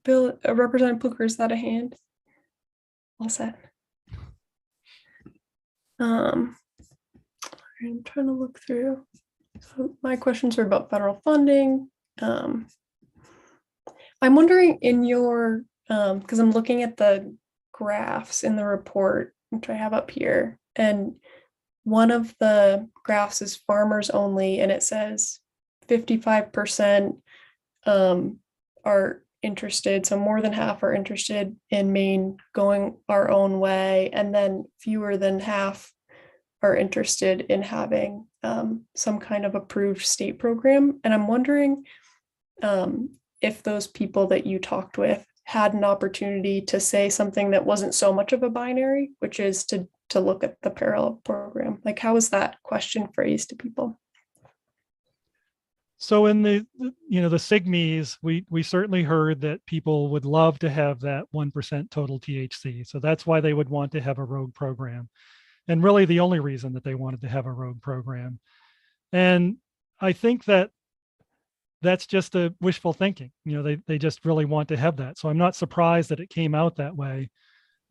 Bill, Representative Blucher, is that a hand? All set. I'm trying to look through. So my questions are about federal funding. I'm wondering in your, because I'm looking at the graphs in the report, which I have up here, and one of the graphs is farmers only, and it says 55% are interested, so more than half are interested in Maine going our own way, and then fewer than half are interested in having some kind of approved state program. And I'm wondering if those people that you talked with had an opportunity to say something that wasn't so much of a binary, which is to look at the parallel program. Like, how was that question phrased to people? So in the SIGMEs, we certainly heard that people would love to have that 1% total THC. So that's why they would want to have a rogue program. And really the only reason that they wanted to have a rogue program. And I think that that's just a wishful thinking. They just really want to have that. So I'm not surprised that it came out that way.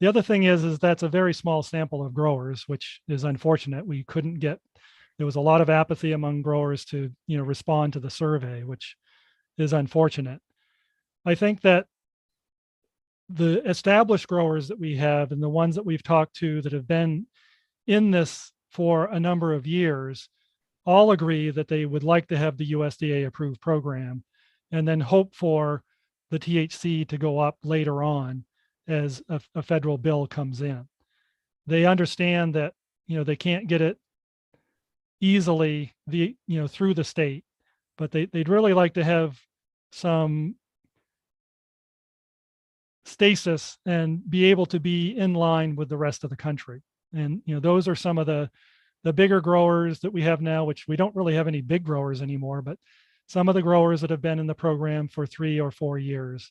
The other thing is that's a very small sample of growers, which is unfortunate. We couldn't get, there was a lot of apathy among growers to, respond to the survey, which is unfortunate. I think that the established growers that we have and the ones that we've talked to that have been in this for a number of years all agree that they would like to have the USDA approved program and then hope for the THC to go up later on as a federal bill comes in. They understand that, they can't get it easily through the state, but they'd really like to have some stasis and be able to be in line with the rest of the country. And, those are some of the bigger growers that we have now, which we don't really have any big growers anymore, but some of the growers that have been in the program for 3 or 4 years,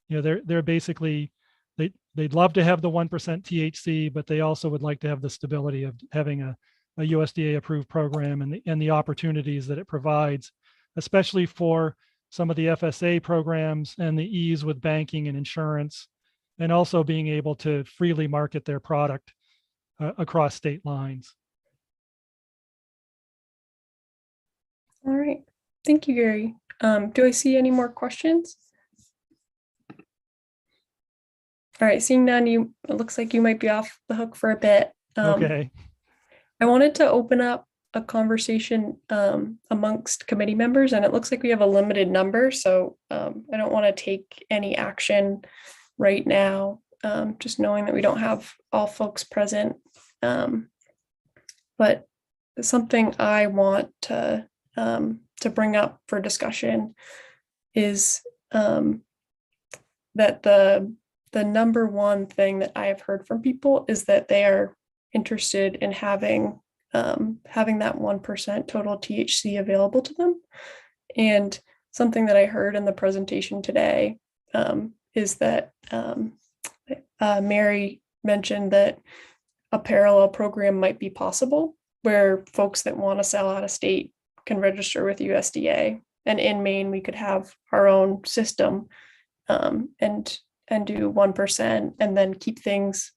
they're basically, they'd love to have the 1% THC, but they also would like to have the stability of having a USDA approved program and the opportunities that it provides, especially for some of the FSA programs and the ease with banking and insurance, and also being able to freely market their product across state lines. All right. Thank you, Gary. Do I see any more questions? All right, seeing none, it looks like you might be off the hook for a bit. Okay. I wanted to open up a conversation amongst committee members, and it looks like we have a limited number, so I don't want to take any action right now, just knowing that we don't have all folks present. But something I want to bring up for discussion is that the number one thing that I have heard from people is that they are interested in having that 1% total THC available to them. And something that I heard in the presentation today is that Mary mentioned that a parallel program might be possible where folks that want to sell out of state can register with USDA. And in Maine, we could have our own system and do 1% and then keep things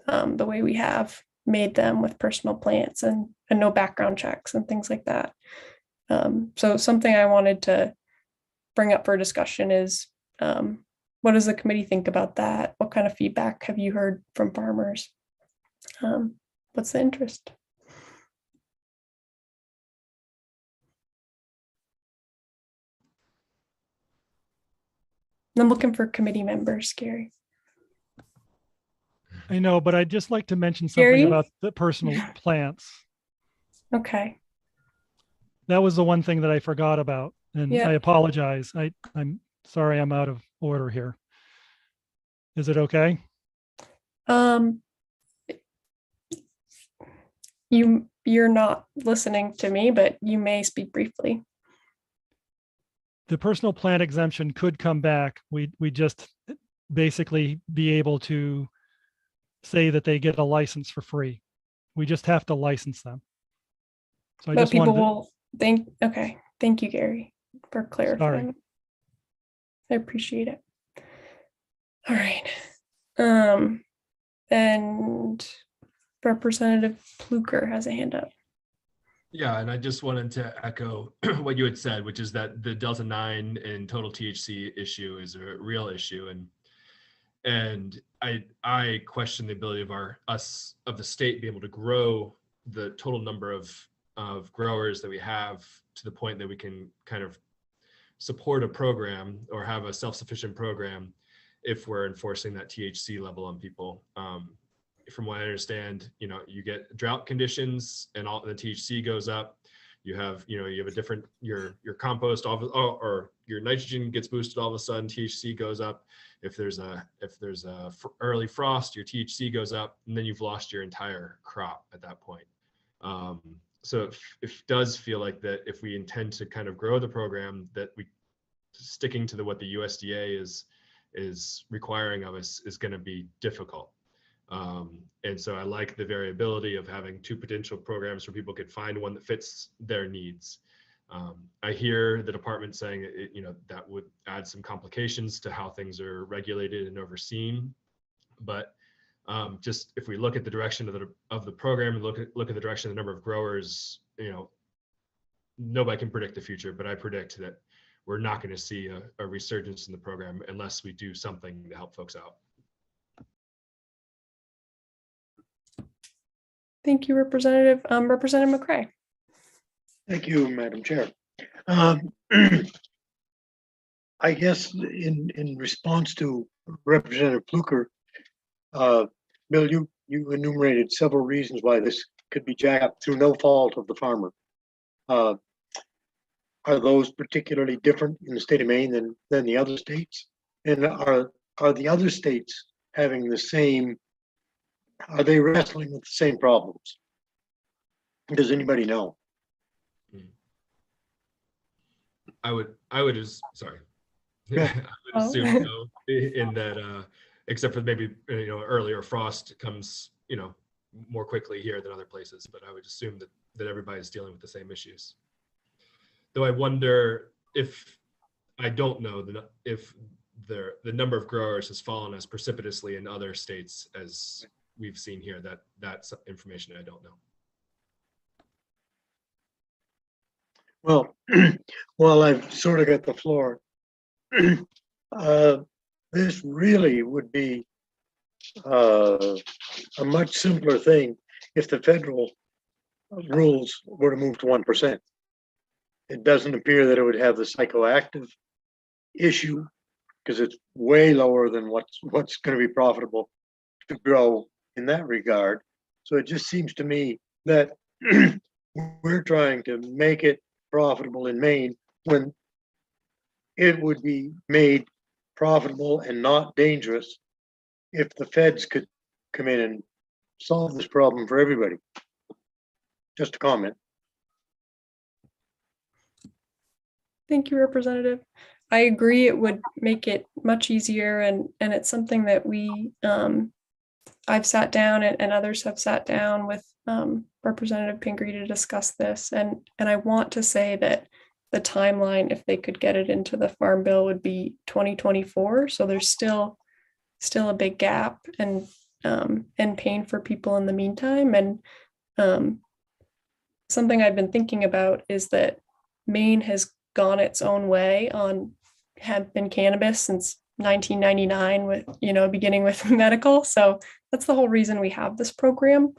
the way we have made them with personal plants and no background checks and things like that. So something I wanted to bring up for discussion is what does the committee think about that? What kind of feedback have you heard from farmers? What's the interest? I'm looking for committee members, Gary. I know, but I'd just like to mention something Gary? about the personal plants. Okay. That was the one thing that I forgot about, and Yeah. I apologize. I'm sorry, I'm out of order here. Is it okay? You're not listening to me, but you may speak briefly. The personal plant exemption could come back. We just basically be able to say that they get a license for free. We just have to license them. So I But just people wanted to, will think, okay, thank you, Gary, for clarifying. Sorry. I appreciate it. All right. And Representative Pluker has a hand up. Yeah, and I just wanted to echo what you had said, which is that the Delta 9 and total THC issue is a real issue, and I question the ability of the state to be able to grow the total number of growers that we have to the point that we can kind of support a program or have a self-sufficient program if we're enforcing that THC level on people. From what I understand, you get drought conditions and all the THC goes up. You have a different, your compost or your nitrogen gets boosted all of a sudden, THC goes up. If there's a early frost, your THC goes up, and then you've lost your entire crop at that point. So it does feel like that if we intend to kind of grow the program, that we sticking to what the USDA is requiring of us is going to be difficult. And so I like the variability of having two potential programs where people could find one that fits their needs. I hear the department saying that would add some complications to how things are regulated and overseen. But just if we look at the direction of the program and look at the direction of the number of growers, nobody can predict the future, but I predict that we're not going to see a resurgence in the program unless we do something to help folks out. Thank you, Representative. Representative McCray. Thank you, Madam Chair. I guess in response to Representative Pluker, Bill, you enumerated several reasons why this could be jacked up through no fault of the farmer. Are those particularly different in the state of Maine than the other states? And are the other states having the same? Are they wrestling with the same problems? Does anybody know? I would just sorry. I would assume so, in that except for maybe earlier frost comes more quickly here than other places, but I would assume that everybody's dealing with the same issues. Though I wonder if I don't know if the number of growers has fallen as precipitously in other states as we've seen here. That's information I don't know. Well, while I've sort of got the floor, this really would be a much simpler thing if the federal rules were to move to 1%. It doesn't appear that it would have the psychoactive issue because it's way lower than what's going to be profitable to grow in that regard. So it just seems to me that we're trying to make it profitable in Maine when it would be made profitable and not dangerous if the feds could come in and solve this problem for everybody. Just a comment. Thank you, Representative. I agree it would make it much easier, and it's something that we I've sat down and others have sat down with Representative Pingree to discuss this, and I want to say that the timeline, if they could get it into the Farm Bill, would be 2024. So there's still a big gap and pain for people in the meantime. And something I've been thinking about is that Maine has gone its own way on hemp and cannabis since 1999, with beginning with medical. So that's the whole reason we have this program.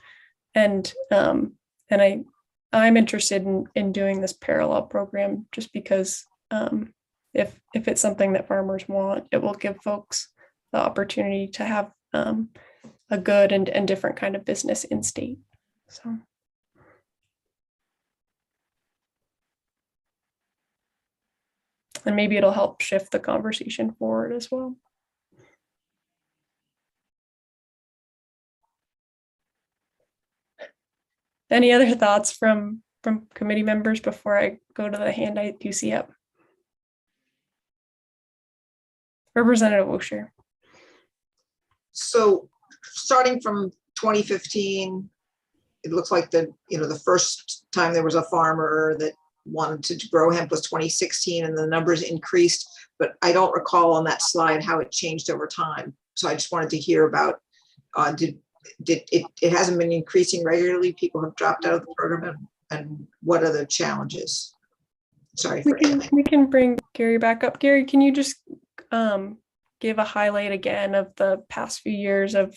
And I'm interested in doing this parallel program just because if it's something that farmers want, it will give folks the opportunity to have a good and different kind of business in state. So. And maybe it'll help shift the conversation forward as well. Any other thoughts from committee members before I go to the hand I do see up? Representative O'Shea. So starting from 2015, it looks like the first time there was a farmer that wanted to grow hemp was 2016, and the numbers increased, but I don't recall on that slide how it changed over time. So I just wanted to hear about, it hasn't been increasing regularly. People have dropped out of the program, and what are the challenges? Sorry. We can bring Gary back up. Gary, can you just give a highlight again of the past few years of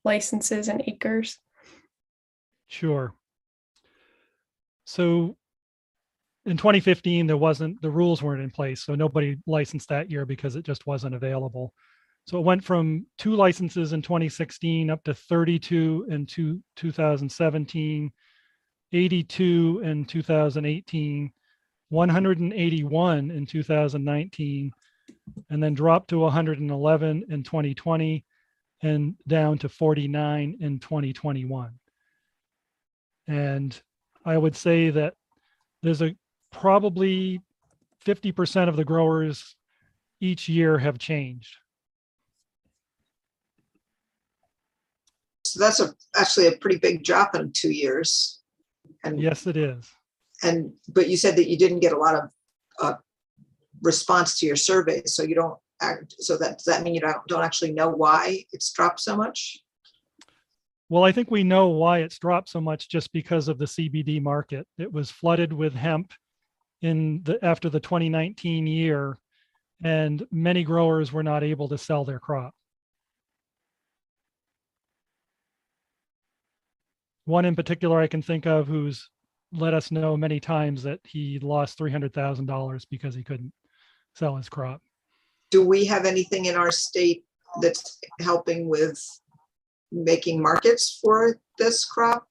licenses and acres? Sure. So in 2015, the rules weren't in place, so nobody licensed that year because it just wasn't available. So it went from 2 licenses in 2016 up to 32 in 2017, 82 in 2018, 181 in 2019, and then dropped to 111 in 2020 and down to 49 in 2021. And I would say that there's probably 50% of the growers each year have changed. So that's actually a pretty big drop in 2 years. And yes, it is. but you said that you didn't get a lot of response to your survey, so you don't act, so does that mean you don't actually know why it's dropped so much? Well, I think we know why it's dropped so much just because of the CBD market. It was flooded with hemp after the 2019 year, and many growers were not able to sell their crop. One in particular I can think of who's let us know many times that he lost $300,000 because he couldn't sell his crop. Do we have anything in our state that's helping with making markets for this crop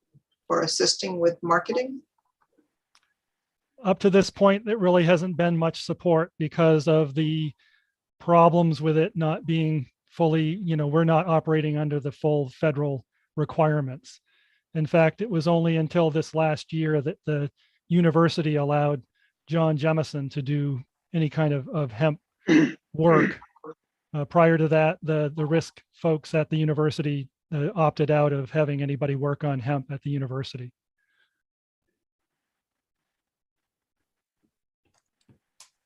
or assisting with marketing? Up to this point, there really hasn't been much support because of the problems with it not being fully, we're not operating under the full federal requirements. In fact, it was only until this last year that the university allowed John Jemison to do any kind of hemp work. Prior to that, the risk folks at the university opted out of having anybody work on hemp at the university.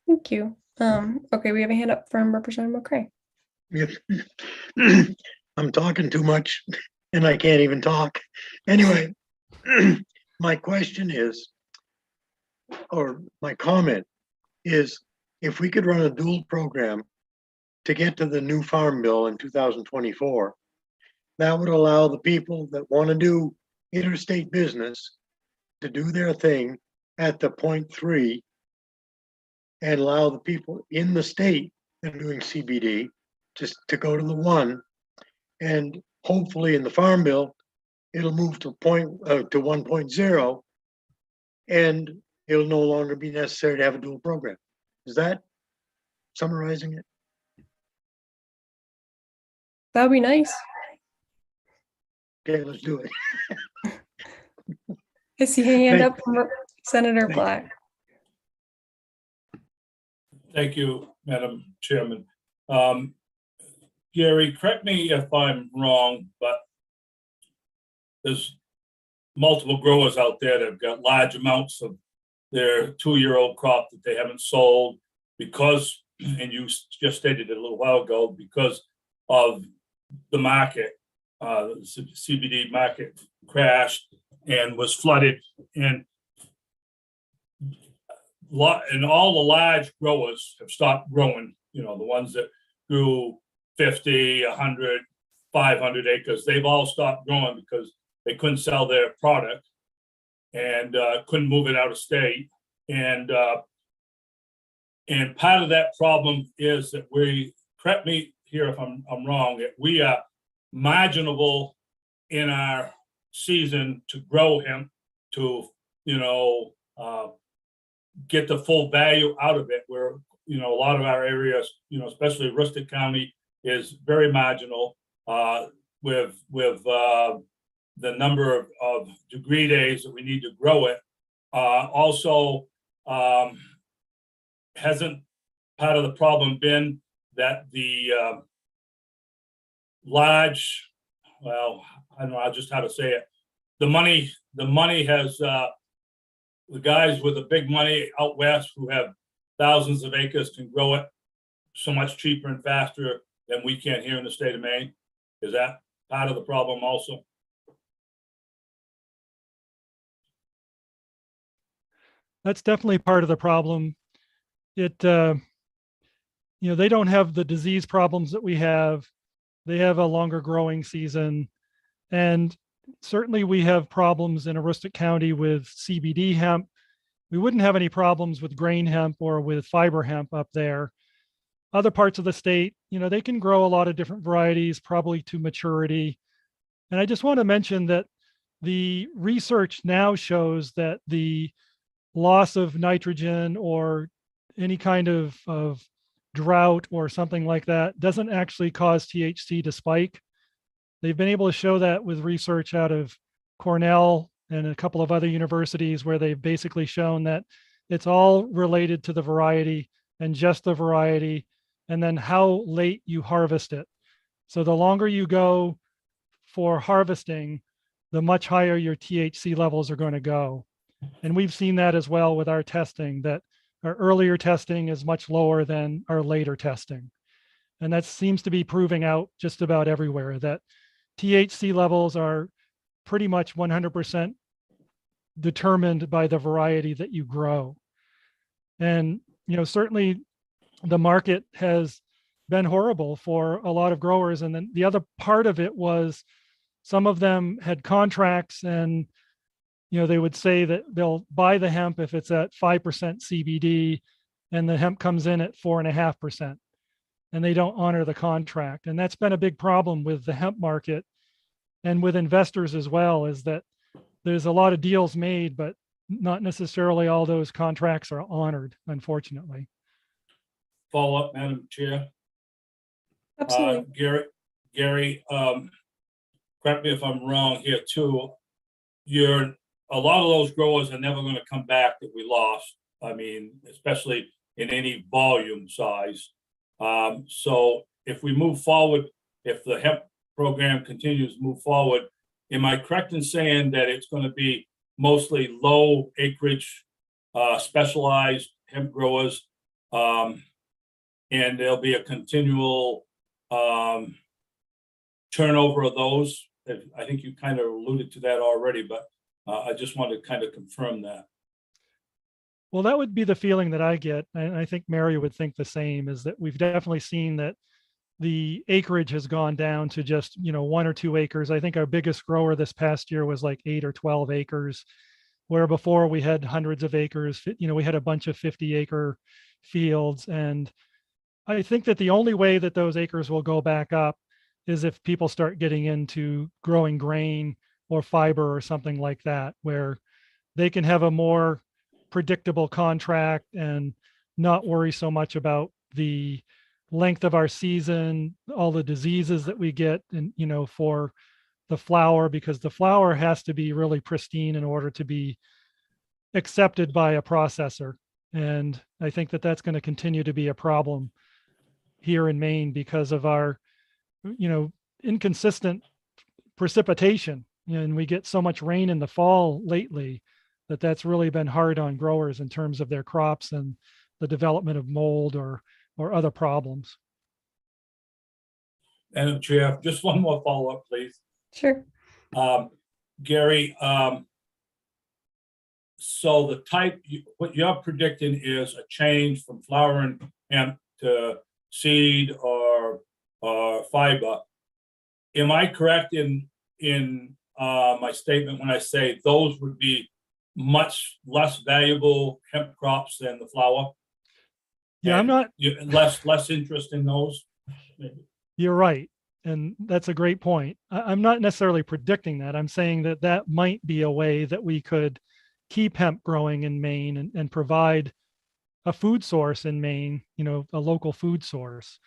Thank you. Okay, we have a hand up from Representative McCray. I'm talking too much and I can't even talk. Anyway, my question is, or my comment is, if we could run a dual program to get to the new farm bill in 2024, that would allow the people that want to do interstate business to do their thing at the 0.3 and allow the people in the state that are doing CBD just to go to the 1. And hopefully in the farm bill, it'll move to 1.0 and it'll no longer be necessary to have a dual program. Is that summarizing it? That would be nice. Okay, let's do it. I see a hand up from Senator Black. Thank you, Madam Chairman. Gary, correct me if I'm wrong, but there's multiple growers out there that have got large amounts of their 2-year-old crop that they haven't sold because, and you just stated it a little while ago, because of the market, the CBD market crashed and was flooded, and all the large growers have stopped growing. The ones that grew 50, 100, 500 acres, they've all stopped growing because they couldn't sell their product and couldn't move it out of state. And part of that problem is that correct me here if I'm wrong, that we are marginable in our season to grow hemp to, get the full value out of it, where, a lot of our areas, especially Aroostook County, is very marginal with the number of degree days that we need to grow it. Also, hasn't part of the problem been that the large, well, I don't know just how to say it. The money has the guys with the big money out west who have thousands of acres can grow it so much cheaper and faster than we can here in the state of Maine. Is that part of the problem also? That's definitely part of the problem. They don't have the disease problems that we have. They have a longer growing season. And certainly we have problems in Aroostook County with CBD hemp. We wouldn't have any problems with grain hemp or with fiber hemp up there. Other parts of the state, they can grow a lot of different varieties, probably to maturity. And I just want to mention that the research now shows that the loss of nitrogen or any kind of drought or something like that doesn't actually cause THC to spike. They've been able to show that with research out of Cornell and a couple of other universities, where they've basically shown that it's all related to the variety and just the variety, and then how late you harvest it. So the longer you go for harvesting, the much higher your THC levels are going to go. And we've seen that as well with our testing, that our earlier testing is much lower than our later testing. And that seems to be proving out just about everywhere, that THC levels are pretty much 100% determined by the variety that you grow. And, certainly the market has been horrible for a lot of growers. And then the other part of it was some of them had contracts and, they would say that they'll buy the hemp if it's at 5% CBD and the hemp comes in at 4.5%, and they don't honor the contract. And that's been a big problem with the hemp market and with investors as well, is that there's a lot of deals made, but not necessarily all those contracts are honored, unfortunately. Follow up, Madam Chair. Absolutely. Gary, correct me if I'm wrong here too. A lot of those growers are never going to come back that we lost. I mean, especially in any volume size. So if we move forward, if the hemp program continues to move forward, am I correct in saying that it's going to be mostly low acreage, specialized hemp growers, and there'll be a continual turnover of those? I think you kind of alluded to that already, but I just want to kind of confirm that. Well, that would be the feeling that I get. And I think Mary would think the same, is that we've definitely seen that the acreage has gone down to just, 1 or 2 acres. I think our biggest grower this past year was like 8 or 12 acres, where before we had hundreds of acres. We had a bunch of 50-acre fields. And I think that the only way that those acres will go back up is if people start getting into growing grain or fiber or something like that, where they can have a more predictable contract and not worry so much about the length of our season, all the diseases that we get, and for the flower, because the flower has to be really pristine in order to be accepted by a processor. And I think that that's going to continue to be a problem here in Maine because of our inconsistent precipitation. And we get so much rain in the fall lately that's really been hard on growers in terms of their crops and the development of mold or other problems. Madam Chair, just one more follow-up, please. Sure. Gary, so the type, what you're predicting is a change from flowering hemp to seed or fiber. Am I correct in my statement when I say those would be much less valuable hemp crops than the flower? Yeah, I'm not less interest in those. Maybe. You're right. And that's a great point. I'm not necessarily predicting that. I'm saying that might be a way that we could keep hemp growing in Maine and provide a food source in Maine, a local food source.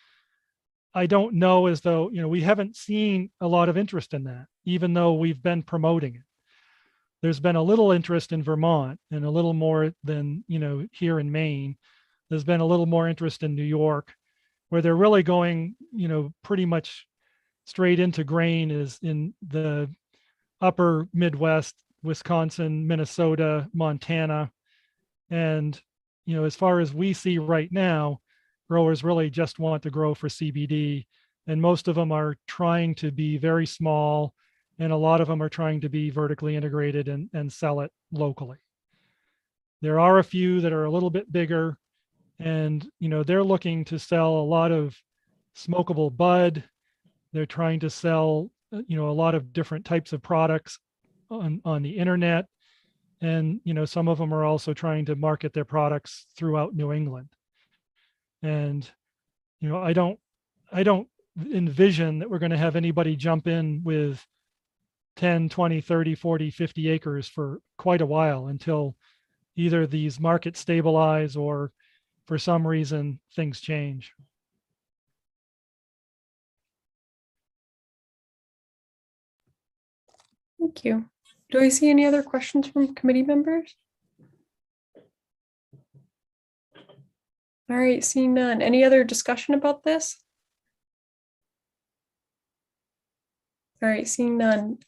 I don't know, as though, we haven't seen a lot of interest in that, even though we've been promoting it. There's been a little interest in Vermont and a little more than, here in Maine. There's been a little more interest in New York, where they're really going, pretty much straight into grain is in the upper Midwest, Wisconsin, Minnesota, Montana. And, as far as we see right now, growers really just want to grow for CBD. And most of them are trying to be very small. And a lot of them are trying to be vertically integrated and sell it locally. There are a few that are a little bit bigger, and they're looking to sell a lot of smokable bud. They're trying to sell a lot of different types of products on the internet, and some of them are also trying to market their products throughout New England. And I don't envision that we're going to have anybody jump in with 10, 20, 30, 40, 50 acres for quite a while until either these markets stabilize or for some reason things change. Thank you. Do I see any other questions from committee members? All right, seeing none. Any other discussion about this? All right, seeing none.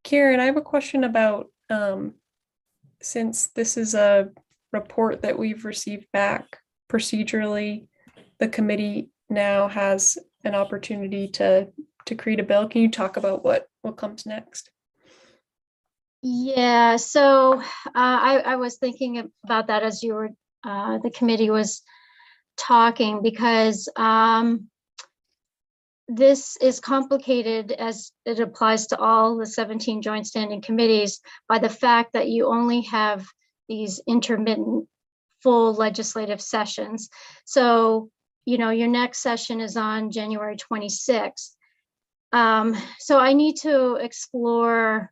Karen, I have a question about since this is a report that we've received back procedurally, the committee now has an opportunity to create a bill. Can you talk about what comes next? Yeah, so I was thinking about that as you were, the committee was talking, because this is complicated as it applies to all the 17 joint standing committees by the fact that you only have these intermittent full legislative sessions. So, you know, your next session is on January 26th. So I need to explore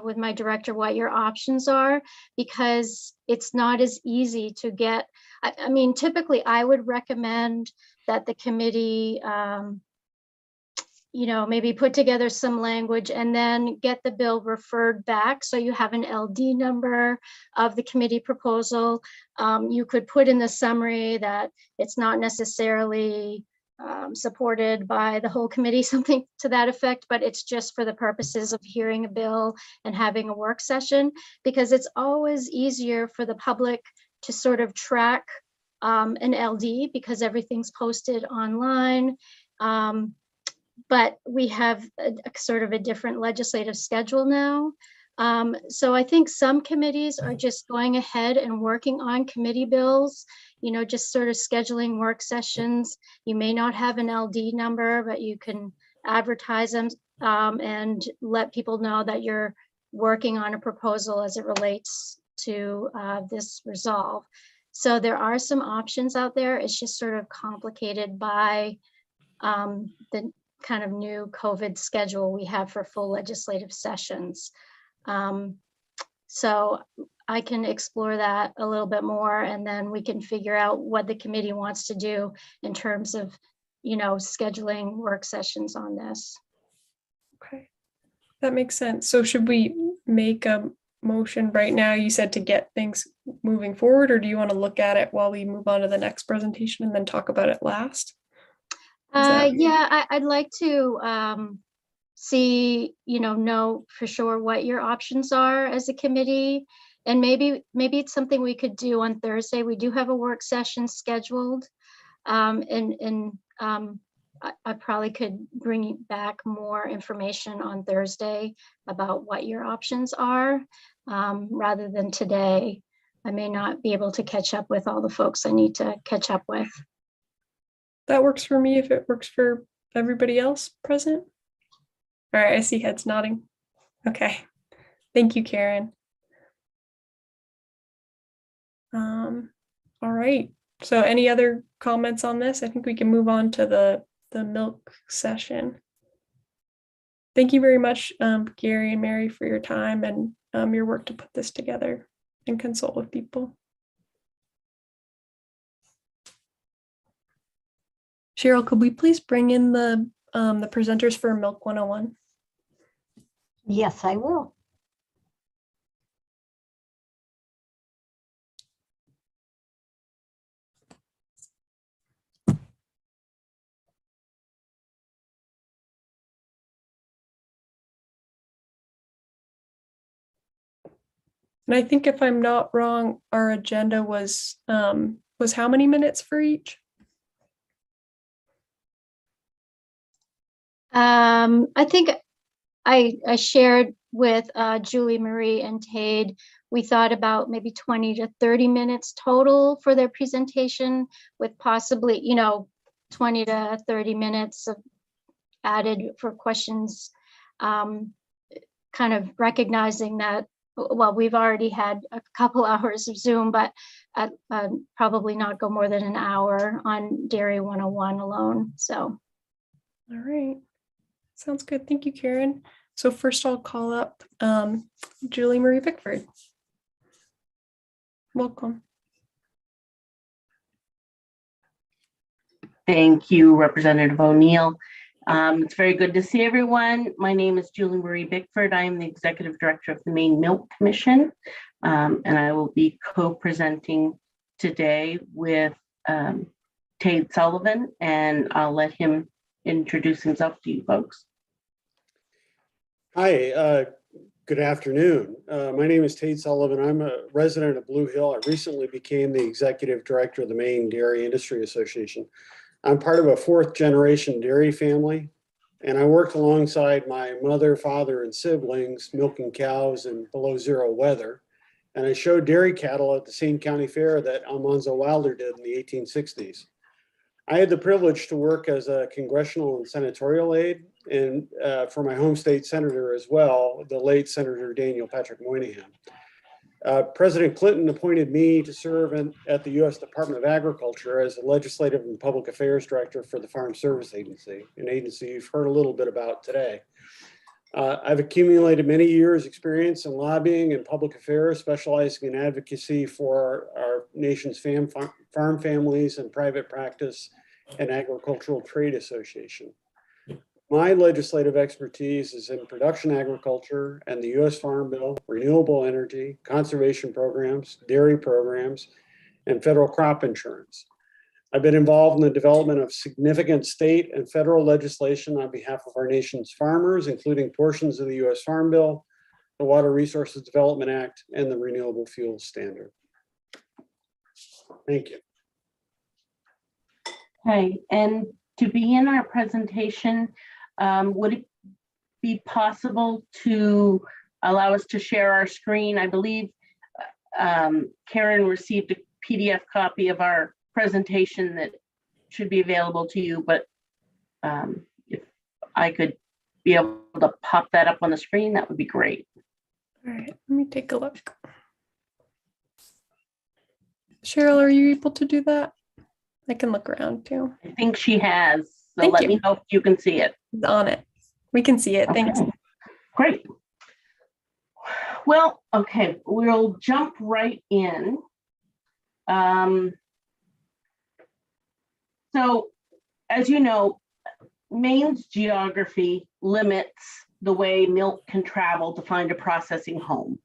with my director what your options are, because it's not as easy to get. I mean, typically I would recommend that the committee, you know, maybe put together some language and then get the bill referred back. So you have an LD number of the committee proposal. You could put in the summary that it's not necessarily supported by the whole committee, something to that effect, but it's just for the purposes of hearing a bill and having a work session, because it's always easier for the public to sort of track an LD because everything's posted online. But we have a sort of a different legislative schedule now. So I think some committees are just going ahead and working on committee bills, you know, just sort of scheduling work sessions. You may not have an LD number, but you can advertise them and let people know that you're working on a proposal as it relates to this resolve. So there are some options out there. It's just sort of complicated by the kind of new COVID schedule we have for full legislative sessions. So I can explore that a little bit more, and then we can figure out what the committee wants to do in terms of, you know, scheduling work sessions on this. Okay, that makes sense. So should we make a motion right now, you said, to get things moving forward, or do you want to look at it while we move on to the next presentation and then talk about it last? Yeah, I'd like to see, you know for sure what your options are as a committee. And maybe it's something we could do on Thursday. We do have a work session scheduled. I probably could bring back more information on Thursday about what your options are, rather than today. I may not be able to catch up with all the folks I need to catch up with. That works for me if it works for everybody else present. All right, I see heads nodding. Okay, thank you, Karen. All right, so any other comments on this? I think we can move on to the milk session. Thank you very much, Gary and Mary, for your time and your work to put this together and consult with people. Cheryl, could we please bring in the presenters for Milk 101? Yes, I will. And I think, if I'm not wrong, our agenda was how many minutes for each? I think I shared with Julie Marie and Tade, we thought about maybe 20 to 30 minutes total for their presentation, with possibly, 20 to 30 minutes of added for questions, kind of recognizing that, well, we've already had a couple hours of Zoom, but probably not go more than an hour on Dairy 101 alone. So. All right. Sounds good. Thank you, Karen. So first I'll call up Julie Marie Bickford. Welcome. Thank you, Representative O'Neill. It's very good to see everyone. My name is Julie Marie Bickford. I am the Executive Director of the Maine Milk Commission, and I will be co-presenting today with Tade Sullivan, and I'll let him introduce himself to you folks. Hi, Good afternoon. My name is Tate Sullivan. I'm a resident of Blue Hill. I recently became the executive director of the Maine Dairy Industry Association. I'm part of a fourth generation dairy family, and I worked alongside my mother, father, and siblings milking cows in below zero weather. And I showed dairy cattle at the same county fair that Almanzo Wilder did in the 1860s. I had the privilege to work as a congressional and senatorial aide, and for my home state senator as well, the late Senator Daniel Patrick Moynihan. President Clinton appointed me to serve at the U.S. Department of Agriculture as the Legislative and Public Affairs Director for the Farm Service Agency, an agency you've heard a little bit about today. I've accumulated many years' experience in lobbying and public affairs, specializing in advocacy for our nation's farm families and private practice and agricultural trade association. My legislative expertise is in production agriculture and the U.S. Farm Bill, renewable energy, conservation programs, dairy programs, and federal crop insurance. I've been involved in the development of significant state and federal legislation on behalf of our nation's farmers, including portions of the U.S. Farm Bill, the Water Resources Development Act, and the Renewable Fuels Standard. Thank you. Okay, and to begin our presentation, would it be possible to allow us to share our screen? I believe Karen received a PDF copy of our presentation that should be available to you, but if I could be able to pop that up on the screen, that would be great. All right, let me take a look. Cheryl, are you able to do that? I can look around too. I think she has, so Thank let you. me know if you can see it. It's on it. We can see it, thanks. Okay. Great. Well, okay, we'll jump right in. So, as you know, Maine's geography limits the way milk can travel to find a processing home.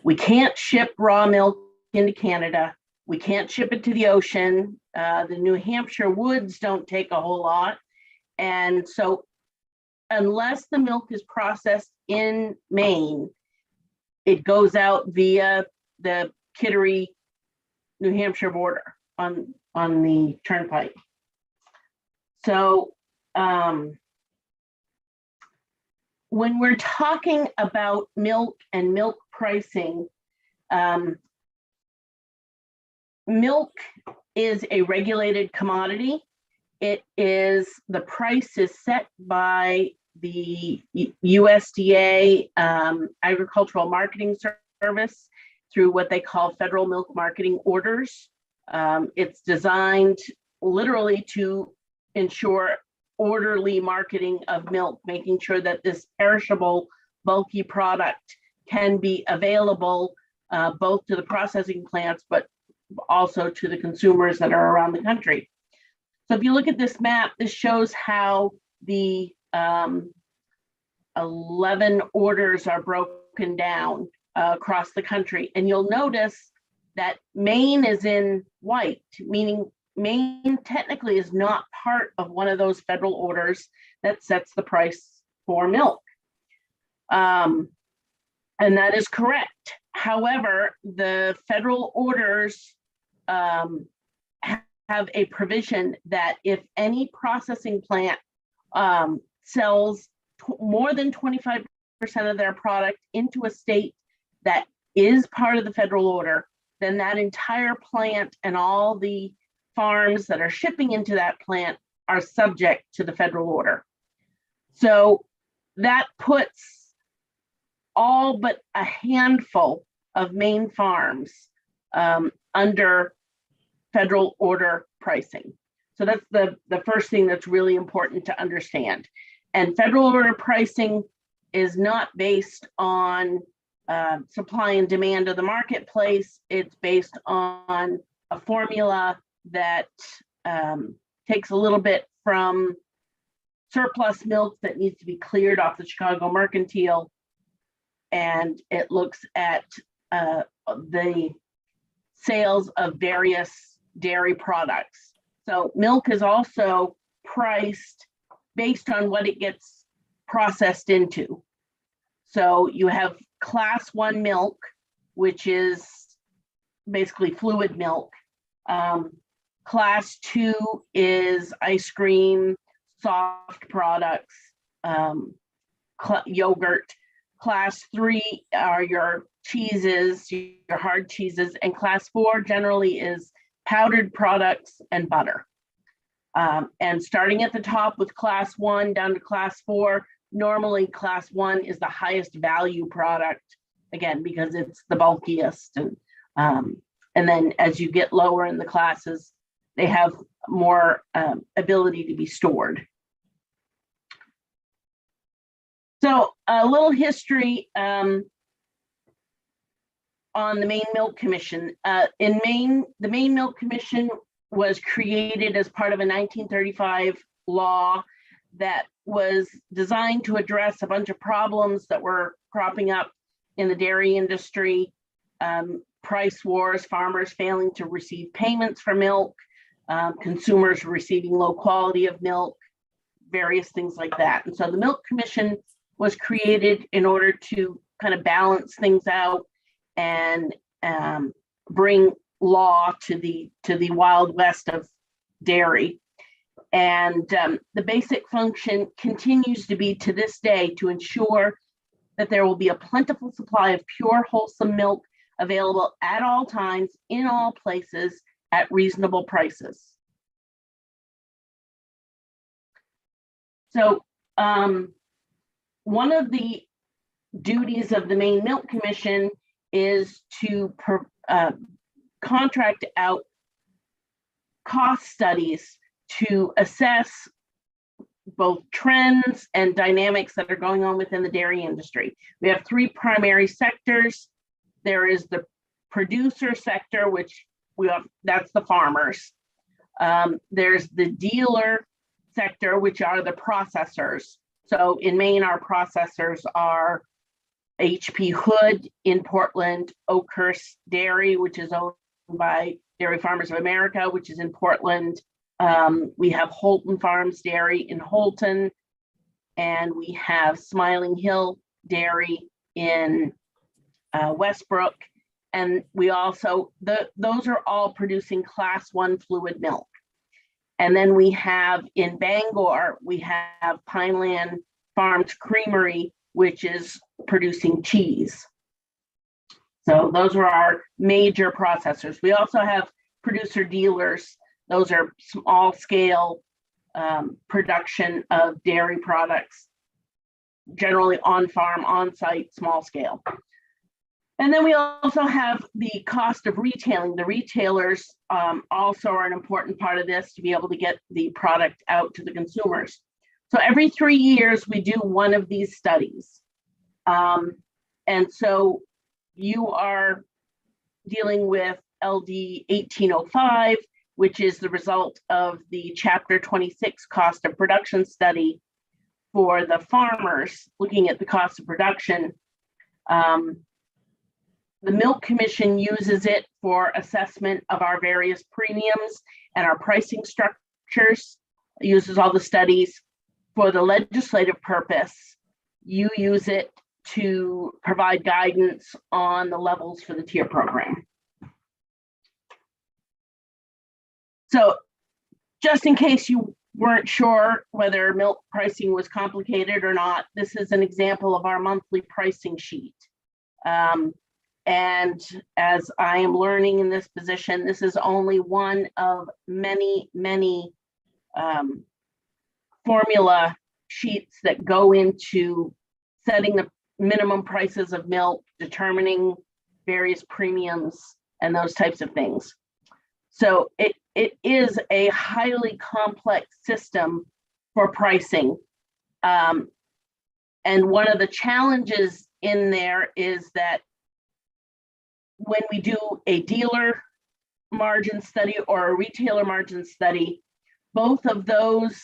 We can't ship raw milk into Canada. We can't ship it to the ocean. The New Hampshire woods don't take a whole lot. And so unless the milk is processed in Maine, it goes out via the Kittery, New Hampshire border on the turnpike. So when we're talking about milk and milk pricing, milk is a regulated commodity. It is, the price is set by the USDA Agricultural Marketing Service through what they call federal milk marketing orders. It's designed literally to ensure orderly marketing of milk, making sure that this perishable, bulky product can be available both to the processing plants, but also to the consumers that are around the country. So if you look at this map, this shows how the 11 orders are broken down across the country. And you'll notice that Maine is in white, meaning Maine technically is not part of one of those federal orders that sets the price for milk. And that is correct. However, the federal orders have a provision that if any processing plant sells more than 25% of their product into a state that is part of the federal order, then that entire plant and all the farms that are shipping into that plant are subject to the federal order. So that puts all but a handful of Maine farms under federal order pricing. So that's the first thing that's really important to understand. And federal order pricing is not based on supply and demand of the marketplace. It's based on a formula that takes a little bit from surplus milk that needs to be cleared off the Chicago Mercantile, and it looks at the sales of various dairy products. So milk is also priced based on what it gets processed into. So you have class 1 milk, which is basically fluid milk. Class 2 is ice cream, soft products, yogurt. Class 3 are your cheeses, your hard cheeses, and class 4 generally is powdered products and butter. And starting at the top with class 1 down to class 4, normally class 1 is the highest value product, again, because it's the bulkiest. And then as you get lower in the classes, they have more ability to be stored. So a little history on the Maine Milk Commission. In Maine, the Maine Milk Commission was created as part of a 1935 law that was designed to address a bunch of problems that were cropping up in the dairy industry. Price wars, farmers failing to receive payments for milk, consumers receiving low quality of milk, various things like that. And so the Milk Commission was created in order to kind of balance things out and bring law to the Wild West of dairy. And the basic function continues to be to this day to ensure that there will be a plentiful supply of pure, wholesome milk available at all times, in all places, at reasonable prices. So one of the duties of the Maine Milk Commission is to contract out cost studies to assess both trends and dynamics that are going on within the dairy industry. We have 3 primary sectors. There is the producer sector, which that's the farmers. There's the dealer sector, which are the processors. So in Maine, our processors are HP Hood in Portland, Oakhurst Dairy, which is owned by Dairy Farmers of America, which is in Portland. We have Holton Farms Dairy in Holton, and we have Smiling Hill Dairy in Westbrook. And we also, those are all producing class 1 fluid milk. And then we have in Bangor, we have Pineland Farms Creamery, which is producing cheese. So those are our major processors. We also have producer dealers. Those are small scale production of dairy products, generally on farm, on site, small scale. And then we also have the cost of retailing. The retailers also are an important part of this to be able to get the product out to the consumers. So every 3 years, we do one of these studies. And so you are dealing with LD 1805, which is the result of the Chapter 26 cost of production study for the farmers, looking at the cost of production. The Milk Commission uses it for assessment of our various premiums and our pricing structures. It uses all the studies. For the legislative purpose, you use it to provide guidance on the levels for the tier program. So just in case you weren't sure whether milk pricing was complicated or not, this is an example of our monthly pricing sheet. And as I am learning in this position, this is only one of many, many formula sheets that go into setting the minimum prices of milk, determining various premiums, and those types of things. So it is a highly complex system for pricing. And one of the challenges in there is that when we do a dealer margin study or a retailer margin study, both of those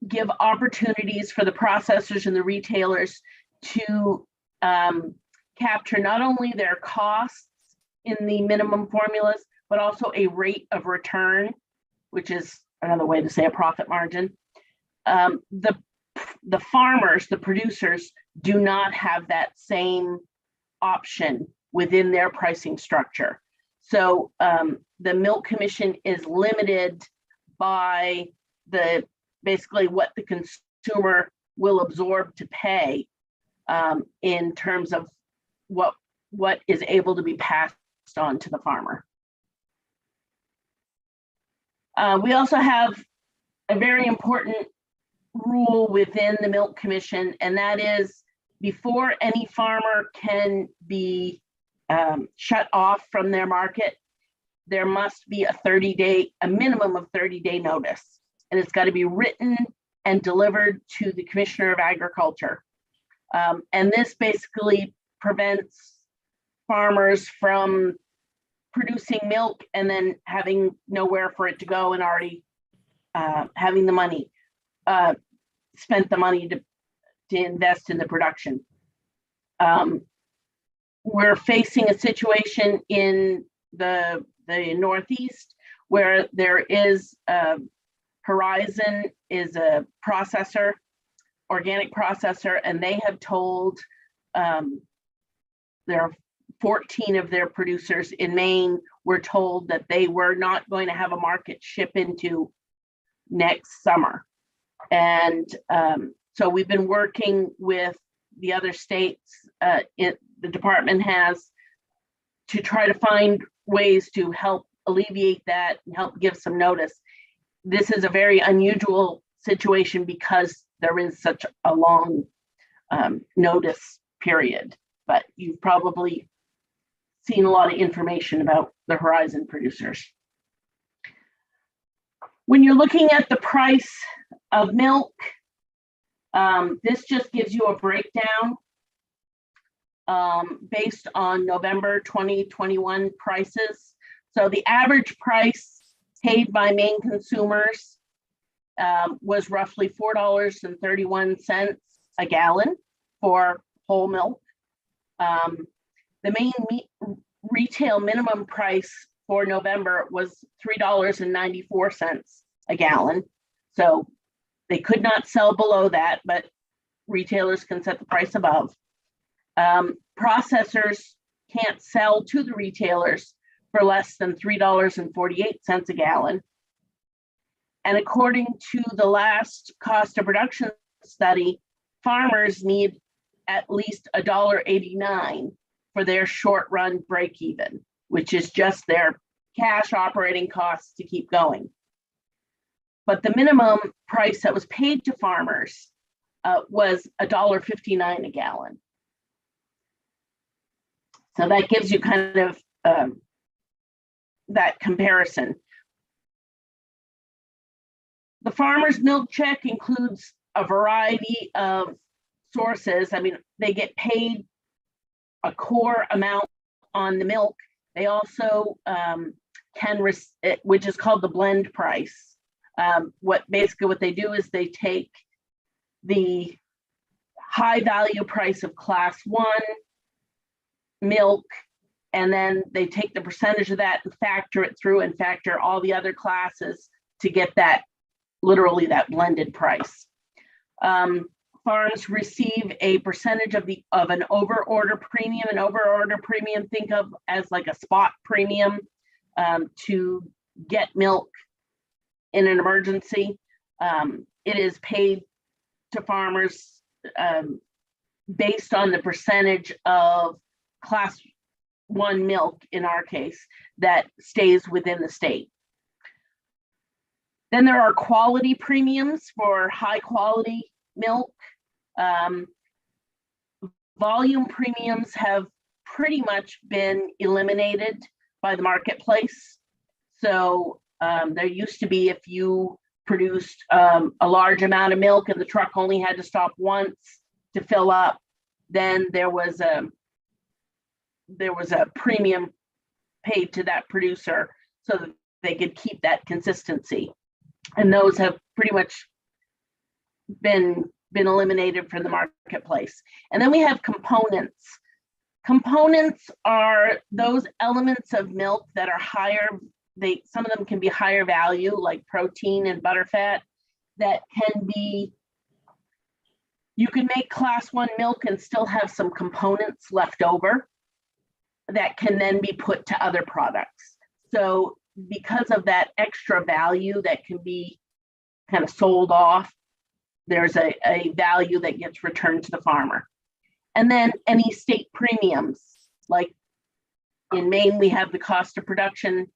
give opportunities for the processors and the retailers to capture not only their costs in the minimum formulas, but also a rate of return, which is another way to say a profit margin. The farmers, the producers, do not have that same option within their pricing structure. So the Milk Commission is limited by basically what the consumer will absorb to pay in terms of what is able to be passed on to the farmer. We also have a very important rule within the Milk Commission, and that is before any farmer can be shut off from their market, there must be a minimum of 30-day notice. And it's got to be written and delivered to the Commissioner of Agriculture. And this basically prevents farmers from producing milk and then having nowhere for it to go and already having the money, spent the money to invest in the production. We're facing a situation in the Northeast where there is Horizon is a processor, organic processor, and they have told there are 14 of their producers in Maine were told that they were not going to have a market ship into next summer. And so we've been working with the other states, the department has, to try to find ways to help alleviate that and help give some notice. This is a very unusual situation because there is such a long notice period, but you've probably seen a lot of information about the Horizon producers. When you're looking at the price of milk, this just gives you a breakdown based on November 2021 prices. So the average price paid by Maine consumers was roughly $4.31 a gallon for whole milk. The Maine retail minimum price for November was $3.94 a gallon. So they could not sell below that, but retailers can set the price above. Processors can't sell to the retailers for less than $3.48 a gallon. And according to the last cost of production study, farmers need at least $1.89 for their short run break even, which is just their cash operating costs to keep going. But the minimum price that was paid to farmers was $1.59 a gallon. So that gives you kind of that comparison. The farmer's milk check includes a variety of sources. I mean, they get paid a core amount on the milk. They also which is called the blend price. What they do is they take the high value price of class 1 milk, and then they take the percentage of that and factor it through and factor all the other classes to get that, literally that blended price. Farms receive a percentage of an over order premium. An over order premium, think of as like a spot premium to get milk in an emergency. It is paid to farmers based on the percentage of class 1 milk, in our case, that stays within the state. Then there are quality premiums for high quality milk. Volume premiums have pretty much been eliminated by the marketplace. So there used to be, if you produced a large amount of milk and the truck only had to stop once to fill up, then there was a premium paid to that producer so that they could keep that consistency. And those have pretty much been eliminated from the marketplace. And then we have components. Components are those elements of milk that are higher. Some of them can be higher value, like protein and butterfat, that can be You can make class 1 milk and still have some components left over that can then be put to other products. So because of that extra value that can be kind of sold off, there's a value that gets returned to the farmer. And then any state premiums, like in Maine, we have the cost of production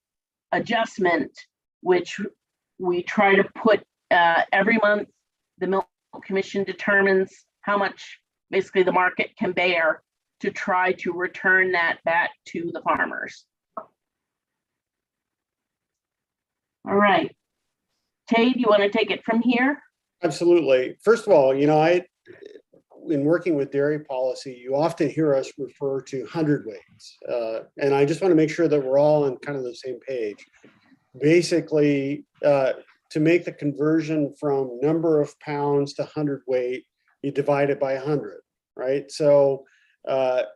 adjustment, which we try to put every month. The Milk Commission determines how much basically the market can bear to try to return that back to the farmers. All right. Tay, do you want to take it from here? Absolutely. First of all, in working with dairy policy, you often hear us refer to hundredweights. And I just want to make sure that we're all on kind of the same page. Basically, to make the conversion from number of pounds to hundredweight, you divide it by 100, right? So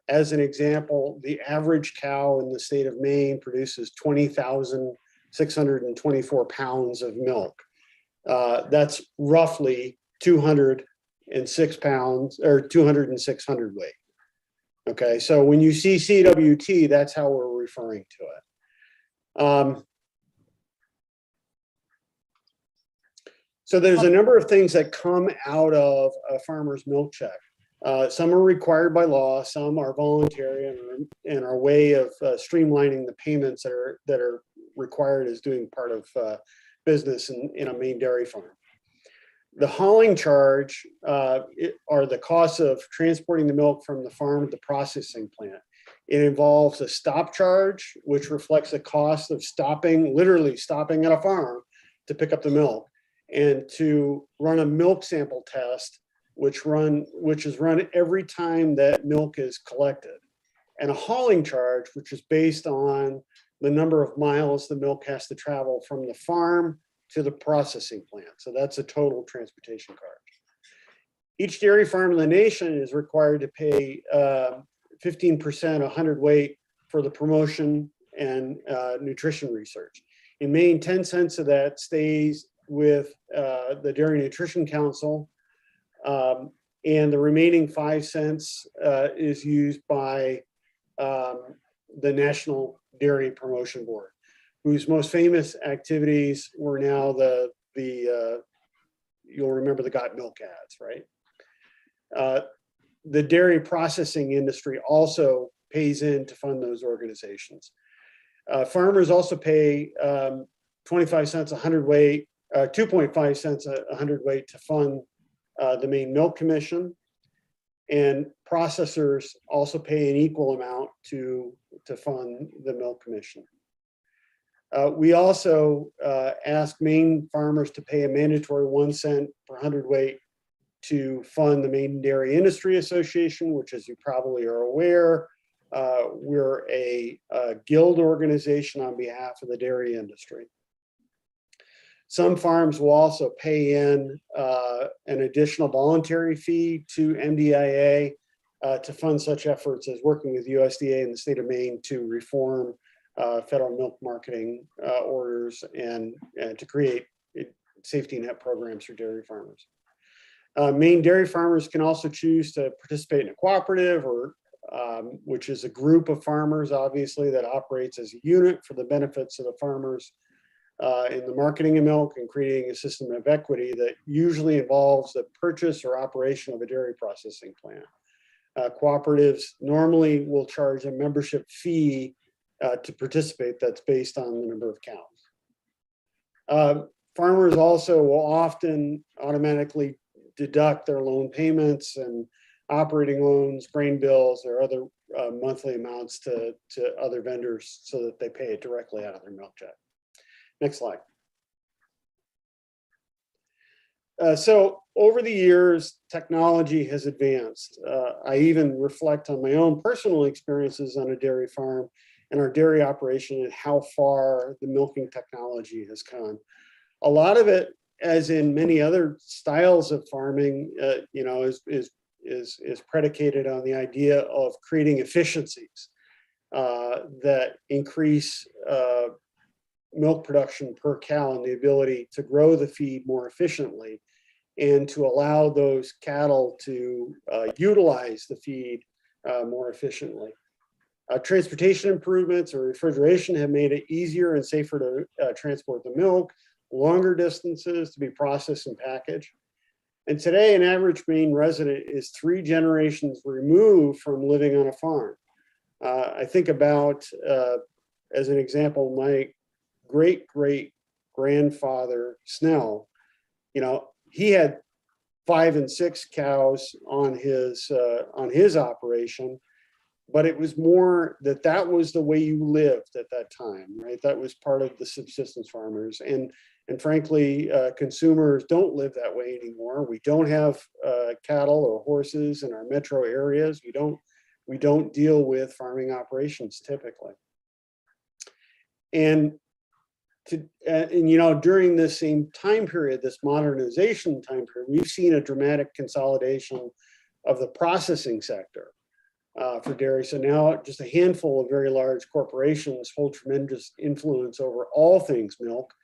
as an example, the average cow in the state of Maine produces 20,624 pounds of milk. That's roughly 206 pounds or 206 hundredweight. Okay, so when you see CWT, that's how we're referring to it. So there's a number of things that come out of a farmer's milk check. Some are required by law, some are voluntary and are a way of streamlining the payments that are required as doing part of business in a Maine dairy farm. The hauling charge are the costs of transporting the milk from the farm to the processing plant. It involves a stop charge, which reflects the cost of literally stopping at a farm to pick up the milk, and to run a milk sample test, which is run every time that milk is collected, and a hauling charge, which is based on the number of miles the milk has to travel from the farm to the processing plant. So that's a total transportation charge. Each dairy farm in the nation is required to pay 15% a hundredweight for the promotion and nutrition research. In Maine, 10 cents of that stays with the Dairy Nutrition Council, and the remaining 5 cents is used by the National Dairy Promotion Board, whose most famous activities were now you'll remember the Got Milk ads, right? The dairy processing industry also pays in to fund those organizations. Farmers also pay 25 cents a hundredweight, 2.5 cents a hundredweight to fund the Maine Milk Commission, and processors also pay an equal amount to fund the Milk Commission. We also ask Maine farmers to pay a mandatory 1 cent per hundredweight to fund the Maine Dairy Industry Association, which, as you probably are aware, we're a guild organization on behalf of the dairy industry. Some farms will also pay in an additional voluntary fee to MDIA to fund such efforts as working with USDA in the state of Maine to reform federal milk marketing orders and to create safety net programs for dairy farmers. Maine dairy farmers can also choose to participate in a cooperative, or which is a group of farmers, obviously, that operates as a unit for the benefits of the farmers in the marketing of milk and creating a system of equity that usually involves the purchase or operation of a dairy processing plant. Cooperatives normally will charge a membership fee to participate that's based on the number of cows. Farmers also will often automatically deduct their loan payments and operating loans, grain bills, or other monthly amounts to other vendors so that they pay it directly out of their milk check. Next slide. So over the years, technology has advanced. I even reflect on my own personal experiences on a dairy farm and our dairy operation and how far the milking technology has come. A lot of it, as in many other styles of farming, is predicated on the idea of creating efficiencies that increase milk production per cow and the ability to grow the feed more efficiently and to allow those cattle to utilize the feed more efficiently. Transportation improvements or refrigeration have made it easier and safer to transport the milk, longer distances to be processed and packaged. And today, an average Maine resident is 3 generations removed from living on a farm. I think about, as an example, my great-great-grandfather Snell. You know, he had 5 and 6 cows on his operation, but it was more that was the way you lived at that time, right? That was part of the subsistence farmers, and frankly, consumers don't live that way anymore. We don't have cattle or horses in our metro areas. We don't deal with farming operations typically, and you know, during this same time period, this modernization time period, we've seen a dramatic consolidation of the processing sector for dairy. So now just a handful of very large corporations hold tremendous influence over all things milk.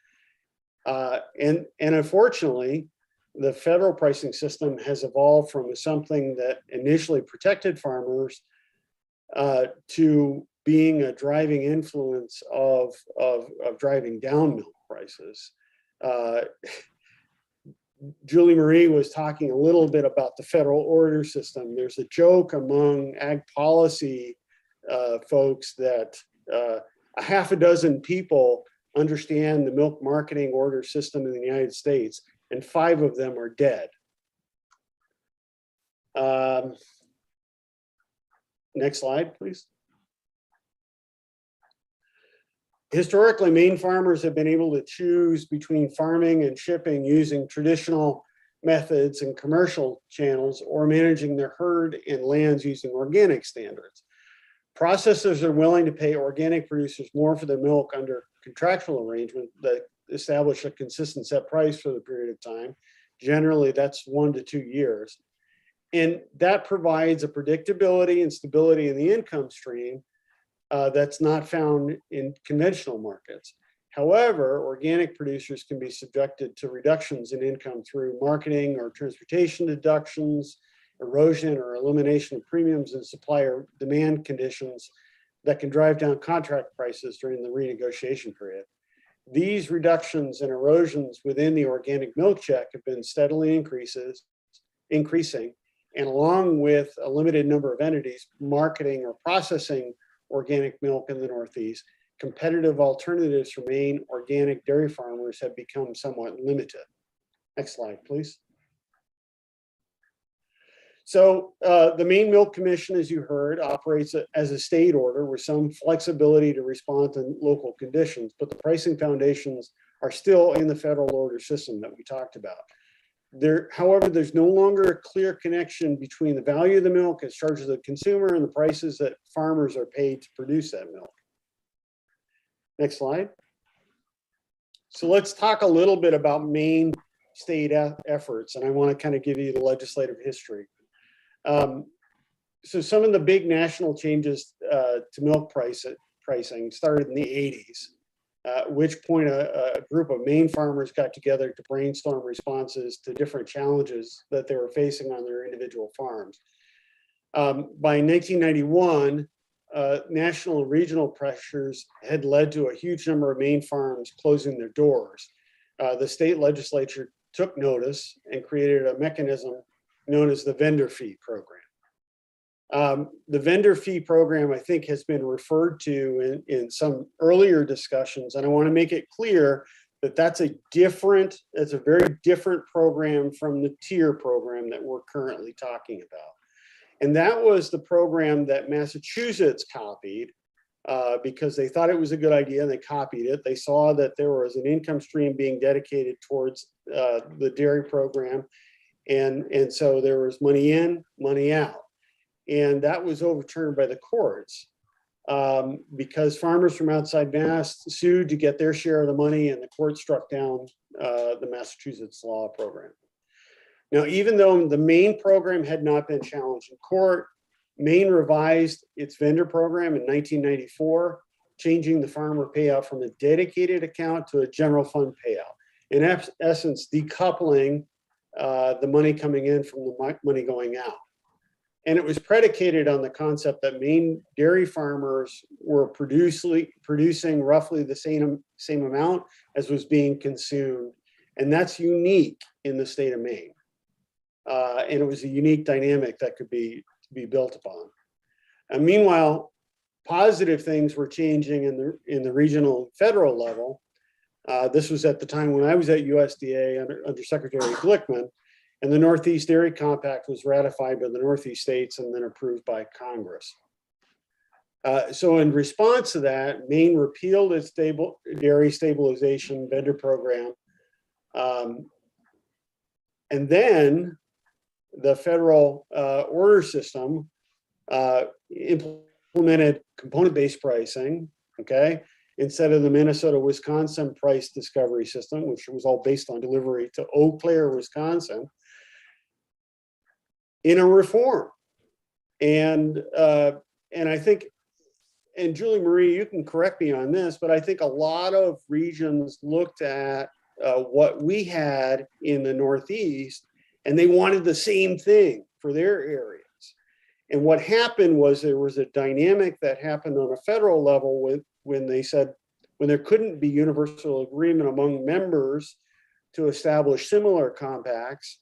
And unfortunately, the federal pricing system has evolved from something that initially protected farmers to being a driving influence of driving down milk prices. Julie Marie was talking a little bit about the federal order system. There's a joke among ag policy folks that a half a dozen people understand the milk marketing order system in the United States, and 5 of them are dead. Next slide, please. Historically, Maine farmers have been able to choose between farming and shipping using traditional methods and commercial channels, or managing their herd and lands using organic standards. Processors are willing to pay organic producers more for their milk under contractual arrangement that establish a consistent set price for the period of time. Generally, that's 1 to 2 years. And that provides a predictability and stability in the income stream that's not found in conventional markets. However, organic producers can be subjected to reductions in income through marketing or transportation deductions, erosion or elimination of premiums, and supplier demand conditions that can drive down contract prices during the renegotiation period. These reductions and erosions within the organic milk check have been steadily increasing, and along with a limited number of entities marketing or processing organic milk in the Northeast, competitive alternatives for Maine organic dairy farmers have become somewhat limited. Next slide, please. So the Maine Milk Commission, as you heard, operates as a state order with some flexibility to respond to local conditions, but the pricing foundations are still in the federal order system that we talked about. However, there's no longer a clear connection between the value of the milk as charged to the consumer and the prices that farmers are paid to produce that milk. Next slide. So let's talk a little bit about Maine state efforts, and I want to kind of give you the legislative history. So some of the big national changes to milk pricing started in the 80s, at which point a group of Maine farmers got together to brainstorm responses to different challenges that they were facing on their individual farms. By 1991, national and regional pressures had led to a huge number of Maine farms closing their doors. The state legislature took notice and created a mechanism known as the vendor fee program. The vendor fee program, I think, has been referred to in some earlier discussions, and I want to make it clear that that's a very different program from the tier program that we're currently talking about. And that was the program that Massachusetts copied because they thought it was a good idea and they copied it. They saw that there was an income stream being dedicated towards the dairy program. And so there was money in, money out. And that was overturned by the courts because farmers from outside Mass sued to get their share of the money, and the court struck down the Massachusetts law program. Now, even though the Maine program had not been challenged in court, Maine revised its vendor program in 1994, changing the farmer payout from a dedicated account to a general fund payout. In essence, decoupling the money coming in from the money going out. And it was predicated on the concept that Maine dairy farmers were producing roughly the same amount as was being consumed. And that's unique in the state of Maine. And it was a unique dynamic that could be built upon. And meanwhile, positive things were changing in the regional and federal level. This was at the time when I was at USDA under Secretary Glickman, and the Northeast Dairy Compact was ratified by the Northeast states and then approved by Congress. So in response to that, Maine repealed its dairy stabilization vendor program. And then the federal order system implemented component-based pricing, okay, instead of the Minnesota-Wisconsin price discovery system, which was all based on delivery to Eau Claire, Wisconsin, in a reform. And I think, and Julie Marie, you can correct me on this, but I think a lot of regions looked at what we had in the Northeast, and they wanted the same thing for their areas. And what happened was there was a dynamic that happened on a federal level when they said, when there couldn't be universal agreement among members to establish similar compacts.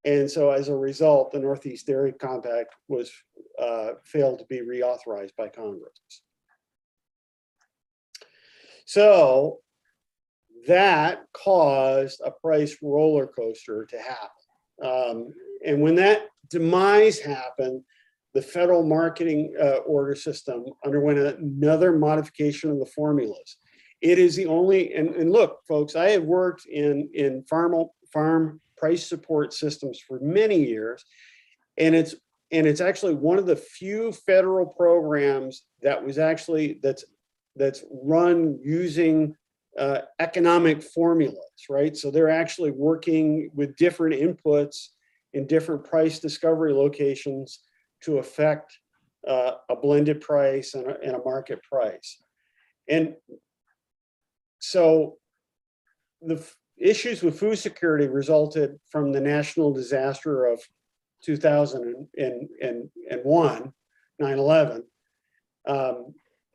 And so as a result, the Northeast Dairy Compact was failed to be reauthorized by Congress. So that caused a price roller coaster to happen. And when that demise happened, the federal marketing order system underwent another modification of the formulas. It is the only, and look, folks, I have worked in farm price support systems for many years, and it's actually one of the few federal programs that was actually that's run using economic formulas, right? So they're actually working with different inputs in different price discovery locations to affect a blended price and a market price. And so the issues with food security resulted from the national disaster of 2001, 9/11.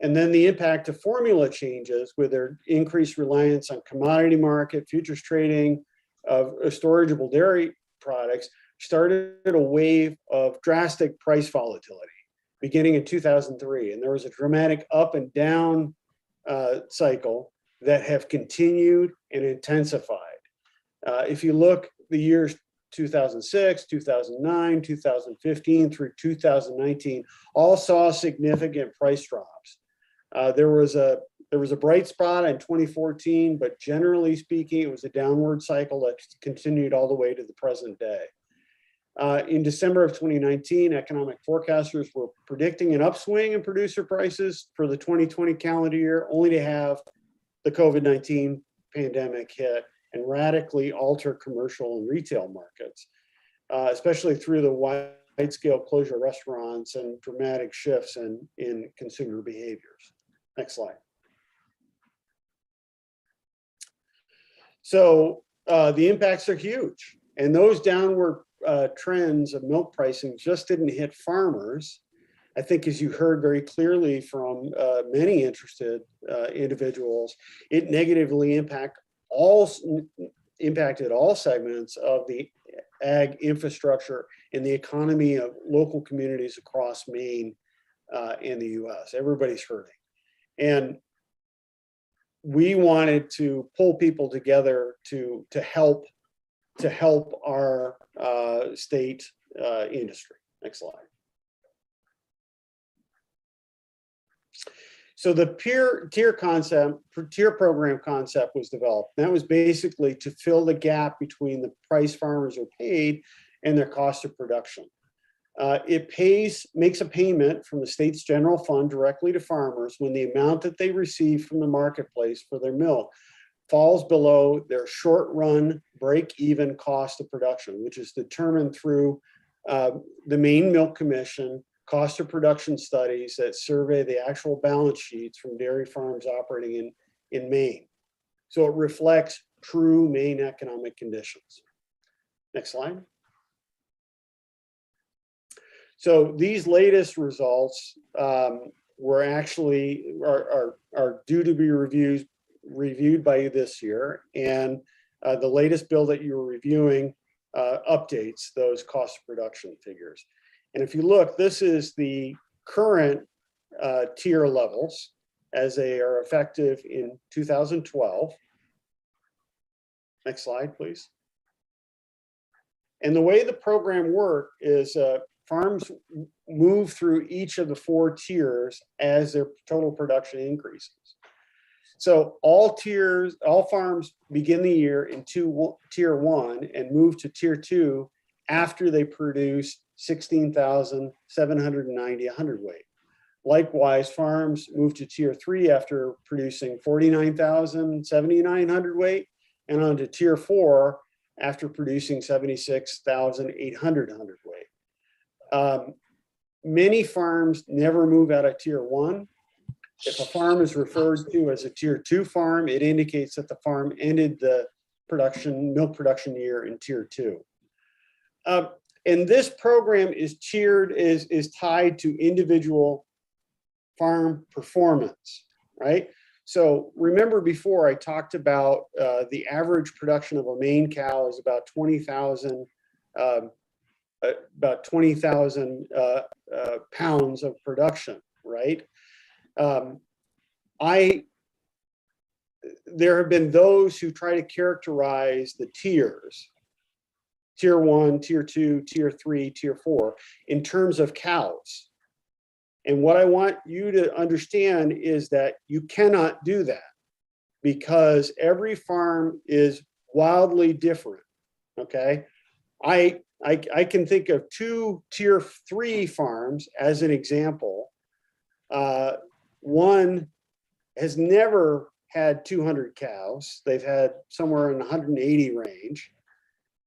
And then the impact of formula changes with their increased reliance on commodity market, futures trading of storageable dairy products started a wave of drastic price volatility beginning in 2003. And there was a dramatic up and down cycle that have continued and intensified. If you look the years 2006, 2009, 2015 through 2019, all saw significant price drops. There was a bright spot in 2014, but generally speaking, it was a downward cycle that continued all the way to the present day. In December of 2019, economic forecasters were predicting an upswing in producer prices for the 2020 calendar year, only to have the COVID-19 pandemic hit and radically alter commercial and retail markets, especially through the wide-scale closure of restaurants and dramatic shifts in consumer behaviors. Next slide. So the impacts are huge, and those downward trends of milk pricing just didn't hit farmers. I think, as you heard very clearly from many interested individuals, it negatively impacted all segments of the ag infrastructure and the economy of local communities across Maine and the US. Everybody's hurting. And we wanted to pull people together to help our state industry. Next slide. So the tier program concept was developed. That was basically to fill the gap between the price farmers are paid and their cost of production. It makes a payment from the state's general fund directly to farmers when the amount that they receive from the marketplace for their milk falls below their short-run break-even cost of production, which is determined through the Maine Milk Commission cost of production studies that survey the actual balance sheets from dairy farms operating in Maine. So it reflects true Maine economic conditions. Next slide. So these latest results were actually are due to be reviewed by you this year, and the latest bill that you're reviewing updates those cost of production figures. And if you look, this is the current tier levels as they are effective in 2012. Next slide, please. And the way the program works is farms move through each of the 4 tiers as their total production increases. So all farms begin the year in tier 1 and move to tier 2 after they produce 16,790 hundredweight. Likewise, farms move to tier 3 after producing 49,079 hundredweight, and on to tier 4 after producing 76,800 hundredweight. Many farms never move out of tier 1. If a farm is referred to as a tier 2 farm, it indicates that the farm ended the milk production year in tier 2. And this program is tied to individual farm performance, right? So remember before I talked about the average production of a Maine cow is about 20,000 pounds of production, right? There have been those who try to characterize the tiers, tier 1, tier 2, tier 3, tier 4, in terms of cows. And what I want you to understand is that you cannot do that because every farm is wildly different, okay? I can think of 2 tier 3 farms as an example. One has never had 200 cows. They've had somewhere in 180 range.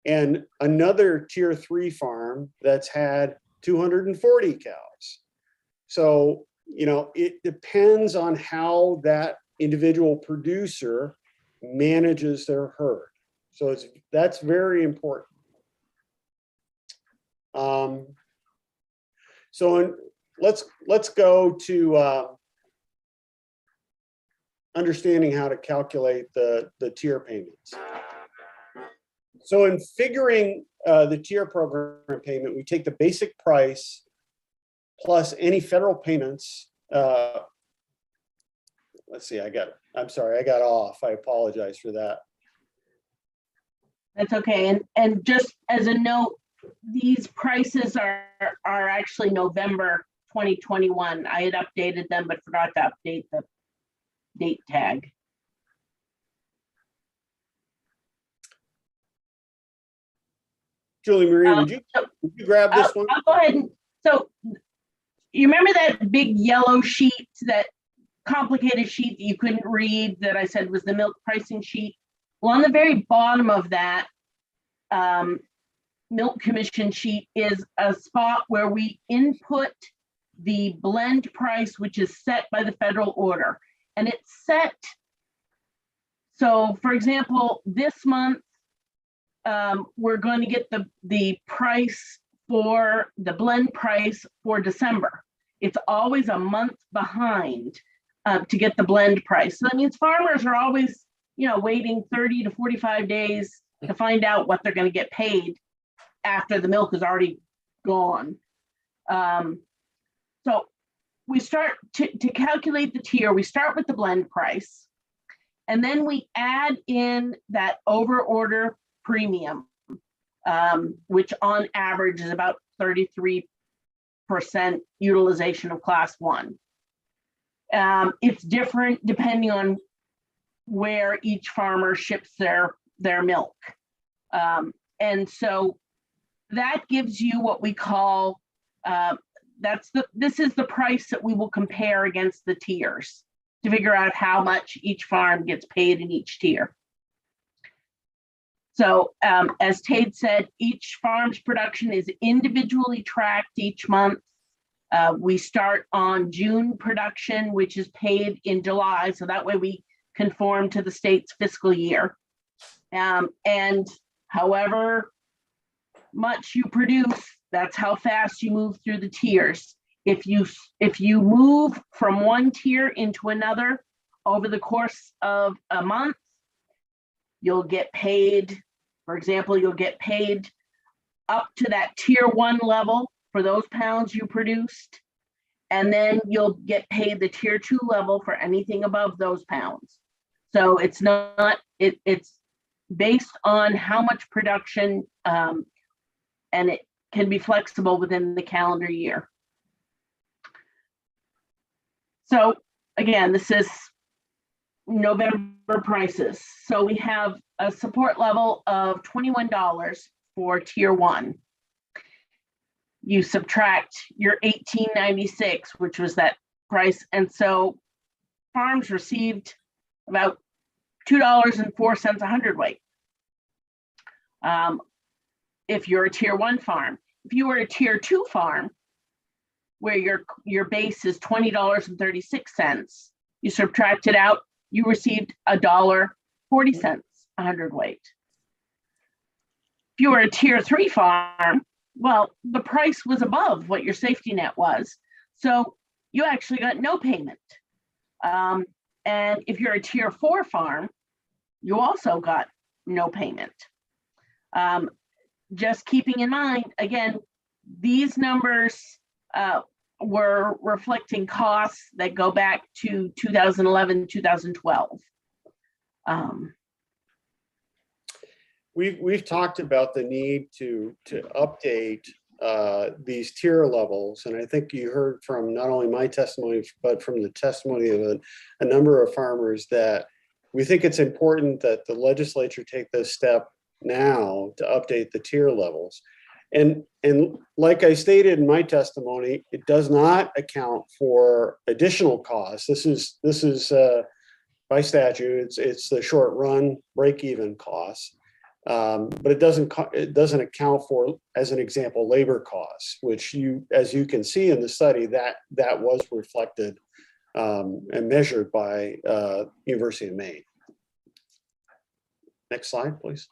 And another tier 3 farm that's had 240 cows. So, you know, it depends on how that individual producer manages their herd. So that's very important. Let's go to understanding how to calculate the tier payments. So in figuring the tier program payment, we take the basic price plus any federal payments. Let's see, I'm sorry, I got off. I apologize for that. That's okay. And just as a note, these prices are actually November 2021. I had updated them, but forgot to update the date tag. Julie Marie, would you grab this one? I'll go ahead and, so you remember that big yellow sheet, that complicated sheet that you couldn't read that I said was the milk pricing sheet? Well, on the very bottom of that milk commission sheet is a spot where we input the blend price, which is set by the federal order. And it's set, so for example, this month, we're going to get the price for the blend price for December. It's always a month behind to get the blend price. So that means farmers are always, waiting 30 to 45 days to find out what they're going to get paid after the milk is already gone. So we start to calculate the tier. We start with the blend price, and then we add in that over order premium, which on average is about 33% utilization of class 1. It's different depending on where each farmer ships their milk. And so that gives you what we call, this is the price that we will compare against the tiers to figure out how much each farm gets paid in each tier. So as Tate said, each farm's production is individually tracked each month. We start on June production, which is paid in July. So that way we conform to the state's fiscal year. And however much you produce, that's how fast you move through the tiers. If you move from one tier into another over the course of a month, you'll get paid. For example, you'll get paid up to that tier 1 level for those pounds you produced. And then you'll get paid the tier 2 level for anything above those pounds. So it's not, it's based on how much production, and it can be flexible within the calendar year. So again, this is November prices. So we have a support level of $21 for tier 1. You subtract your $18.96, which was that price. And so farms received about $2.04 a hundredweight. If you're a tier 1 farm. If you were a tier 2 farm, where your base is $20.36, you subtract it out, you received $1.40 a hundredweight. If you were a tier 3 farm, well, the price was above what your safety net was, so you actually got no payment. And if you're a tier 4 farm, you also got no payment. Just keeping in mind, again, these numbers were reflecting costs that go back to 2011, 2012. We've talked about the need to update these tier levels, and I think you heard from not only my testimony, but from the testimony of a number of farmers that we think it's important that the legislature take this step now to update the tier levels. And like I stated in my testimony, it does not account for additional costs. This is by statute, it's the short run break-even costs. But it doesn't account for, as an example, labor costs, which as you can see in the study, that was reflected and measured by University of Maine. Next slide, please.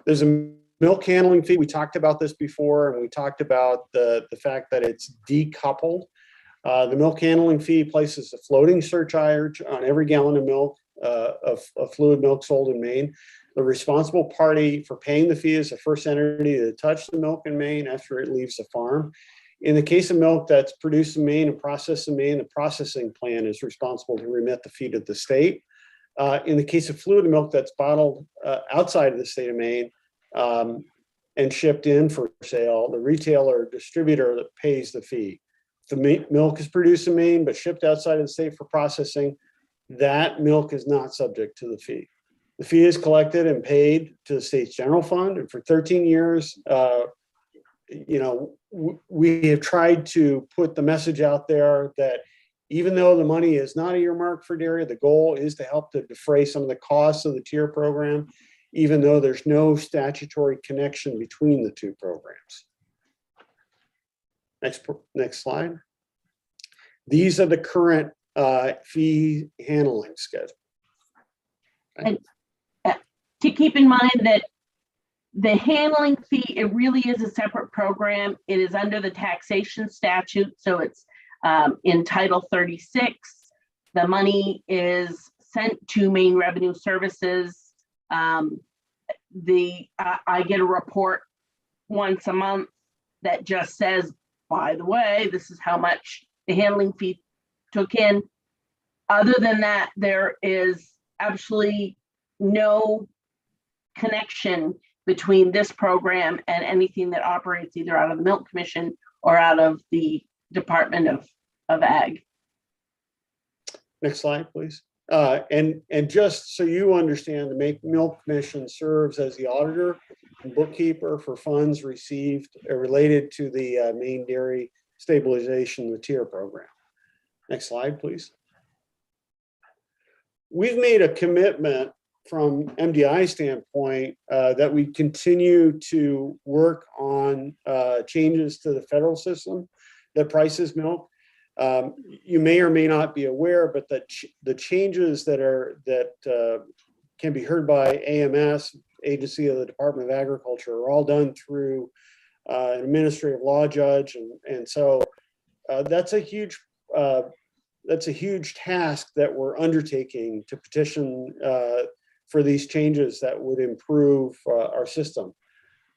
There's a milk handling fee. We talked about this before, and we talked about the fact that it's decoupled. The milk handling fee places a floating surcharge on every gallon of milk, of fluid milk sold in Maine. The responsible party for paying the fee is the first entity to touch the milk in Maine after it leaves the farm. In the case of milk that's produced in Maine and processed in Maine, the processing plant is responsible to remit the fee to the state. In the case of fluid milk that's bottled outside of the state of Maine and shipped in for sale, the retailer or distributor that pays the fee. If the milk is produced in Maine but shipped outside of the state for processing, that milk is not subject to the fee. The fee is collected and paid to the state's general fund. And for 13 years, we have tried to put the message out there that even though the money is not earmarked for dairy, the goal is to help to defray some of the costs of the tier program, even though there's no statutory connection between the two programs. Next slide. These are the current fee handling schedule. And to keep in mind that the handling fee, it really is a separate program. It is under the taxation statute, so it's in Title 36. The money is sent to Maine Revenue Services. I get a report once a month that just says, by the way, this is how much the handling fee took in. Other than that, there is absolutely no connection between this program and anything that operates either out of the Milk Commission or out of the Department of Ag. Next slide, please. And just so you understand, the Milk Commission serves as the auditor and bookkeeper for funds received related to the Maine Dairy Stabilization, the tier program. Next slide, please. We've made a commitment from MDI standpoint that we continue to work on changes to the federal system that prices milk. You may or may not be aware, but that the changes that can be heard by AMS agency of the Department of Agriculture are all done through an administrative law judge. And so that's a huge task that we're undertaking to petition for these changes that would improve our system.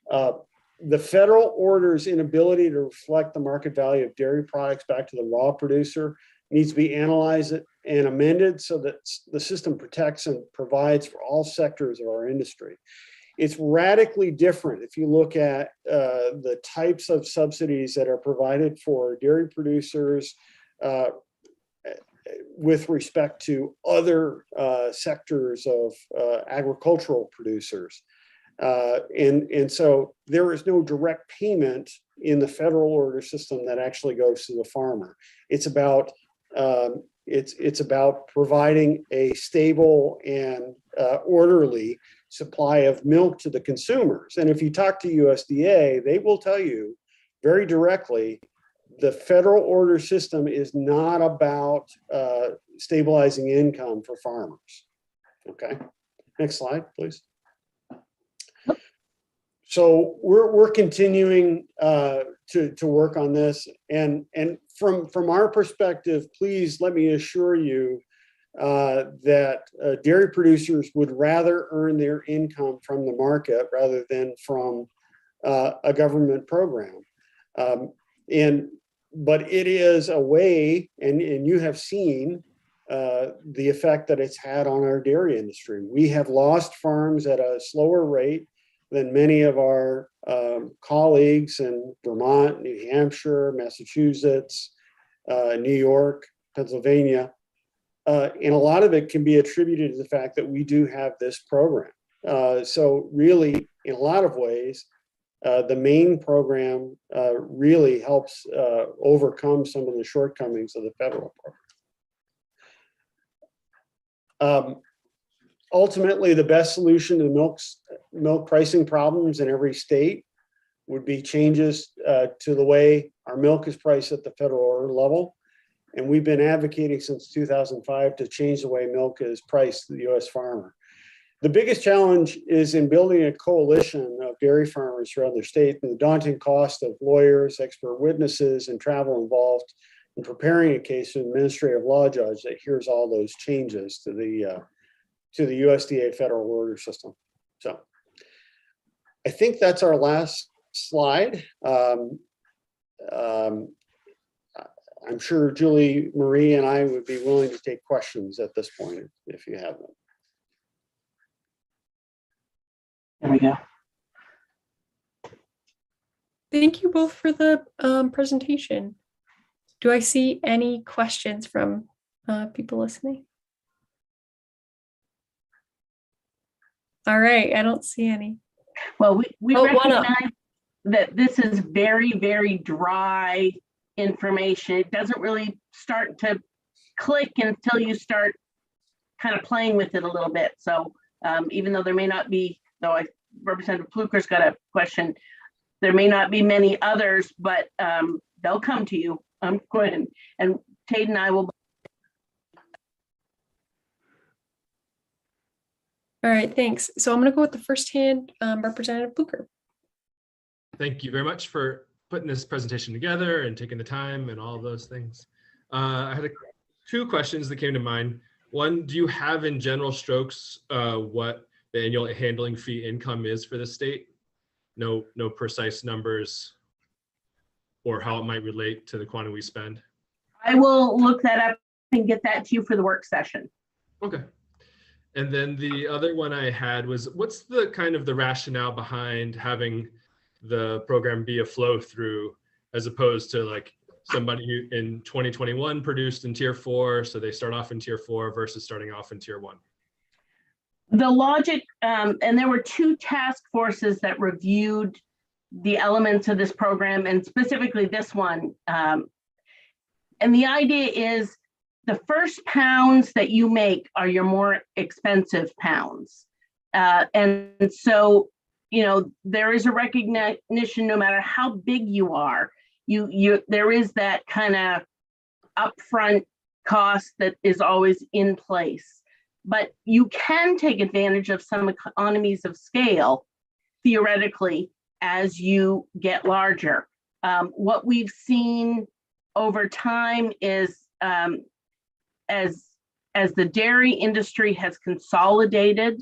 The federal order's inability to reflect the market value of dairy products back to the raw producer needs to be analyzed and amended so that the system protects and provides for all sectors of our industry. It's radically different if you look at the types of subsidies that are provided for dairy producers with respect to other sectors of agricultural producers. And so there is no direct payment in the federal order system that actually goes to the farmer. It's about providing a stable and orderly supply of milk to the consumers. And if you talk to USDA, they will tell you very directly, the federal order system is not about stabilizing income for farmers. Okay, next slide, please. So we're continuing to work on this, and from our perspective, please let me assure you that dairy producers would rather earn their income from the market rather than from a government program. But it is a way, and you have seen the effect that it's had on our dairy industry. We have lost farms at a slower rate than many of our colleagues in Vermont, New Hampshire, Massachusetts, New York, Pennsylvania. And a lot of it can be attributed to the fact that we do have this program. So really, in a lot of ways, the main program really helps overcome some of the shortcomings of the federal program. Ultimately, the best solution to milk pricing problems in every state would be changes to the way our milk is priced at the federal order level. And we've been advocating since 2005 to change the way milk is priced to the US farmer. The biggest challenge is in building a coalition of dairy farmers throughout their state, and the daunting cost of lawyers, expert witnesses, and travel involved in preparing a case to an administrative law judge that hears all those changes to the USDA federal order system. So I think that's our last slide. I'm sure Julie, Marie, and I would be willing to take questions at this point if you have them. There we go. Thank you both for the presentation. Do I see any questions from people listening? All right, I don't see any. Well, we Oh, recognize that this is very, very dry information. It doesn't really start to click until you start kind of playing with it a little bit. So even though there may not be, though Representative Pluker's got a question, there may not be many others, but they'll come to you. I'm going, and Tate and I will. All right, thanks. So I'm going to go with the first hand, Representative Pluker. Thank you very much for putting this presentation together and taking the time and all of those things. I had two questions that came to mind. One, do you have in general strokes what the annual handling fee income is for the state? No precise numbers or how it might relate to the quantity we spend? I will look that up and get that to you for the work session. Okay. And then the other one I had was, what's the kind of the rationale behind having the program be a flow through as opposed to like somebody who in 2021 produced in tier 4, so they start off in tier 4 versus starting off in tier 1? The logic, and there were 2 task forces that reviewed the elements of this program, and specifically this one. And the idea is the first pounds that you make are your more expensive pounds. And so, you know, there is a recognition, no matter how big you are, there is that kind of upfront cost that is always in place. but you can take advantage of some economies of scale, theoretically, as you get larger. What we've seen over time is as the dairy industry has consolidated,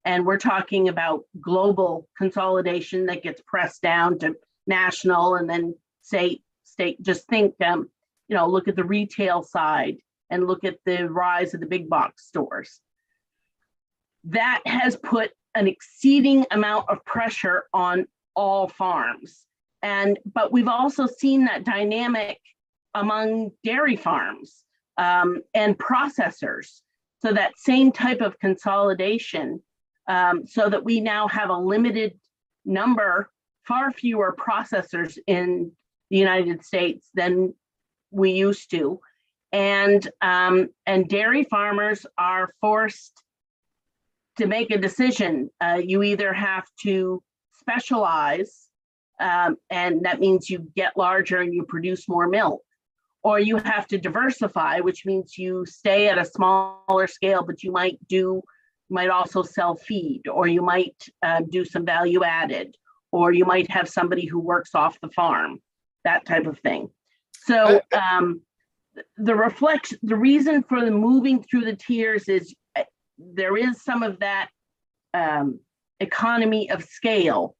and we're talking about global consolidation that gets pressed down to national and then state, just think, look at the retail side and look at the rise of the big box stores. That has put an exceeding amount of pressure on all farms. But we've also seen that dynamic among dairy farms and processors. So that same type of consolidation, so that we now have a limited number, far fewer processors in the United States than we used to. And dairy farmers are forced to make a decision. You either have to specialize, and that means you get larger and you produce more milk, or you have to diversify, which means you stay at a smaller scale, but you might also sell feed, or you might do some value added, or you might have somebody who works off the farm, that type of thing. So the reason for the moving through the tiers is there is some of that economy of scale.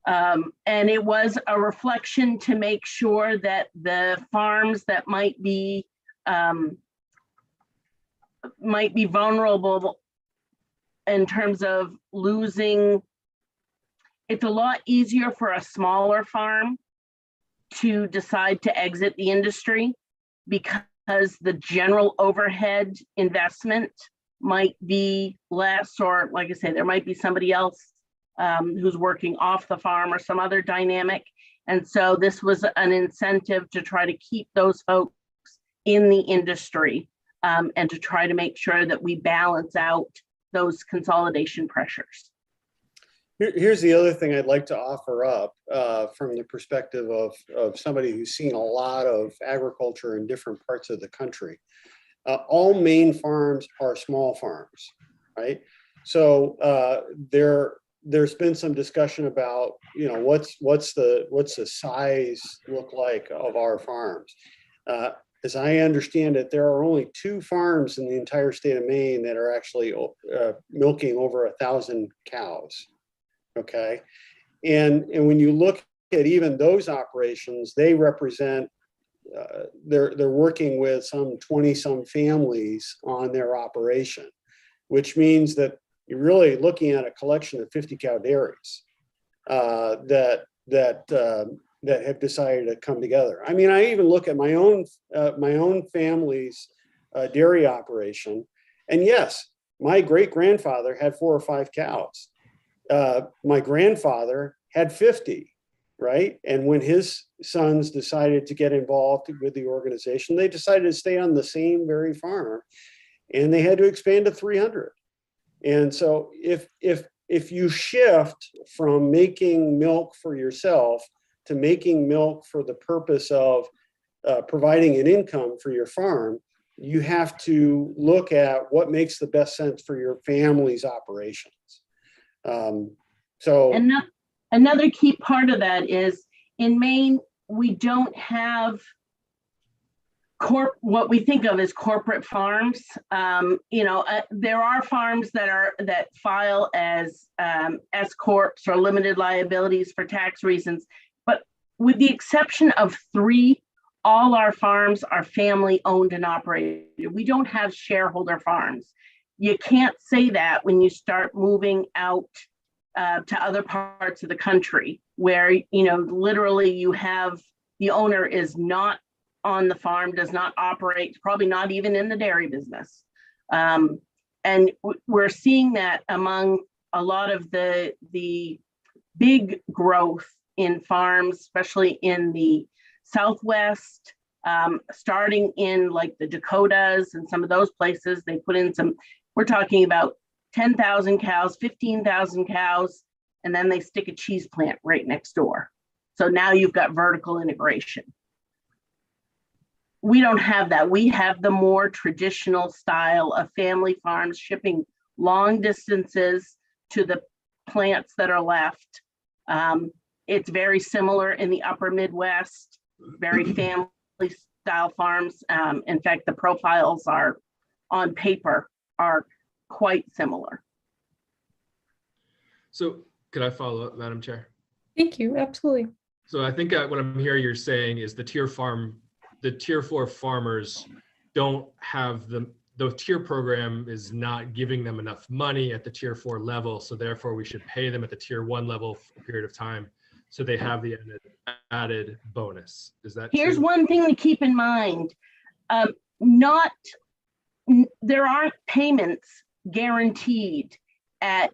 And it was a reflection to make sure that the farms that might be vulnerable in terms of losing, it's a lot easier for a smaller farm to decide to exit the industry because the general overhead investment might be less, or like I say, there might be somebody else who's working off the farm or some other dynamic. And so this was an incentive to try to keep those folks in the industry and to try to make sure that we balance out those consolidation pressures. Here's the other thing I'd like to offer up from the perspective of somebody who's seen a lot of agriculture in different parts of the country. All Maine farms are small farms, right? So there's been some discussion about, what's the size look like of our farms. As I understand it, there are only 2 farms in the entire state of Maine that are actually milking over 1,000 cows. Okay, and when you look at even those operations, they represent they're working with some 20-some families on their operation, which means that you're really looking at a collection of 50 cow dairies that have decided to come together. I mean, I even look at my own family's dairy operation, and yes, my great-grandfather had 4 or 5 cows. My grandfather had 50, right? And when his sons decided to get involved with the organization, they decided to stay on the same very farm, and they had to expand to 300. And so if you shift from making milk for yourself to making milk for the purpose of providing an income for your farm, you have to look at what makes the best sense for your family's operations. So another key part of that is in Maine, we don't have what we think of as corporate farms. There are farms that file as S corps or limited liabilities for tax reasons, but with the exception of 3, all our farms are family owned and operated. We don't have shareholder farms. You can't say that when you start moving out to other parts of the country where, literally you have the owner is not on the farm, does not operate, probably not even in the dairy business. And we're seeing that among a lot of the big growth in farms, especially in the Southwest, starting in like the Dakotas and some of those places. They put in we're talking about 10,000 cows, 15,000 cows, and then they stick a cheese plant right next door. So now you've got vertical integration. we don't have that. We have the more traditional style of family farms shipping long distances to the plants that are left. It's very similar in the upper Midwest, very family style farms. In fact, the profiles are on paper are quite similar. So could I follow up, Madam Chair? Thank you. Absolutely. So I think what I'm hearing you're saying is the tier 4 farmers don't have the tier program is not giving them enough money at the tier 4 level. So therefore we should pay them at the tier 1 level for a period of time. So they have the added bonus. Is that Here's true? one thing to keep in mind. There aren't payments guaranteed at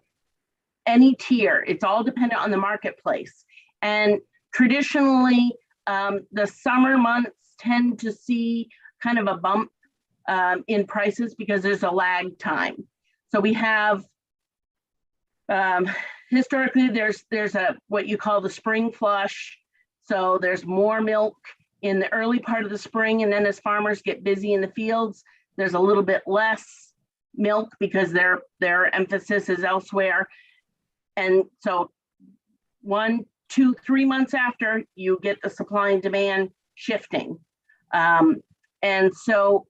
any tier. It's all dependent on the marketplace. And traditionally, the summer months tend to see kind of a bump in prices because there's a lag time. So we have, historically, there's a what you call the spring flush. So there's more milk in the early part of the spring, and then as farmers get busy in the fields, there's a little bit less milk because their emphasis is elsewhere. And so 1, 2, 3 months after, you get the supply and demand shifting. And so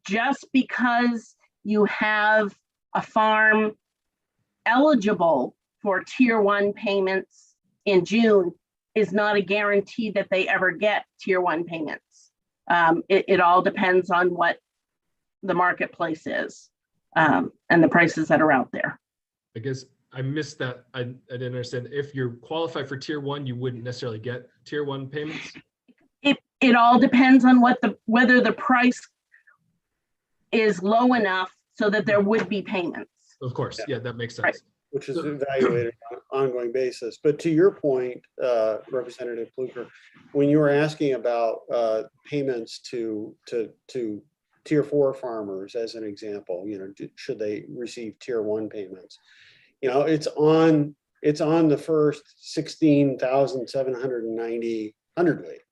just because you have a farm eligible for tier 1 payments in June is not a guarantee that they ever get tier 1 payments. It all depends on what the marketplace is and the prices that are out there. I guess I missed that. I didn't understand. If you're qualified for tier 1, you wouldn't necessarily get tier 1 payments? It all depends on whether the price is low enough so that there would be payments. Of course, yeah, that makes sense. Right. Which is evaluated on an ongoing basis. But to your point, Representative Pluker, when you were asking about payments to tier 4 farmers, as an example, should they receive tier 1 payments? It's on the first 16,790 hundredweight,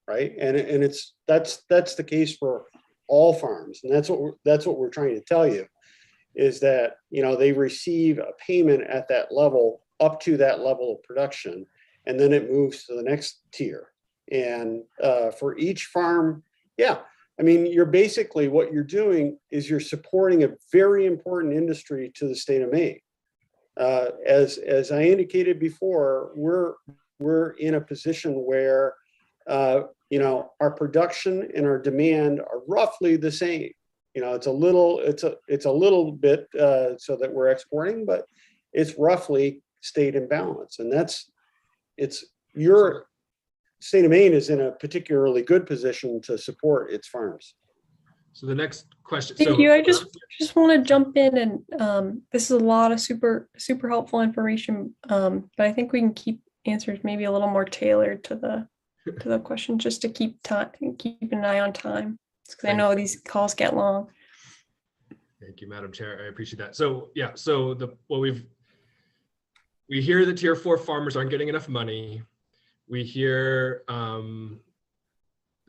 right? And that's the case for all farms, and that's what we're trying to tell you. Is that they receive a payment at that level up to that level of production, and then it moves to the next tier. And for each farm, yeah, I mean, you're basically what you're doing is you're supporting a very important industry to the state of Maine. As I indicated before, we're in a position where our production and our demand are roughly the same. It's a little bit so that we're exporting, but it's roughly stayed in balance. And your state of Maine is in a particularly good position to support its farms. So the next question. Thank you. I just want to jump in, and this is a lot of super helpful information, but I think we can keep answers maybe a little more tailored to the question, just to keep an eye on time, because I know these calls get long. Thank you, Madam Chair. I appreciate that. So yeah, so we hear that tier 4 farmers aren't getting enough money. We hear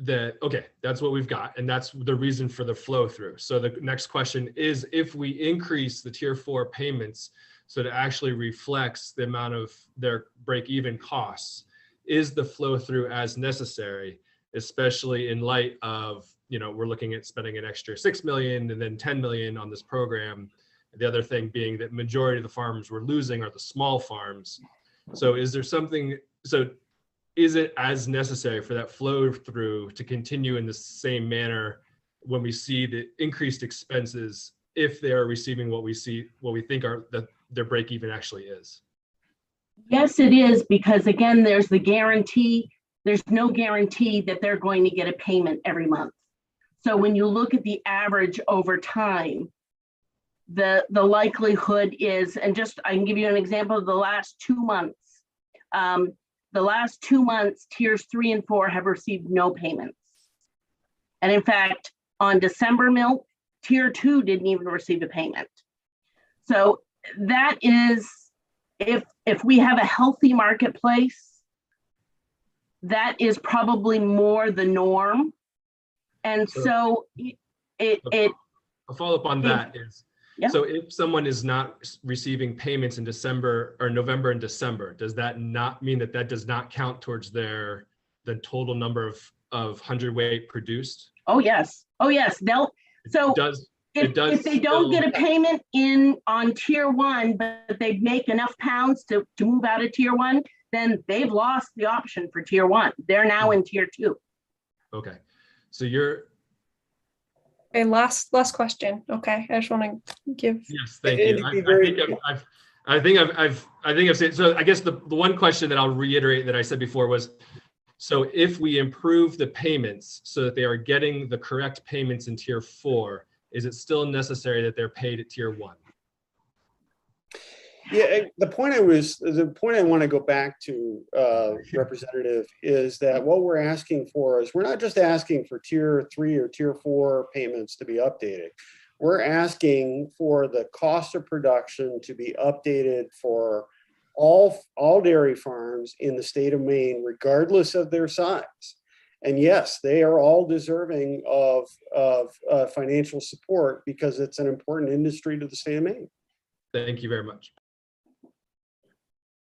that, okay, that's what we've got, and that's the reason for the flow through. So the next question is, if we increase the tier 4 payments so it actually reflects the amount of their break-even costs, is the flow through as necessary, especially in light of, we're looking at spending an extra $6 million and then $10 million on this program. The other thing being that majority of the farms we're losing are the small farms. So is it as necessary for that flow through to continue in the same manner when we see the increased expenses, if they are receiving what we think their break even actually is? Yes, it is, because again, there's the guarantee. There's no guarantee that they're going to get a payment every month. So when you look at the average over time, the likelihood is, and just I can give you an example of the last 2 months. The last 2 months, tiers 3 and 4 have received no payments. And in fact, on December milk, tier 2 didn't even receive a payment. So that is, if we have a healthy marketplace, that is probably more the norm And So- so it A follow-up on that is, yeah. so if someone is not receiving payments in December or November and December, does that not mean that that does not count towards the total number of hundredweight produced? Oh, yes. Oh, yes. They'll, so if they don't get a payment on tier 1, but they make enough pounds to move out of tier 1, then they've lost the option for tier 1. They're now in tier 2. Okay. So you're, Okay, last question. Okay, I just want to give. yes, thank you. I think I've said, so I guess the one question that I'll reiterate that I said before was, so if we improve the payments so that they are getting the correct payments in tier 4, is it still necessary that they're paid at tier 1? Yeah, the point I want to go back to, Representative, is that what we're asking for is, we're not just asking for tier 3 or tier 4 payments to be updated. We're asking for the cost of production to be updated for all dairy farms in the state of Maine, regardless of their size. And yes, they are all deserving of financial support because it's an important industry to the state of Maine. Thank you very much.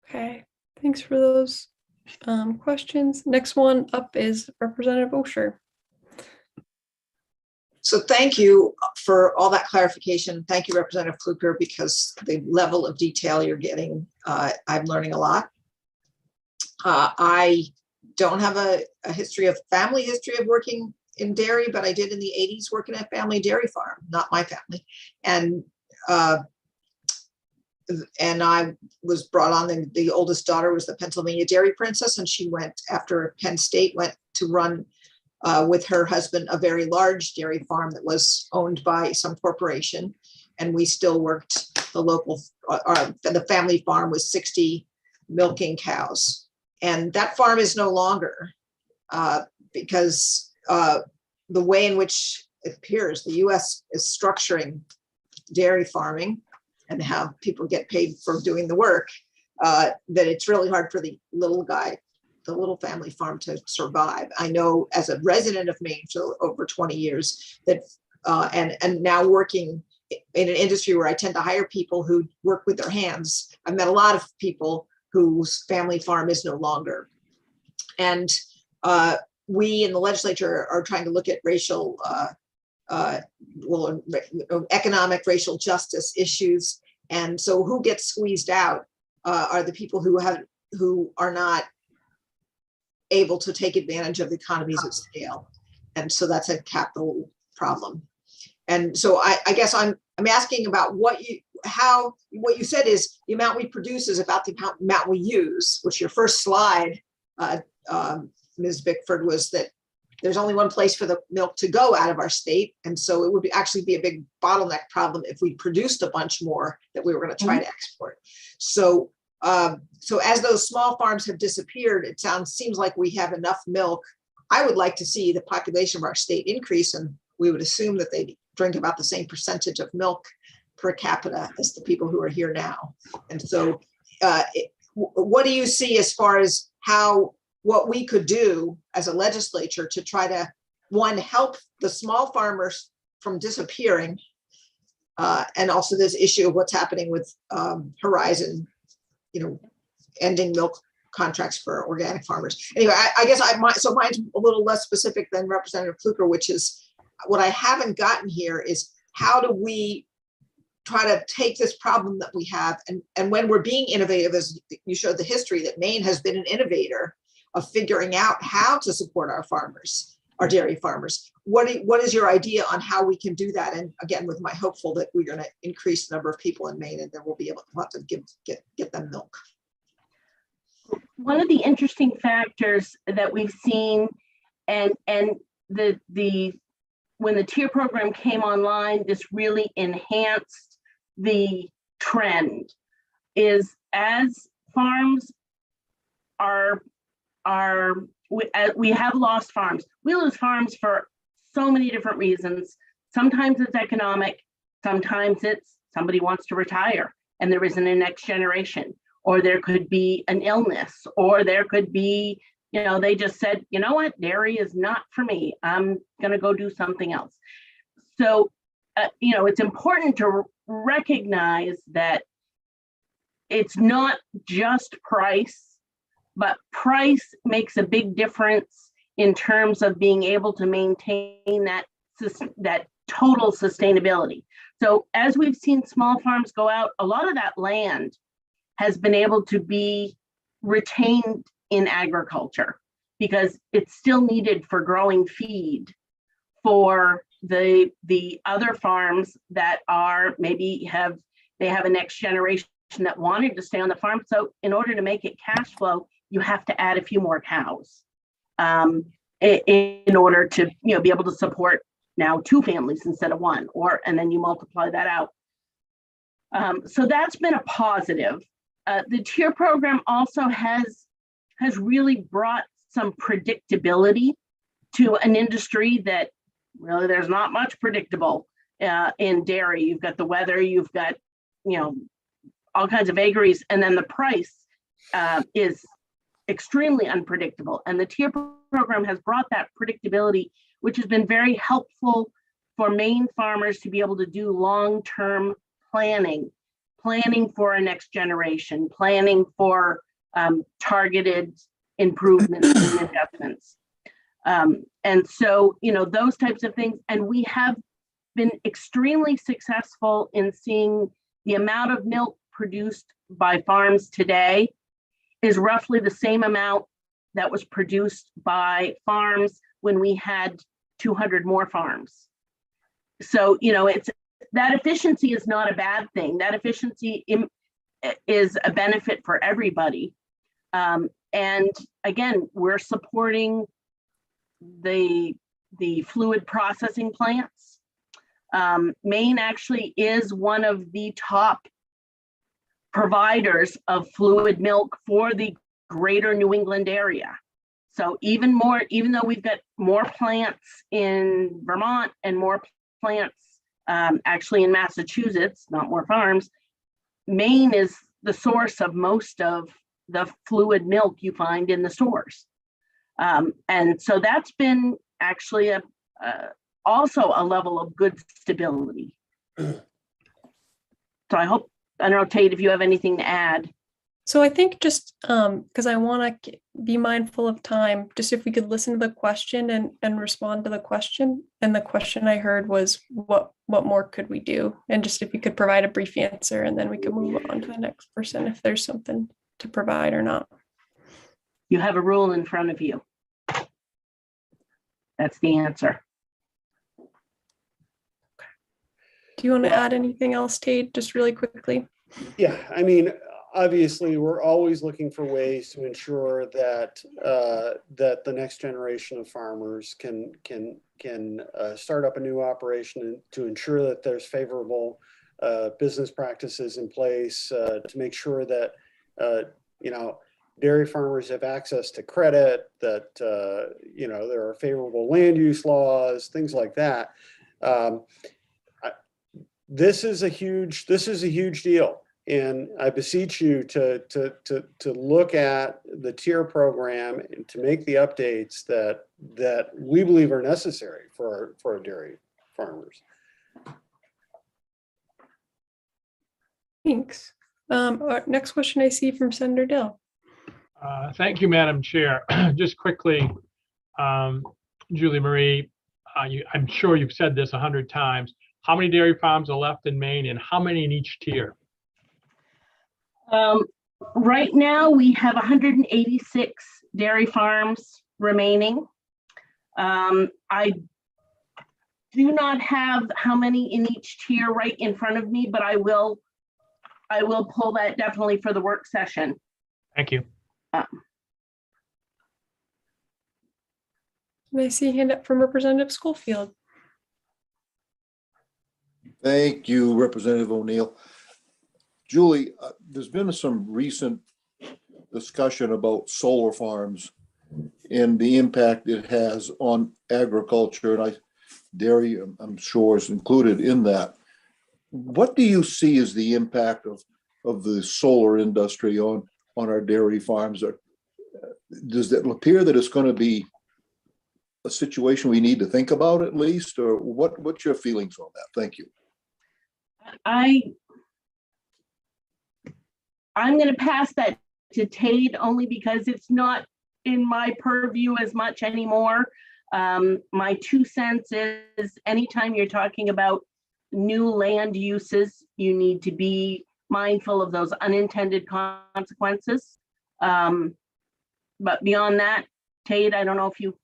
Okay, thanks for those questions. Next one up is Representative Osher. So thank you for all that clarification. Thank you, Representative Kluger, because the level of detail you're getting, I'm learning a lot. I don't have a family history of working in dairy, but I did in the 80s working at a family dairy farm, not my family. And I was brought on, the oldest daughter was the Pennsylvania Dairy Princess, and she went, after Penn State, went to run with her husband a very large dairy farm that was owned by some corporation. And we still worked the local, the family farm with 60 milking cows. And that farm is no longer because the way in which it appears the US is structuring dairy farming and how people get paid for doing the work, that it's really hard for the little guy, the little family farm, to survive. I know as a resident of Maine for over 20 years that, and now working in an industry where I tend to hire people who work with their hands, I've met a lot of people whose family farm is no longer. And we in the legislature are trying to look at racial, economic racial justice issues. And so who gets squeezed out are the people who are not able to take advantage of the economies of scale. And so that's a capital problem. And so I guess I'm asking about what you said is the amount we produce is about the amount we use, which your first slide, Ms. Bickford, was that there's only one place for the milk to go out of our state. And so it would actually be a big bottleneck problem if we produced a bunch more that we were going to try to export. So as those small farms have disappeared, it seems like we have enough milk. I would like to see the population of our state increase, and we would assume that they drink about the same percentage of milk per capita as the people who are here now. And so what do you see as far as what we could do as a legislature to try to, one, help the small farmers from disappearing, and also this issue of what's happening with Horizon, ending milk contracts for organic farmers. Anyway, I guess so mine's a little less specific than Representative Kluger, which is what I haven't gotten here is how do we try to take this problem that we have, and when we're being innovative, as you showed the history that Maine has been an innovator of figuring out how to support our farmers, our dairy farmers. What is your idea on how we can do that? And again, with my hopeful that we're going to increase the number of people in Maine, and then we'll be able to get them milk. One of the interesting factors that we've seen, and when the tier program came online, this really enhanced the trend, is as farms we have lost farms. We lose farms for so many different reasons. Sometimes it's economic, sometimes it's somebody wants to retire and there isn't a next generation, or there could be an illness, or there could be They just said, you know what, dairy is not for me. I'm going to go do something else. So, it's important to recognize that it's not just price, but price makes a big difference in terms of being able to maintain that total sustainability. So as we've seen small farms go out, a lot of that land has been able to be retained in agriculture because it's still needed for growing feed for the other farms that are maybe they have a next generation that wanted to stay on the farm. So in order to make it cash flow, you have to add a few more cows in order to be able to support now 2 families instead of 1, and then you multiply that out. So that's been a positive. The tier program also has really brought some predictability to an industry that really there's not much predictable in dairy. You've got the weather, you've got all kinds of vagaries, and then the price is extremely unpredictable. And the tier program has brought that predictability, which has been very helpful for Maine farmers to be able to do long-term planning for a next generation, planning for targeted improvements and investments. And so, those types of things. And we have been extremely successful in seeing the amount of milk produced by farms today is roughly the same amount that was produced by farms when we had 200 more farms. So, it's that efficiency is not a bad thing. That efficiency is a benefit for everybody. And again, we're supporting the fluid processing plants. Maine actually is one of the top providers of fluid milk for the greater New England area. So even though we've got more plants in Vermont and more plants actually in Massachusetts, not more farms, Maine is the source of most of the fluid milk you find in the stores. And so that's been actually also a level of good stability. So I don't know, Tate, if you have anything to add. So I think just because I want to be mindful of time, just if we could listen to the question and respond to the question. And the question I heard was, what more could we do? And just if you could provide a brief answer, and then we could move on to the next person if there's something to provide or not. You have a rule in front of you. That's the answer. Do you want to add anything else, Tate, just really quickly? Yeah, I mean, obviously, we're always looking for ways to ensure that that the next generation of farmers can start up a new operation, and to ensure that there's favorable business practices in place to make sure that dairy farmers have access to credit, that there are favorable land use laws, things like that. This is a huge deal. And I beseech you to look at the tier program and to make the updates that we believe are necessary for our dairy farmers. Thanks. Our next question I see from Senator Dill. Thank you, Madam Chair. Just quickly, Julie Marie, I'm sure you've said this 100 times. How many dairy farms are left in Maine, and how many in each tier? Right now, we have 186 dairy farms remaining. I do not have how many in each tier right in front of me, but I will pull that definitely for the work session. Thank you. I see a hand up from Representative Schofield. Thank you, Representative O'Neill. Julie, there's been some recent discussion about solar farms and the impact it has on agriculture, and dairy, I'm sure, is included in that. What do you see as the impact of the solar industry on our dairy farms? does it appear that it's going to be a situation we need to think about at least, or what's your feelings on that? Thank you. I'm going to pass that to Tate only because it's not in my purview as much anymore. My 2 cents is anytime you're talking about new land uses, you need to be mindful of those unintended consequences. But beyond that, Tate, I don't know if you.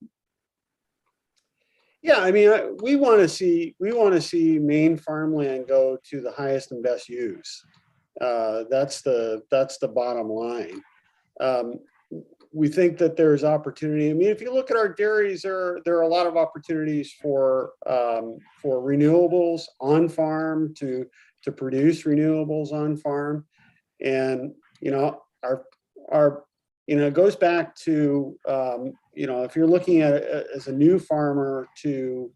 Yeah, I mean, we want to see Maine farmland go to the highest and best use. That's the bottom line. We think that there's opportunity. I mean, if you look at our dairies, there are a lot of opportunities for renewables on farm to produce renewables on farm, and our it goes back to if you're looking at it as a new farmer to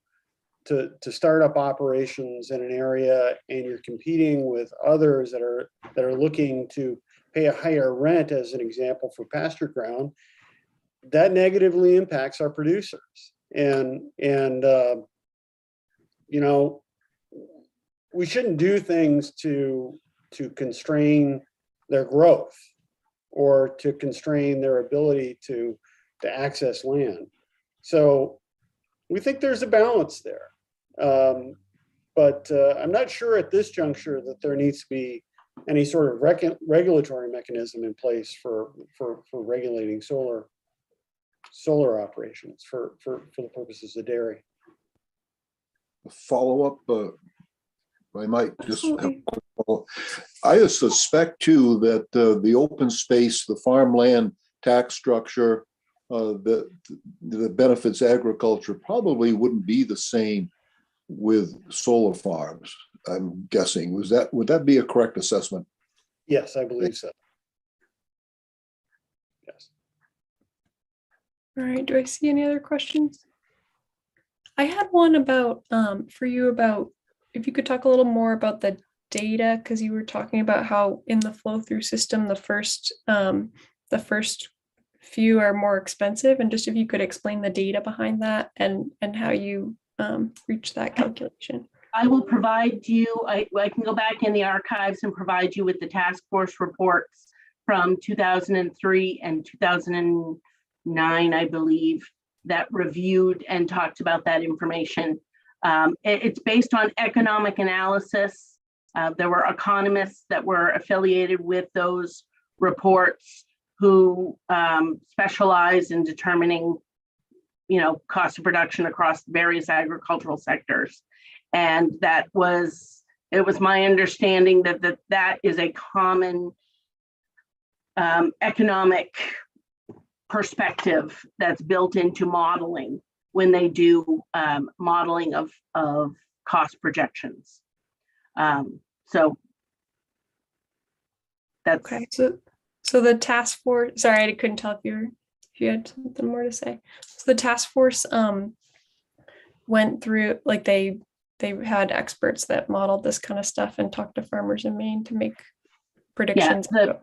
start up operations in an area and you're competing with others that are looking to pay a higher rent, as an example, for pasture ground, that negatively impacts our producers. And we shouldn't do things to constrain their growth or to constrain their ability to access land. So we think there's a balance there. But I'm not sure at this juncture that there needs to be any sort of regulatory mechanism in place for regulating solar operations for the purposes of dairy. Follow up, I might just. I suspect too that the open space, the farmland tax structure that benefits agriculture probably wouldn't be the same with solar farms. I'm guessing. Would that be a correct assessment? Yes, I believe so. Yes. All right, do I see any other questions? I had one about for you about if you could talk a little more about the data, because you were talking about how in the flow through system the first few are more expensive, and just if you could explain the data behind that and how you reach that calculation. I will provide you, I can go back in the archives and provide you with the task force reports from 2003 and 2009, I believe, that reviewed and talked about that information. It's based on economic analysis. There were economists that were affiliated with those reports who specialize in determining, cost of production across various agricultural sectors. And it was my understanding that is a common economic perspective that's built into modeling when they do modeling of cost projections. So that's okay. So the task force. Sorry, I couldn't tell if you had something more to say. So the task force went through, like they had experts that modeled this kind of stuff and talked to farmers in Maine to make predictions. Yeah,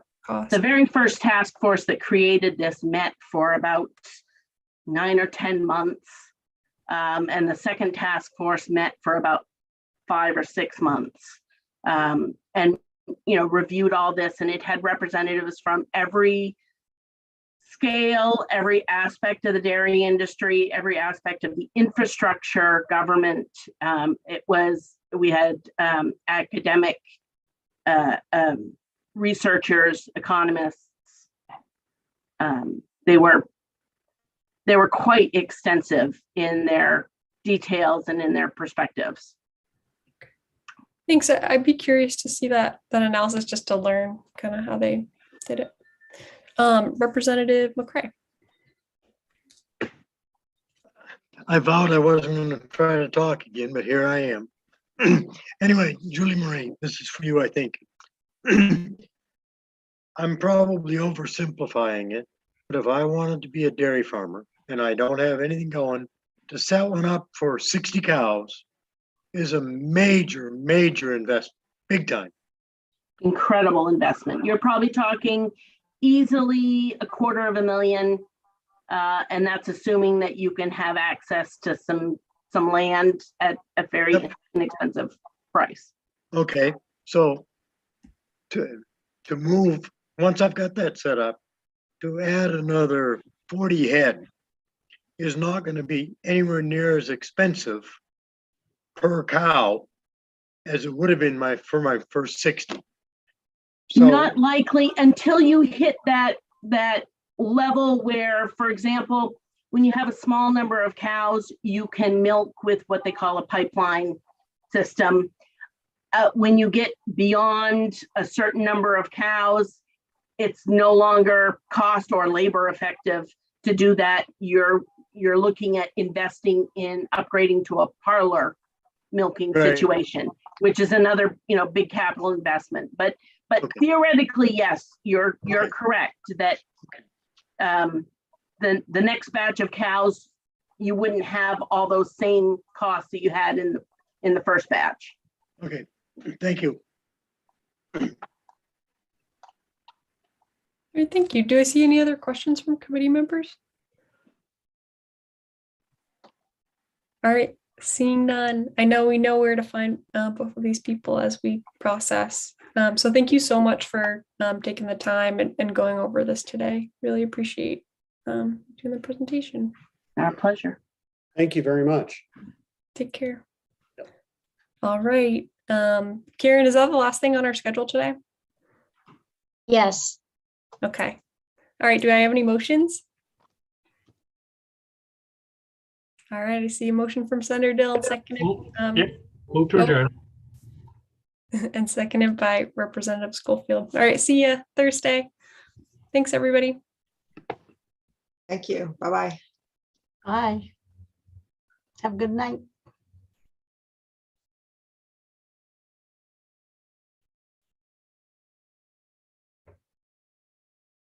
the very first task force that created this met for about 9 or 10 months. And the second task force met for about 5 or 6 months. And reviewed all this, and it had representatives from every scale, every aspect of the dairy industry, every aspect of the infrastructure, government. We had academic researchers, economists. They were quite extensive in their details and in their perspectives. Thanks. I'd be curious to see that analysis just to learn kind of how they did it. Representative McCray. I vowed I wasn't going to try to talk again, but here I am. Anyway, Julie Marie, this is for you, I think. I'm probably oversimplifying it, but if I wanted to be a dairy farmer and I don't have anything going, to set one up for 60 cows is a major investment, big time. Incredible investment. You're probably talking easily $250,000 And that's assuming that you can have access to some land at a very inexpensive price. Okay, so to move, once I've got that set up, to add another 40 head is not going to be anywhere near as expensive per cow as it would have been for my first 60. So not likely until you hit that level where, for example, when you have a small number of cows, you can milk with what they call a pipeline system. When you get beyond a certain number of cows, it's no longer cost or labor effective to do that. You're looking at investing in upgrading to a parlor milking situation, which is another big capital investment. But theoretically, yes, you're correct that the next batch of cows, you wouldn't have all those same costs that you had in the first batch. Okay, thank you. All right, thank you. Do I see any other questions from committee members? All right, seeing none. I know we know where to find both of these people as we process. So thank you so much for taking the time and going over this today. Really appreciate doing the presentation. Our pleasure. Thank you very much. Take care. All right. Karen, is that the last thing on our schedule today? Yes. Okay. All right. Do I have any motions? All right. I see a motion from Senator Dill and seconded. Move to adjourn. And seconded by Representative Schofield. All right. See ya Thursday. Thanks, everybody. Thank you. Bye-bye. Bye. Have a good night.